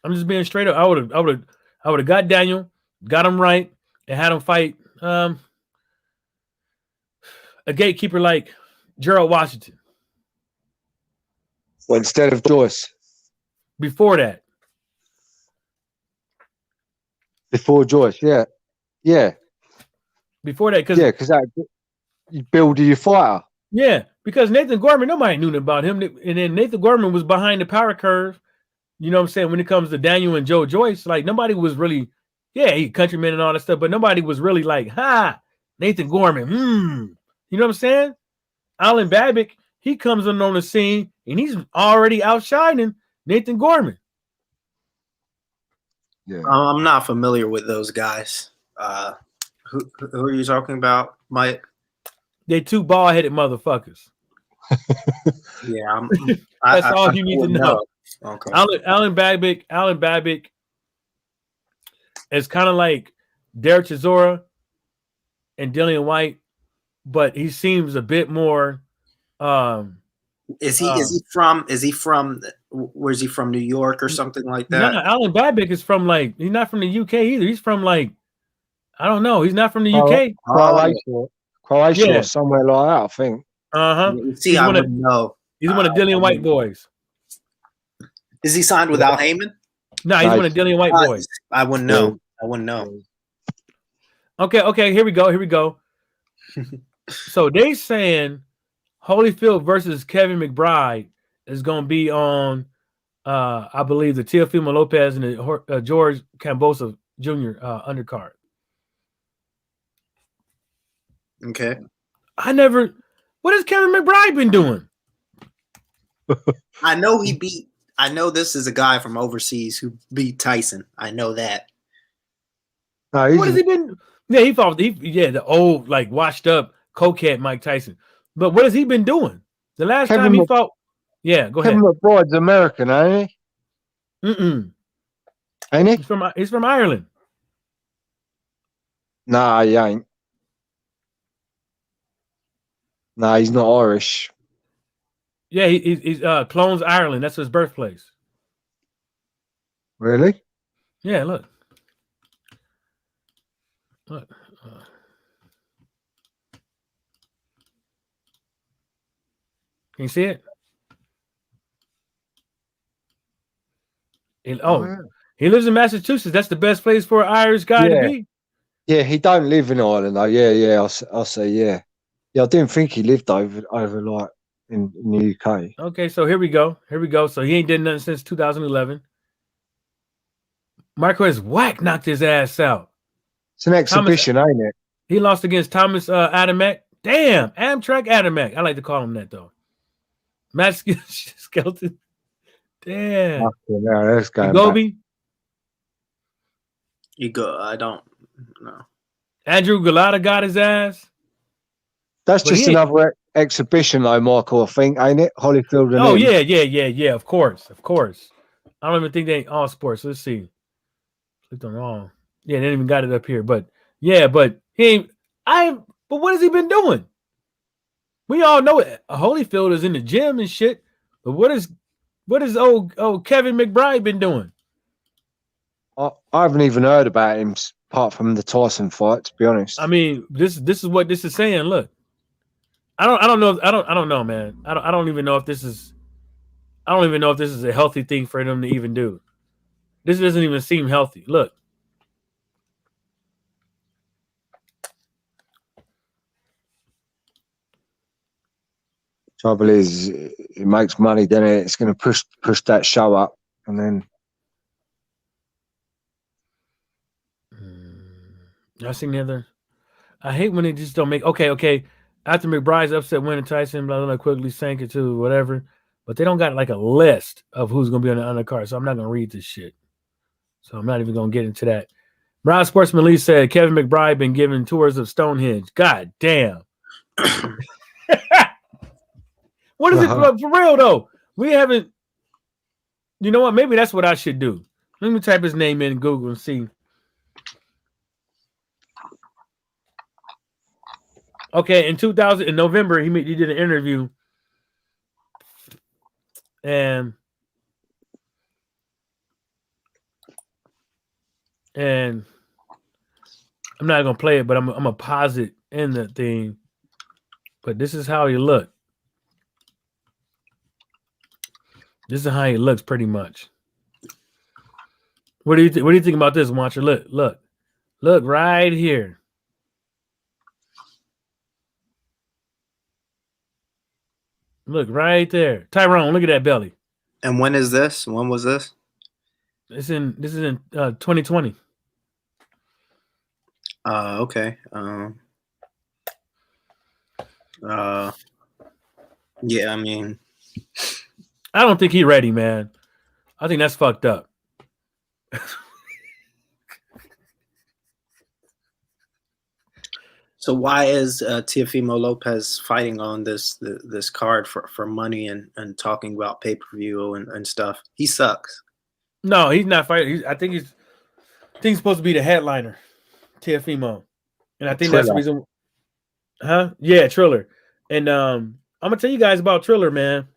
I would have got Daniel, got him right, and had him fight a gatekeeper like Gerald Washington. Well, instead of Joyce. Before that. Before Joyce, yeah. Yeah. Before that, because you build your fighter. Yeah, because Nathan Gorman, nobody knew about him. And then Nathan Gorman was behind the power curve. You know what I'm saying? When it comes to Daniel and Joe Joyce, like nobody was really, he countryman and all that stuff, but nobody was really like, Nathan Gorman. You know what I'm saying? Alan Babbitt, he comes on the scene and he's already outshining Nathan Gorman. Yeah. I'm not familiar with those guys. Who are you talking about, Mike? They two bald-headed motherfuckers. Yeah, that's all you need to know. Okay. Alan Babbitt is kind of like Derek Chisora and Dillian White, but he seems a bit more. Is he from? Where's he from? New York or something like that? No, Alan Babbitt is from he's not from the UK either. He's from I don't know. He's not from the UK. Croatia or somewhere like that, I think. See, I wouldn't know. He's one of Dillian White boys. Is he signed with Al Heyman? No, he's one of Dillian White boys. I wouldn't know. I wouldn't know. Okay, here we go. So they saying Holyfield versus Kevin McBride is going to be on, I believe, the Teofimo Lopez and the George Kambosos Jr. Undercard. Okay. What has Kevin McBride been doing? I know this is a guy from overseas who beat Tyson. I know that. What has he been? Yeah, he fought. The old, washed up cokehead Mike Tyson. But what has he been doing? The last time he fought. Yeah, go ahead. Kevin McBride's American, ain't he? Ain't he? He's from Ireland. Nah, he ain't. Nah, he's not Irish. Yeah, he's Clones, Ireland. That's his birthplace. Really? Yeah, look. Can you see it? He lives in Massachusetts. That's the best place for an Irish guy to be. Yeah, he don't live in Ireland though. Yeah, I'll say yeah. Yeah, I didn't think he lived over in the UK. Okay, so here we go. So he ain't did nothing since 2011. Marquez knocked his ass out. It's an exhibition, ain't it? He lost against Thomas Adamek. Damn, Amtrak Adamek. I like to call him that though. Matt Skelton. Damn. Yeah, that's going Gobi. I don't know. Andrew Galata got his ass. That's just another exhibition, though, Michael. I think, ain't it? Holyfield. And yeah. Of course. I don't even think they ain't all sports. Let's see. Clicked on wrong. Yeah, they didn't even got it up here. But yeah, but he ain't. But what has he been doing? We all know it. Holyfield is in the gym and shit. But what is old Kevin McBride been doing? I haven't even heard about him apart from the Tyson fight. To be honest, I mean, this is what this is saying. Look, I don't know, man. I don't even know if this is a healthy thing for them to even do. This doesn't even seem healthy. Look. Trouble is, it makes money, then it's going to push that show up, and then. Y'all seen the other? I hate when they just don't make. Okay. After McBride's upset winning Tyson, blah, blah, blah, quickly sank it to whatever, but they don't got like a list of who's gonna be on the undercard. So I'm not gonna read this shit. So I'm not even gonna get into that. Brown Sportsman Lee said Kevin McBride been given tours of Stonehenge. God damn. What is it for real though? We haven't. You know what? Maybe that's what I should do. Let me type his name in Google and see. Okay, in November, he did an interview, and I'm not gonna play it, but I'm gonna pause it in the thing. But this is how he looked. This is how he looks, pretty much. What do you think? What do you think about this, Watcher? Look right here. Look right there, Tyrone. Look at that belly. And when is this? When was this? This is in 2020. Okay. Yeah, I mean, I don't think he's ready, man. I think that's fucked up. so why is Teofimo Lopez fighting on this card for money and talking about pay-per-view and stuff? He sucks. No, he's not fighting. I think he's supposed to be the headliner, Teofimo, and I think that's the reason. Huh? Yeah, Triller. And I'm gonna tell you guys about Triller, man.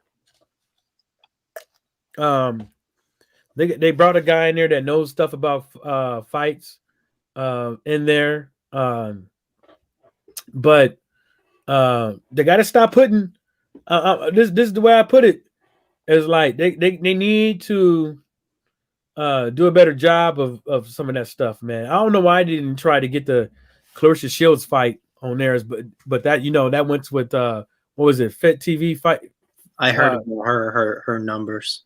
They brought a guy in there that knows stuff about fights in there. But they got to stop putting this is the way I put it. Is like they need to do a better job of some of that stuff, man. I don't know why I didn't try to get the Clarissa Shields fight on theirs, but that that went with what was it, Fit TV fight? I heard about her numbers.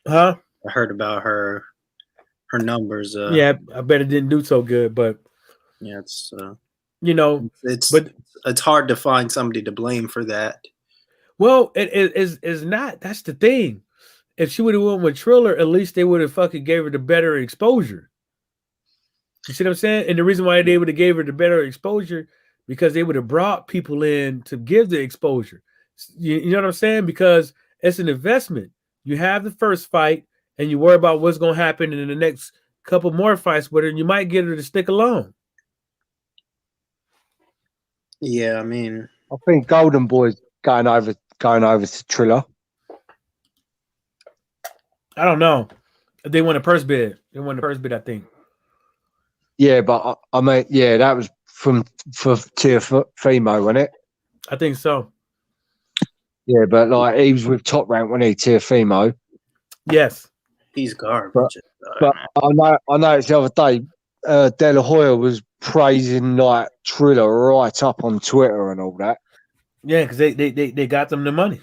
Huh? I heard about her numbers. Yeah, I bet it didn't do so good, but yeah, it's it's hard to find somebody to blame for that. Well, it is not. That's the thing. If she would have went with Triller, at least they would have fucking gave her the better exposure. You see what I'm saying? And the reason why they would have gave her the better exposure because they would have brought people in to give the exposure. You know what I'm saying? Because it's an investment. You have the first fight, and you worry about what's going to happen in the next couple more fights with her, and you might get her to stick alone. Yeah, I mean, I think Golden Boy's going over to Triller. I don't know. They won a purse bid. I think. Yeah, but I mean, yeah, that was for Teofimo, wasn't it? I think so. Yeah, but like he was with Top Rank, wasn't he, Teofimo? Yes. He's garbage. But I know it's the other day, De La Hoya was praising like Triller right up on Twitter and all that. Yeah, because they got them the money.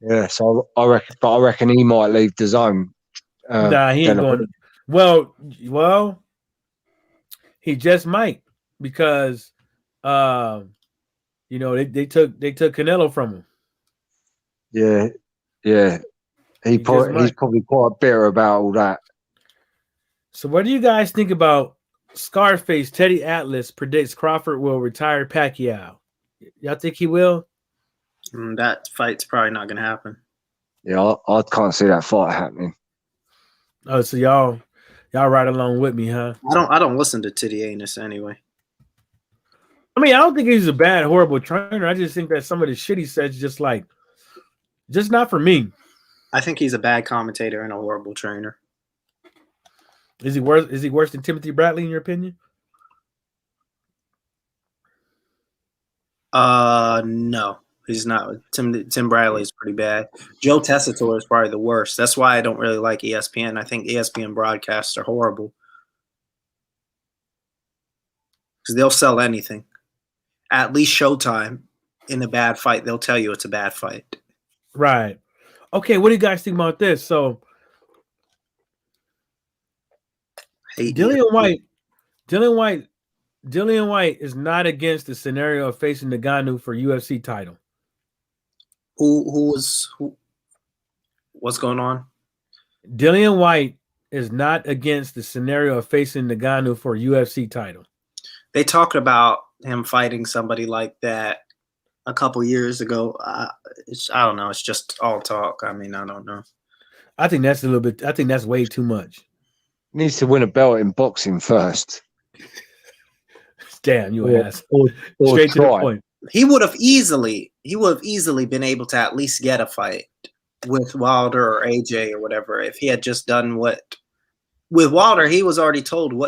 Yeah, so I reckon he might leave the zone. Nah, he ain't going. Well, he just might because, they took Canelo from him. Yeah. He's probably quite bitter about all that. So, what do you guys think about Scarface? Teddy Atlas predicts Crawford will retire Pacquiao. Y'all think he will? That fight's probably not going to happen. Yeah, I can't see that fight happening. Oh, so y'all ride along with me, huh? I don't listen to Titty Anus anyway. I mean, I don't think he's a bad, horrible trainer. I just think that some of the shit he says just not for me. I think he's a bad commentator and a horrible trainer. Is he worse than Timothy Bradley in your opinion? No, he's not. Tim Bradley is pretty bad. Joe Tessitore is probably the worst. That's why I don't really like ESPN. I think ESPN broadcasts are horrible because they'll sell anything. At least Showtime in a bad fight, they'll tell you it's a bad fight. Right. Okay, what do you guys think about this? So Dillian White is not against the scenario of facing Ngannou for UFC title. What's going on? Dillian White is not against the scenario of facing Ngannou for UFC title. They talked about him fighting somebody like that a couple years ago. I don't know. It's just all talk. I mean, I don't know. I think that's a little bit. I think that's way too much. Needs to win a belt in boxing first. Damn, you ass. Or Straight to the try. point. He would have easily been able to at least get a fight with Wilder or AJ or whatever if he had just done what. With Wilder, he was already told who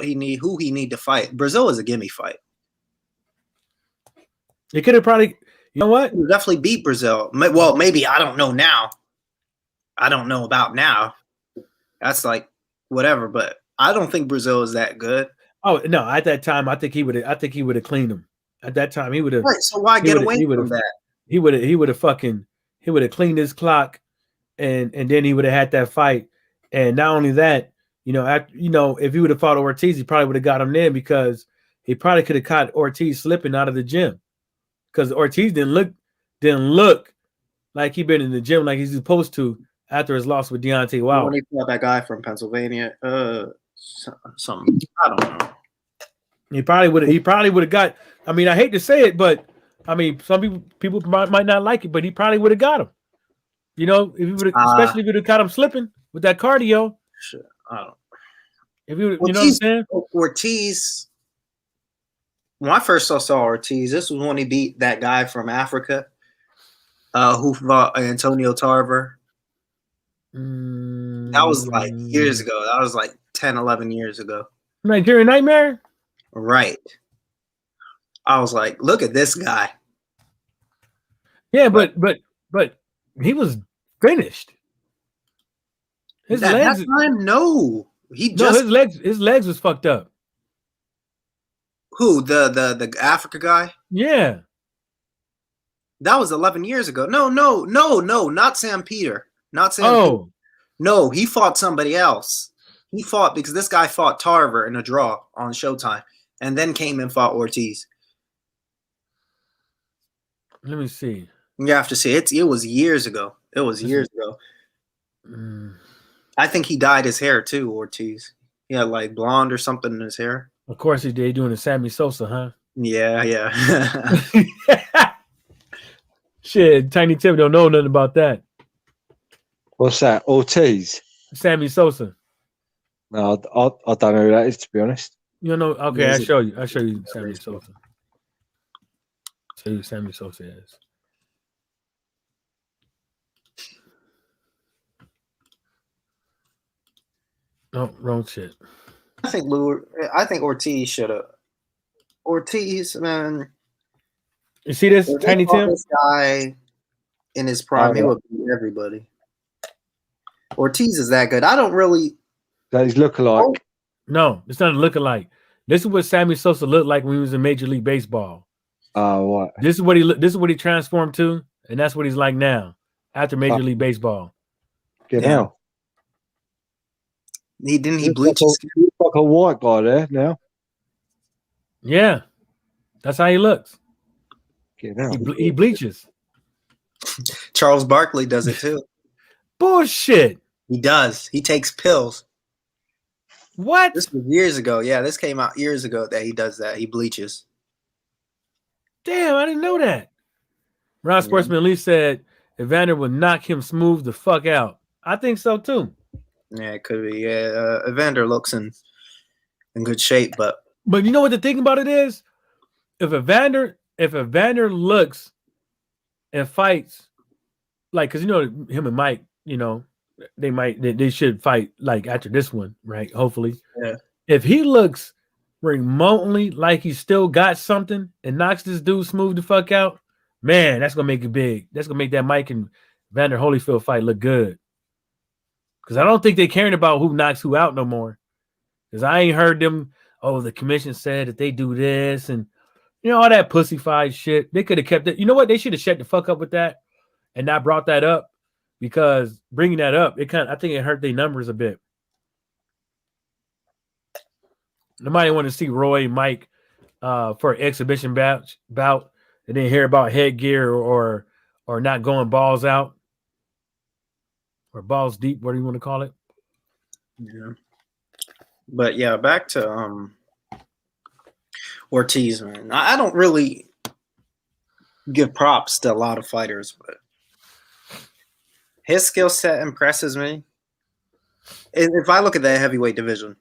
he need to fight. Brazil is a gimme fight. He could have probably, you know what? He would definitely beat Brazil. Well, maybe, I don't know now. I don't know about now. That's like whatever, but I don't think Brazil is that good. Oh no! At that time, I think he would have cleaned him. At that time, he would have. Right, so why get away from that? He would have cleaned his clock, and then he would have had that fight. And not only that, if he would have fought Ortiz, he probably would have got him then because he probably could have caught Ortiz slipping out of the gym because Ortiz didn't look like he'd been in the gym like he's supposed to after his loss with Deontay Wilder. When he fought that guy from Pennsylvania, something I don't know. He probably would have got. I mean, I hate to say it, but I mean, some people might not like it, but he probably would have got him. If he would have, especially if he would have caught him slipping with that cardio. Sure, I don't. If you, you know what I'm saying? Ortiz. When I first saw Ortiz, this was when he beat that guy from Africa, who fought Antonio Tarver. That was like years ago. That was like 10, 11 years ago. Nigerian Nightmare? Right. I was like, look at this guy. Yeah, but he was finished. His legs. That time, no. His legs was fucked up. Who? The Africa guy? Yeah. That was 11 years ago. No, not Sam Peter. Not Sam Peter. No, he fought somebody else. He fought because this guy fought Tarver in a draw on Showtime and then came and fought Ortiz. Let me see. You have to see it. It was years ago. It was years ago. I think he dyed his hair too, Ortiz. He had like blonde or something in his hair. Of course he did, doing the Sammy Sosa, huh? Yeah. Shit, Tiny Tim don't know nothing about that. What's that? Ortiz? Sammy Sosa. No, I don't know who that is, to be honest. You don't know? Okay, I'll show you. Sammy Sosa. Show you who Sammy Sosa is. No, wrong shit. I think Ortiz should have. Ortiz, man. You see this, Tiny Tim? This guy in his prime, he would beat everybody. Ortiz is that good. I don't really. That is lookalike. No, it's not a lookalike. This is what Sammy Sosa looked like when he was in Major League Baseball. Oh, what? This is what he transformed to, and that's what he's like now after Major League Baseball. Get out. He bleach his skin. He looks like a white guy there now. Yeah, that's how he looks. Get out. He bleaches. Charles Barkley does it too. Bullshit. He does. He takes pills. What? This was years ago. Yeah, this came out years ago that he does that. He bleaches. Damn, I didn't know that. Ron Sportsman Lee said Evander would knock him smooth the fuck out. I think so too. Yeah, it could be. Yeah, Evander looks in good shape, but you know what the thing about it is? If Evander looks and fights, like, because him and Mike, they should fight like after this one, right? Hopefully. Yeah. If he looks remotely like he still got something and knocks this dude smooth the fuck out, man, that's gonna make it big. That's gonna make that Mike and Vander Holyfield fight look good. Because I don't think they're caring about who knocks who out no more. Because I ain't heard them. Oh, the commission said that they do this, and You know, all that pussy fight shit. They could have kept it. You know what? They should have shut the fuck up with that and not brought that up, because bringing that up, I think it hurt their numbers a bit. Nobody want to see Roy and Mike for an exhibition bout, and then hear about headgear or not going balls out or balls deep. What do you want to call it? Yeah. But yeah, back to Ortiz, man. I don't really give props to a lot of fighters, but his skill set impresses me. If I look at that heavyweight division,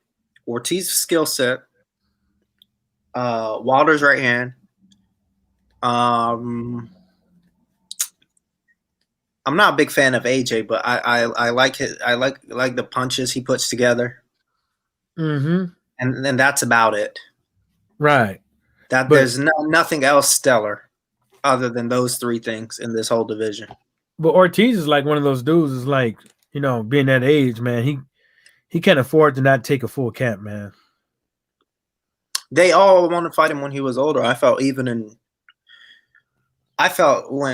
Ortiz's skill set, Wilder's right hand. I'm not a big fan of AJ, but I like I like the punches he puts together. Mm-hmm. And that's about it. Right. There's nothing else stellar other than those three things in this whole division. But Ortiz is like one of those dudes. Is like, you know, being that age, man, he can't afford to not take a full camp, man. They all want to fight him when he was older. I felt when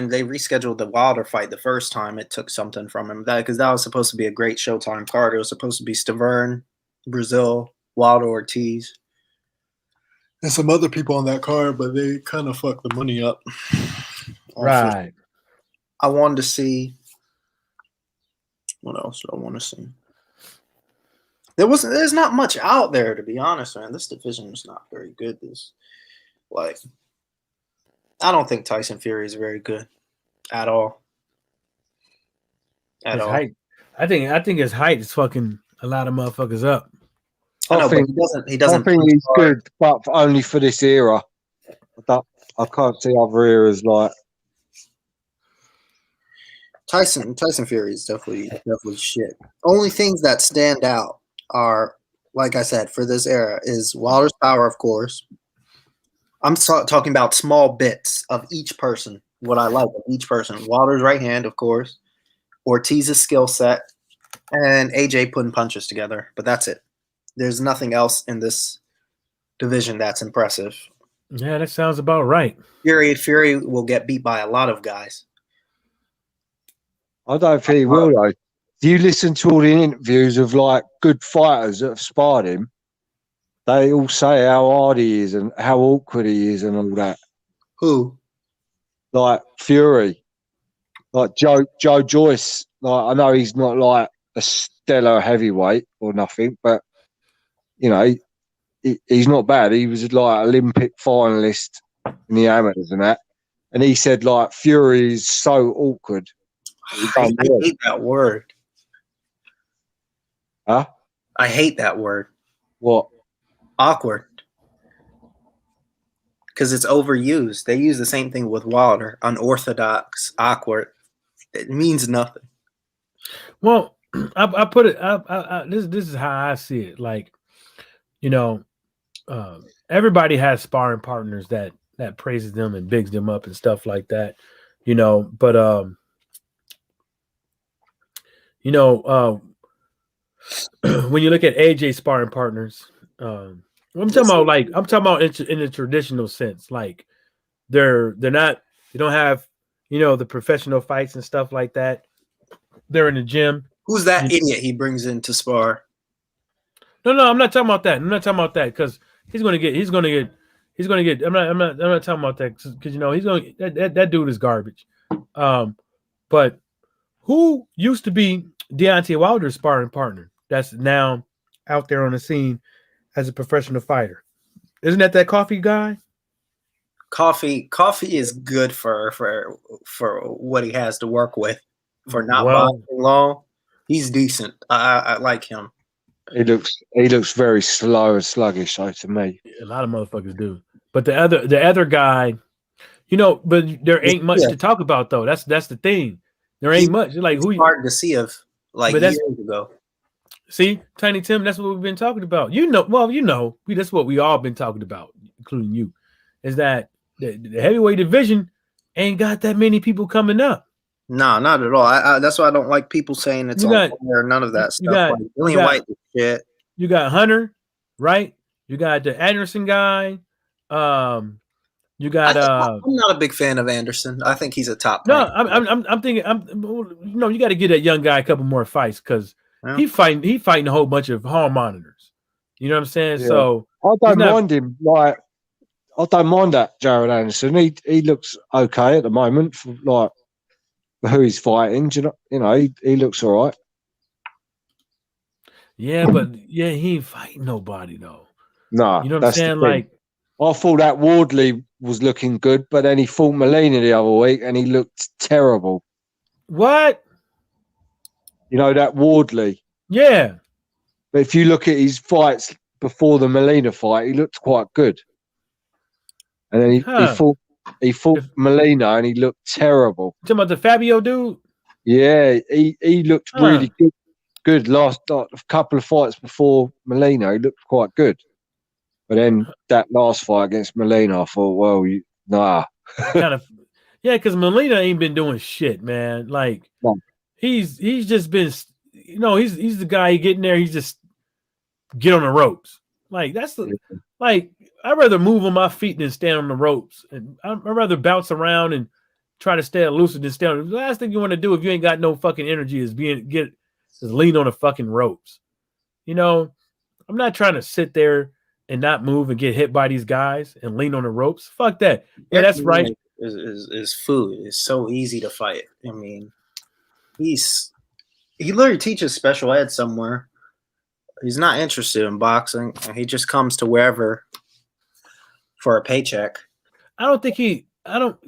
they rescheduled the Wilder fight the first time, it took something from him. Because that was supposed to be a great Showtime card. It was supposed to be Stavern, Brazil, Wilder, Ortiz, and some other people on that card, but they kind of fucked the money up. Right. I wanted to see. What else do I want to see? There's not much out there, to be honest, man. This division is not very good. I don't think Tyson Fury is very good at all. His height. I think his height is fucking a lot of motherfuckers up. I know, think, but he doesn't. I think he's good, but only for this era. I can't see other eras like Tyson Fury is definitely shit. Only things that stand out are, like I said, for this era is Wilder's power, of course. I'm talking about small bits of each person. What I like of each person: Wilder's right hand, of course, Ortiz's skill set, and AJ putting punches together. But that's it. There's nothing else in this division that's impressive. Yeah, that sounds about right. Fury will get beat by a lot of guys. I don't think he will though. Do you listen to all the interviews of like good fighters that have sparred him? They all say how hard he is and how awkward he is and all that. Who? Like Fury. Like Joe Joyce. Like I know he's not like a stellar heavyweight or nothing, but you know, he's not bad. He was like Olympic finalist in the amateurs and that. And he said like Fury is so awkward. I hate that word. Huh? I hate that word. What? Awkward. Because it's overused. They use the same thing with Wilder. Unorthodox, awkward. It means nothing. Well, I put it. This is how I see it. Like, you know, everybody has sparring partners that praises them and bigs them up and stuff like that. You know, but you know, when you look at AJ sparring partners, I'm talking about in the traditional sense, like they don't have, you know, the professional fights and stuff like that. They're in the gym. Who's that idiot he brings in to spar? No, I'm not talking about that. Because he's gonna get. I'm not talking about that because you know that dude is garbage. But who used to be Deontay Wilder's sparring partner that's now out there on the scene as a professional fighter? Isn't that coffee guy? Coffee is good for what he has to work with. For not boxing long, he's decent. I like him. He looks very slow and sluggish, though, to me. A lot of motherfuckers do. But the other guy, you know, but there ain't much to talk about though. That's the thing. There ain't much. Like who hard to see of like years ago. See, Tiny Tim, that's what we've been talking about. That's what we all been talking about, including you. Is that the heavyweight division ain't got that many people coming up. No, not at all. That's why I don't like people saying it's on there. None of that stuff. William White shit. You got Hunter, right? You got the Anderson guy. You got I'm not a big fan of Anderson. I think he's a top. no. I'm thinking you got to get that young guy a couple more fights because Yeah. he fighting a whole bunch of hall monitors. You know what I'm saying? Yeah. So I he's don't not- mind him. Like, I don't mind that Jared Anderson. He looks okay at the moment for who he's fighting. Do you know he looks all right. yeah, but yeah, he ain't fighting nobody though. No, You know what I'm that's the saying? thing. Like, I thought that Wardley was looking good, but then he fought Molina the other week and he looked terrible. what? You know, that Wardley. Yeah. But if you look at his fights before the Molina fight, he looked quite good. And then he fought Molina and he looked terrible. You talking about the Fabio dude? Yeah, he looked really good. Good last couple of fights before Molina, he looked quite good. But then that last fight against Molina, I thought, well, nah. Kind of, yeah, because Molina ain't been doing shit, man. Like, No. he's just been, he's the guy getting there. He's just get on the ropes. Like like I'd rather move on my feet than stand on the ropes, and I'd rather bounce around and try to stay elusive than stay on. The last thing you want to do if you ain't got no fucking energy is lean on the fucking ropes. You know, I'm not trying to sit there and not move and get hit by these guys and lean on the ropes. Fuck that. Yeah, that's right. Is food. It's so easy to fight. I mean, he literally teaches special ed somewhere. He's not interested in boxing, and he just comes to wherever for a paycheck. I don't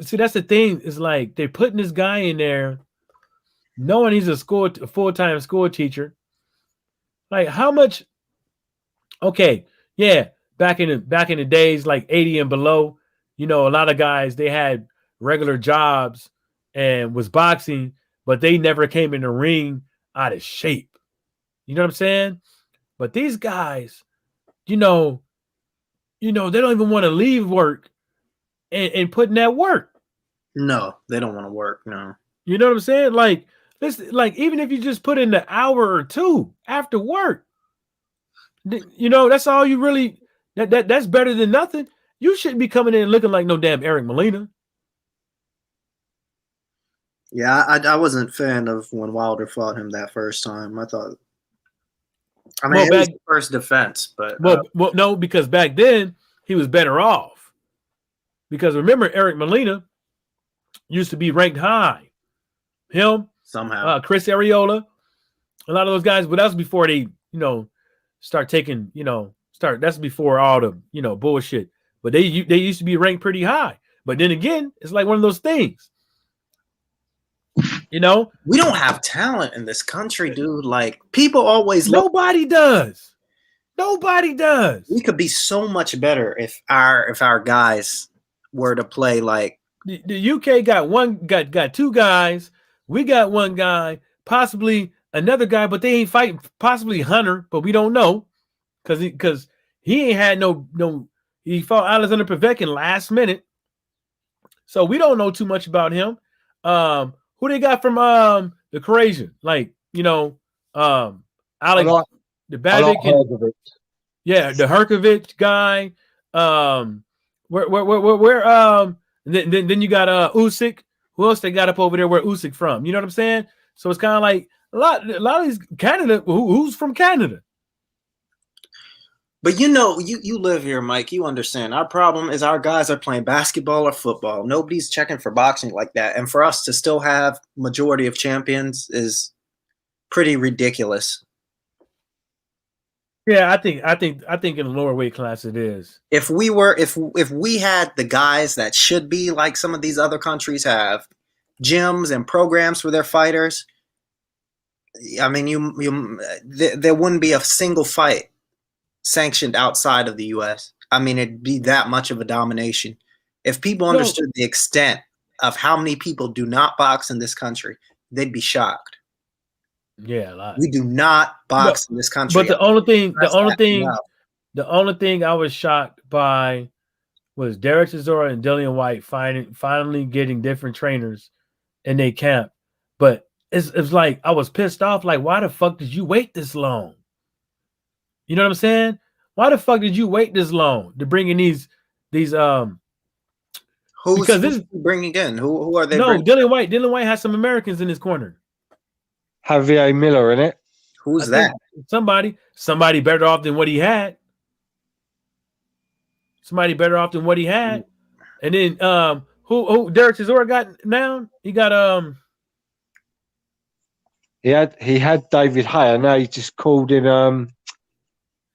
see. That's the thing. Is like they're putting this guy in there, knowing he's a full-time school teacher. Like how much? Okay, yeah. Back in the days, like 80 and below, a lot of guys they had regular jobs and was boxing, but they never came in the ring out of shape. You know what I'm saying? But these guys, they don't even want to leave work and put in that work. No, they don't want to work. No. You know what I'm saying? Like even if you just put in an hour or two after work, that's all you really. That's better than nothing. You shouldn't be coming in looking like no damn Eric Molina. Yeah, I wasn't a fan of when Wilder fought him that first time. I thought. I mean, it was the first defense, but no, because back then he was better off. Because remember, Eric Molina used to be ranked high. Him, somehow, Chris Areola, a lot of those guys, but that was before they, start taking, that's before all the, bullshit. But they used to be ranked pretty high. But then again, it's like one of those things. We don't have talent in this country, dude. Like people always nobody does. Nobody does. We could be so much better if our guys were to play like the UK got two guys. We got one guy, possibly another guy, but they ain't fighting. Possibly Hunter, but we don't know because he ain't had no. He fought Alexander Povetkin last minute, so we don't know too much about him. Who they got from the Croatian? Like Alex the Babic. Yeah, the Herkovic guy. Where then you got Usyk. Who else they got up over there? Where Usyk from? You know what I'm saying? So it's kind of like a lot of these Canada. Who's from Canada? But you live here, Mike. You understand. Our problem is our guys are playing basketball or football. Nobody's checking for boxing like that. And for us to still have majority of champions is pretty ridiculous. Yeah, I think in the lower weight class it is. If we had the guys that should be like some of these other countries have, gyms and programs for their fighters, I mean, there wouldn't be a single fight sanctioned outside of the U.S. I mean, it'd be that much of a domination. If people understood the extent of how many people do not box in this country, they'd be shocked. Yeah, a lot. We do not box in this country. But the only thing I was shocked by was Derek Chisora and Dillian White finally getting different trainers in their camp. But it's like I was pissed off. Like, why the fuck did you wait this long? You know what I'm saying? Why the fuck did you wait this long to bring in these Because this bringing in? Who are they? no bringing? Dylan White has some Americans in his corner. Javier Miller in it. Who's I that? think somebody better off than what he had. Somebody better off than what he had. And then who Derek Chisora got now? He got He had David Hayer. Now he just called in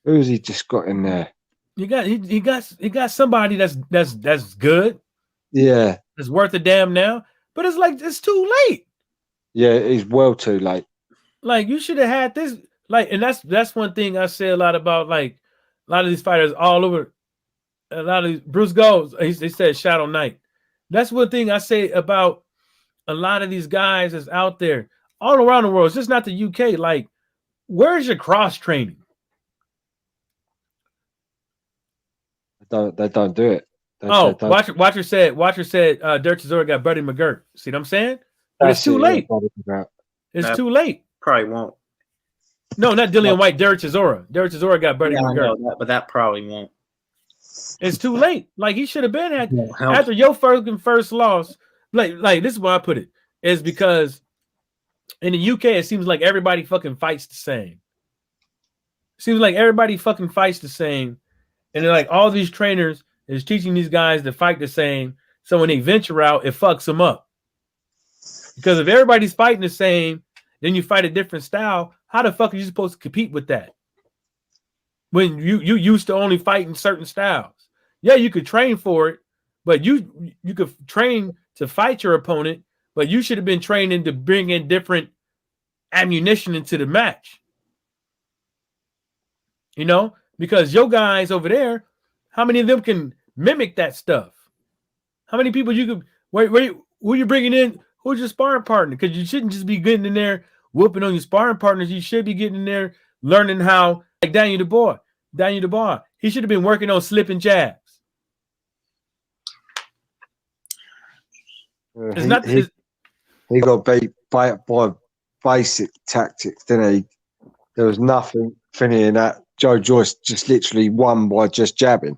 who has he just got in there? he got somebody that's good. Yeah. It's worth a damn now. But it's like it's too late. Yeah, it's well too late. Like you should have had this. Like, and that's one thing I say a lot about. Like a lot of these fighters all over. A lot of these, Bruce Gold, he said Shadow Knight. That's one thing I say about a lot of these guys that's out there all around the world. It's just not the UK. Like, where's your cross training? They don't do it. Watcher said Dirk Chisora got Buddy McGirt. See what I'm saying? But it's too late. It's too late. Probably won't. No, not Dillian White. Derek Chisora. Derek Chisora got Buddy McGirt. That, but that probably won't. It's too late. Like he should have been at after your first loss. Like this is why I put it is because in the UK it seems like everybody fucking fights the same. Seems like everybody fucking fights the same, and like all these trainers is teaching these guys to fight the same. So when they venture out, it fucks them up. Because if everybody's fighting the same, then you fight a different style. How the fuck are you supposed to compete with that? When you used to only fighting certain styles. Yeah, you could train for it, but you could train to fight your opponent, but you should have been training to bring in different ammunition into the match. You know, because your guys over there, how many of them can mimic that stuff? How many people you could who you bringing in? Who's your sparring partner? Because you shouldn't just be getting in there whooping on your sparring partners. You should be getting in there learning how, like Daniel Dubois. He should have been working on slipping jabs. He got beat by basic tactics, didn't he? There was nothing funny in that. Joe Joyce just literally won by just jabbing.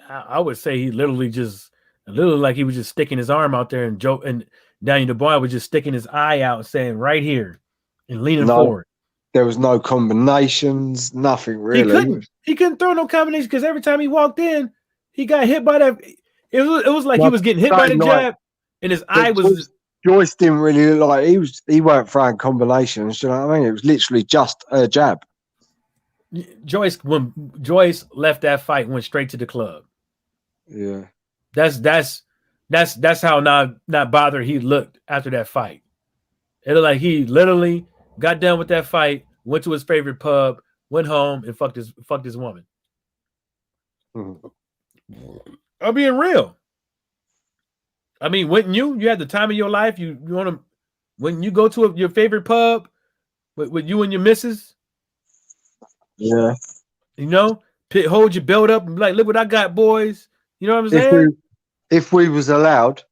I would say he literally like he was just sticking his arm out there, and Daniel Dubois was just sticking his eye out, saying right here and leaning forward. There was no combinations, nothing really. He couldn't throw no combinations because every time he walked in, he got hit by that. It was like he was getting hit by the jab, and his eye was. Joyce didn't really look like he weren't throwing combinations. You know what I mean? It was literally just a jab. When Joyce left that fight, went straight to the club. Yeah, that's how not bothered he looked after that fight. It looked like he literally got done with that fight, went to his favorite pub, went home, and fucked his woman. Mm-hmm. I'm being real. I mean, wouldn't you? You had the time of your life. You want to when you go to your favorite pub with you and your missus. Yeah. You know, hold your belt up and be like, look what I got, boys. You know what I'm saying? If we was allowed.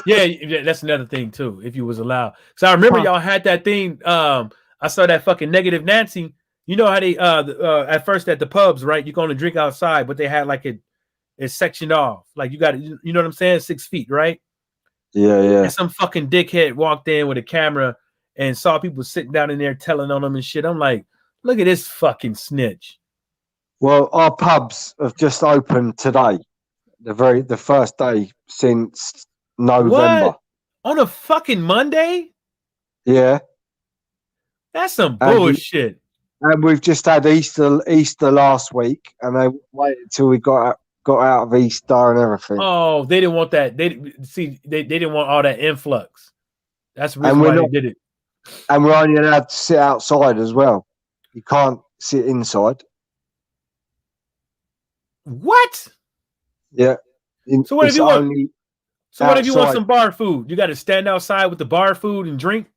yeah, that's another thing too. If you was allowed. So I remember y'all had that thing. I saw that fucking Negative Nancy. You know how they at first at the pubs, right? You can only drink outside, but they had like it's sectioned off. Like you got, you know what I'm saying? 6 feet, right? Yeah. And some fucking dickhead walked in with a camera and saw people sitting down in there telling on them and shit. I'm like, look at this fucking snitch. Well, our pubs have just opened today. The first day since November. What? On a fucking Monday? Yeah. That's some bullshit. And we've just had Easter last week, and they waited till we got out of Easter and everything. Oh, they didn't want that. They didn't want all that influx. That's the reason why they did it. And we're only allowed to sit outside as well. You can't sit inside. What? Yeah. So what if you want some bar food? You got to stand outside with the bar food and drink?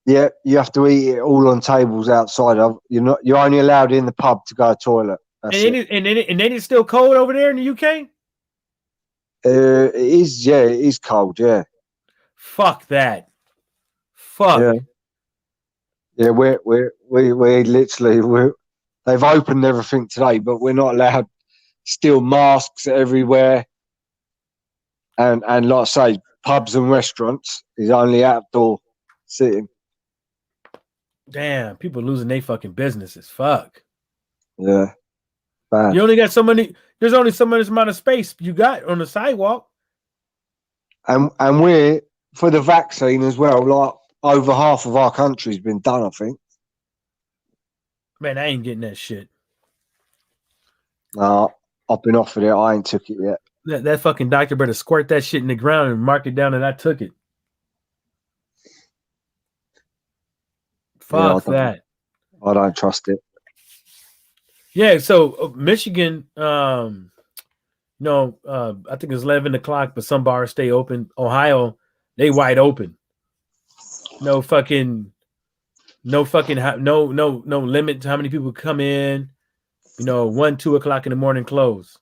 Yeah, you have to eat it all on tables outside. You're only allowed in the pub to go to the toilet. And then it's still cold over there in the UK? It is cold, yeah. Fuck that. Fuck. Yeah. Yeah, we're literally they've opened everything today, but we're not allowed. Still masks everywhere. And like I say, pubs and restaurants is only outdoor sitting. Damn, people losing their fucking businesses. Fuck. Yeah. Bad. You only got so many. There's only so much amount of space you got on the sidewalk. And we're for the vaccine as well. Like over half of our country's been done, I think. Man, I ain't getting that shit. I've been offered it. I ain't took it yet. That fucking doctor better squirt that shit in the ground and mark it down that I took it. Fuck that. I don't trust it. Yeah, so Michigan, I think it's 11 o'clock, but some bars stay open. Ohio, they wide open. No limit to how many people come in. 1, 2 o'clock in the morning close.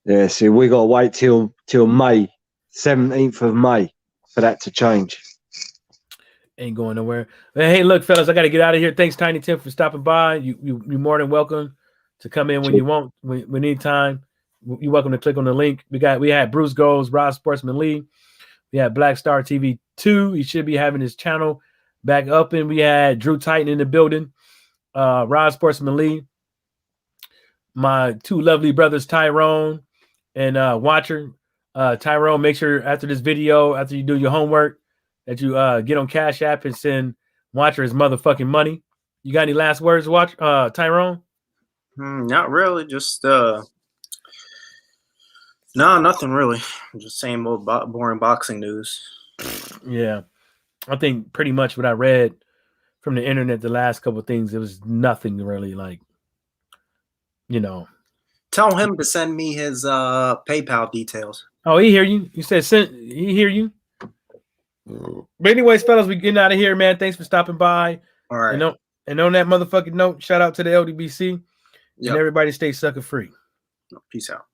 Yeah, see, we got to wait till May, 17th of May for that to change. Ain't going nowhere. Hey, look, fellas, I got to get out of here. Thanks, Tiny Tim, for stopping by. You're more than welcome to come in when you want. We need time. You're welcome to click on the link. We had Bruce Goals, Rod Sportsman Lee. We had Black Star TV 2. He should be having his channel back up. And we had Drew Titan in the building. Rod Sportsman Lee. My two lovely brothers, Tyrone and Watcher. Tyrone, make sure after this video, after you do your homework, that you get on Cash App and send Watcher his motherfucking money. You got any last words, Tyrone? Not really. Just no, nothing really. Just same old boring boxing news. Yeah, I think pretty much what I read from the internet, the last couple of things, it was nothing really like, Tell him to send me his PayPal details. Oh, he hear you. You said he hear you. But anyways, fellas, we getting out of here, man. Thanks for stopping by. All right. And on that motherfucking note, shout out to the LDBC. Yep. And everybody stay sucker free. Peace out.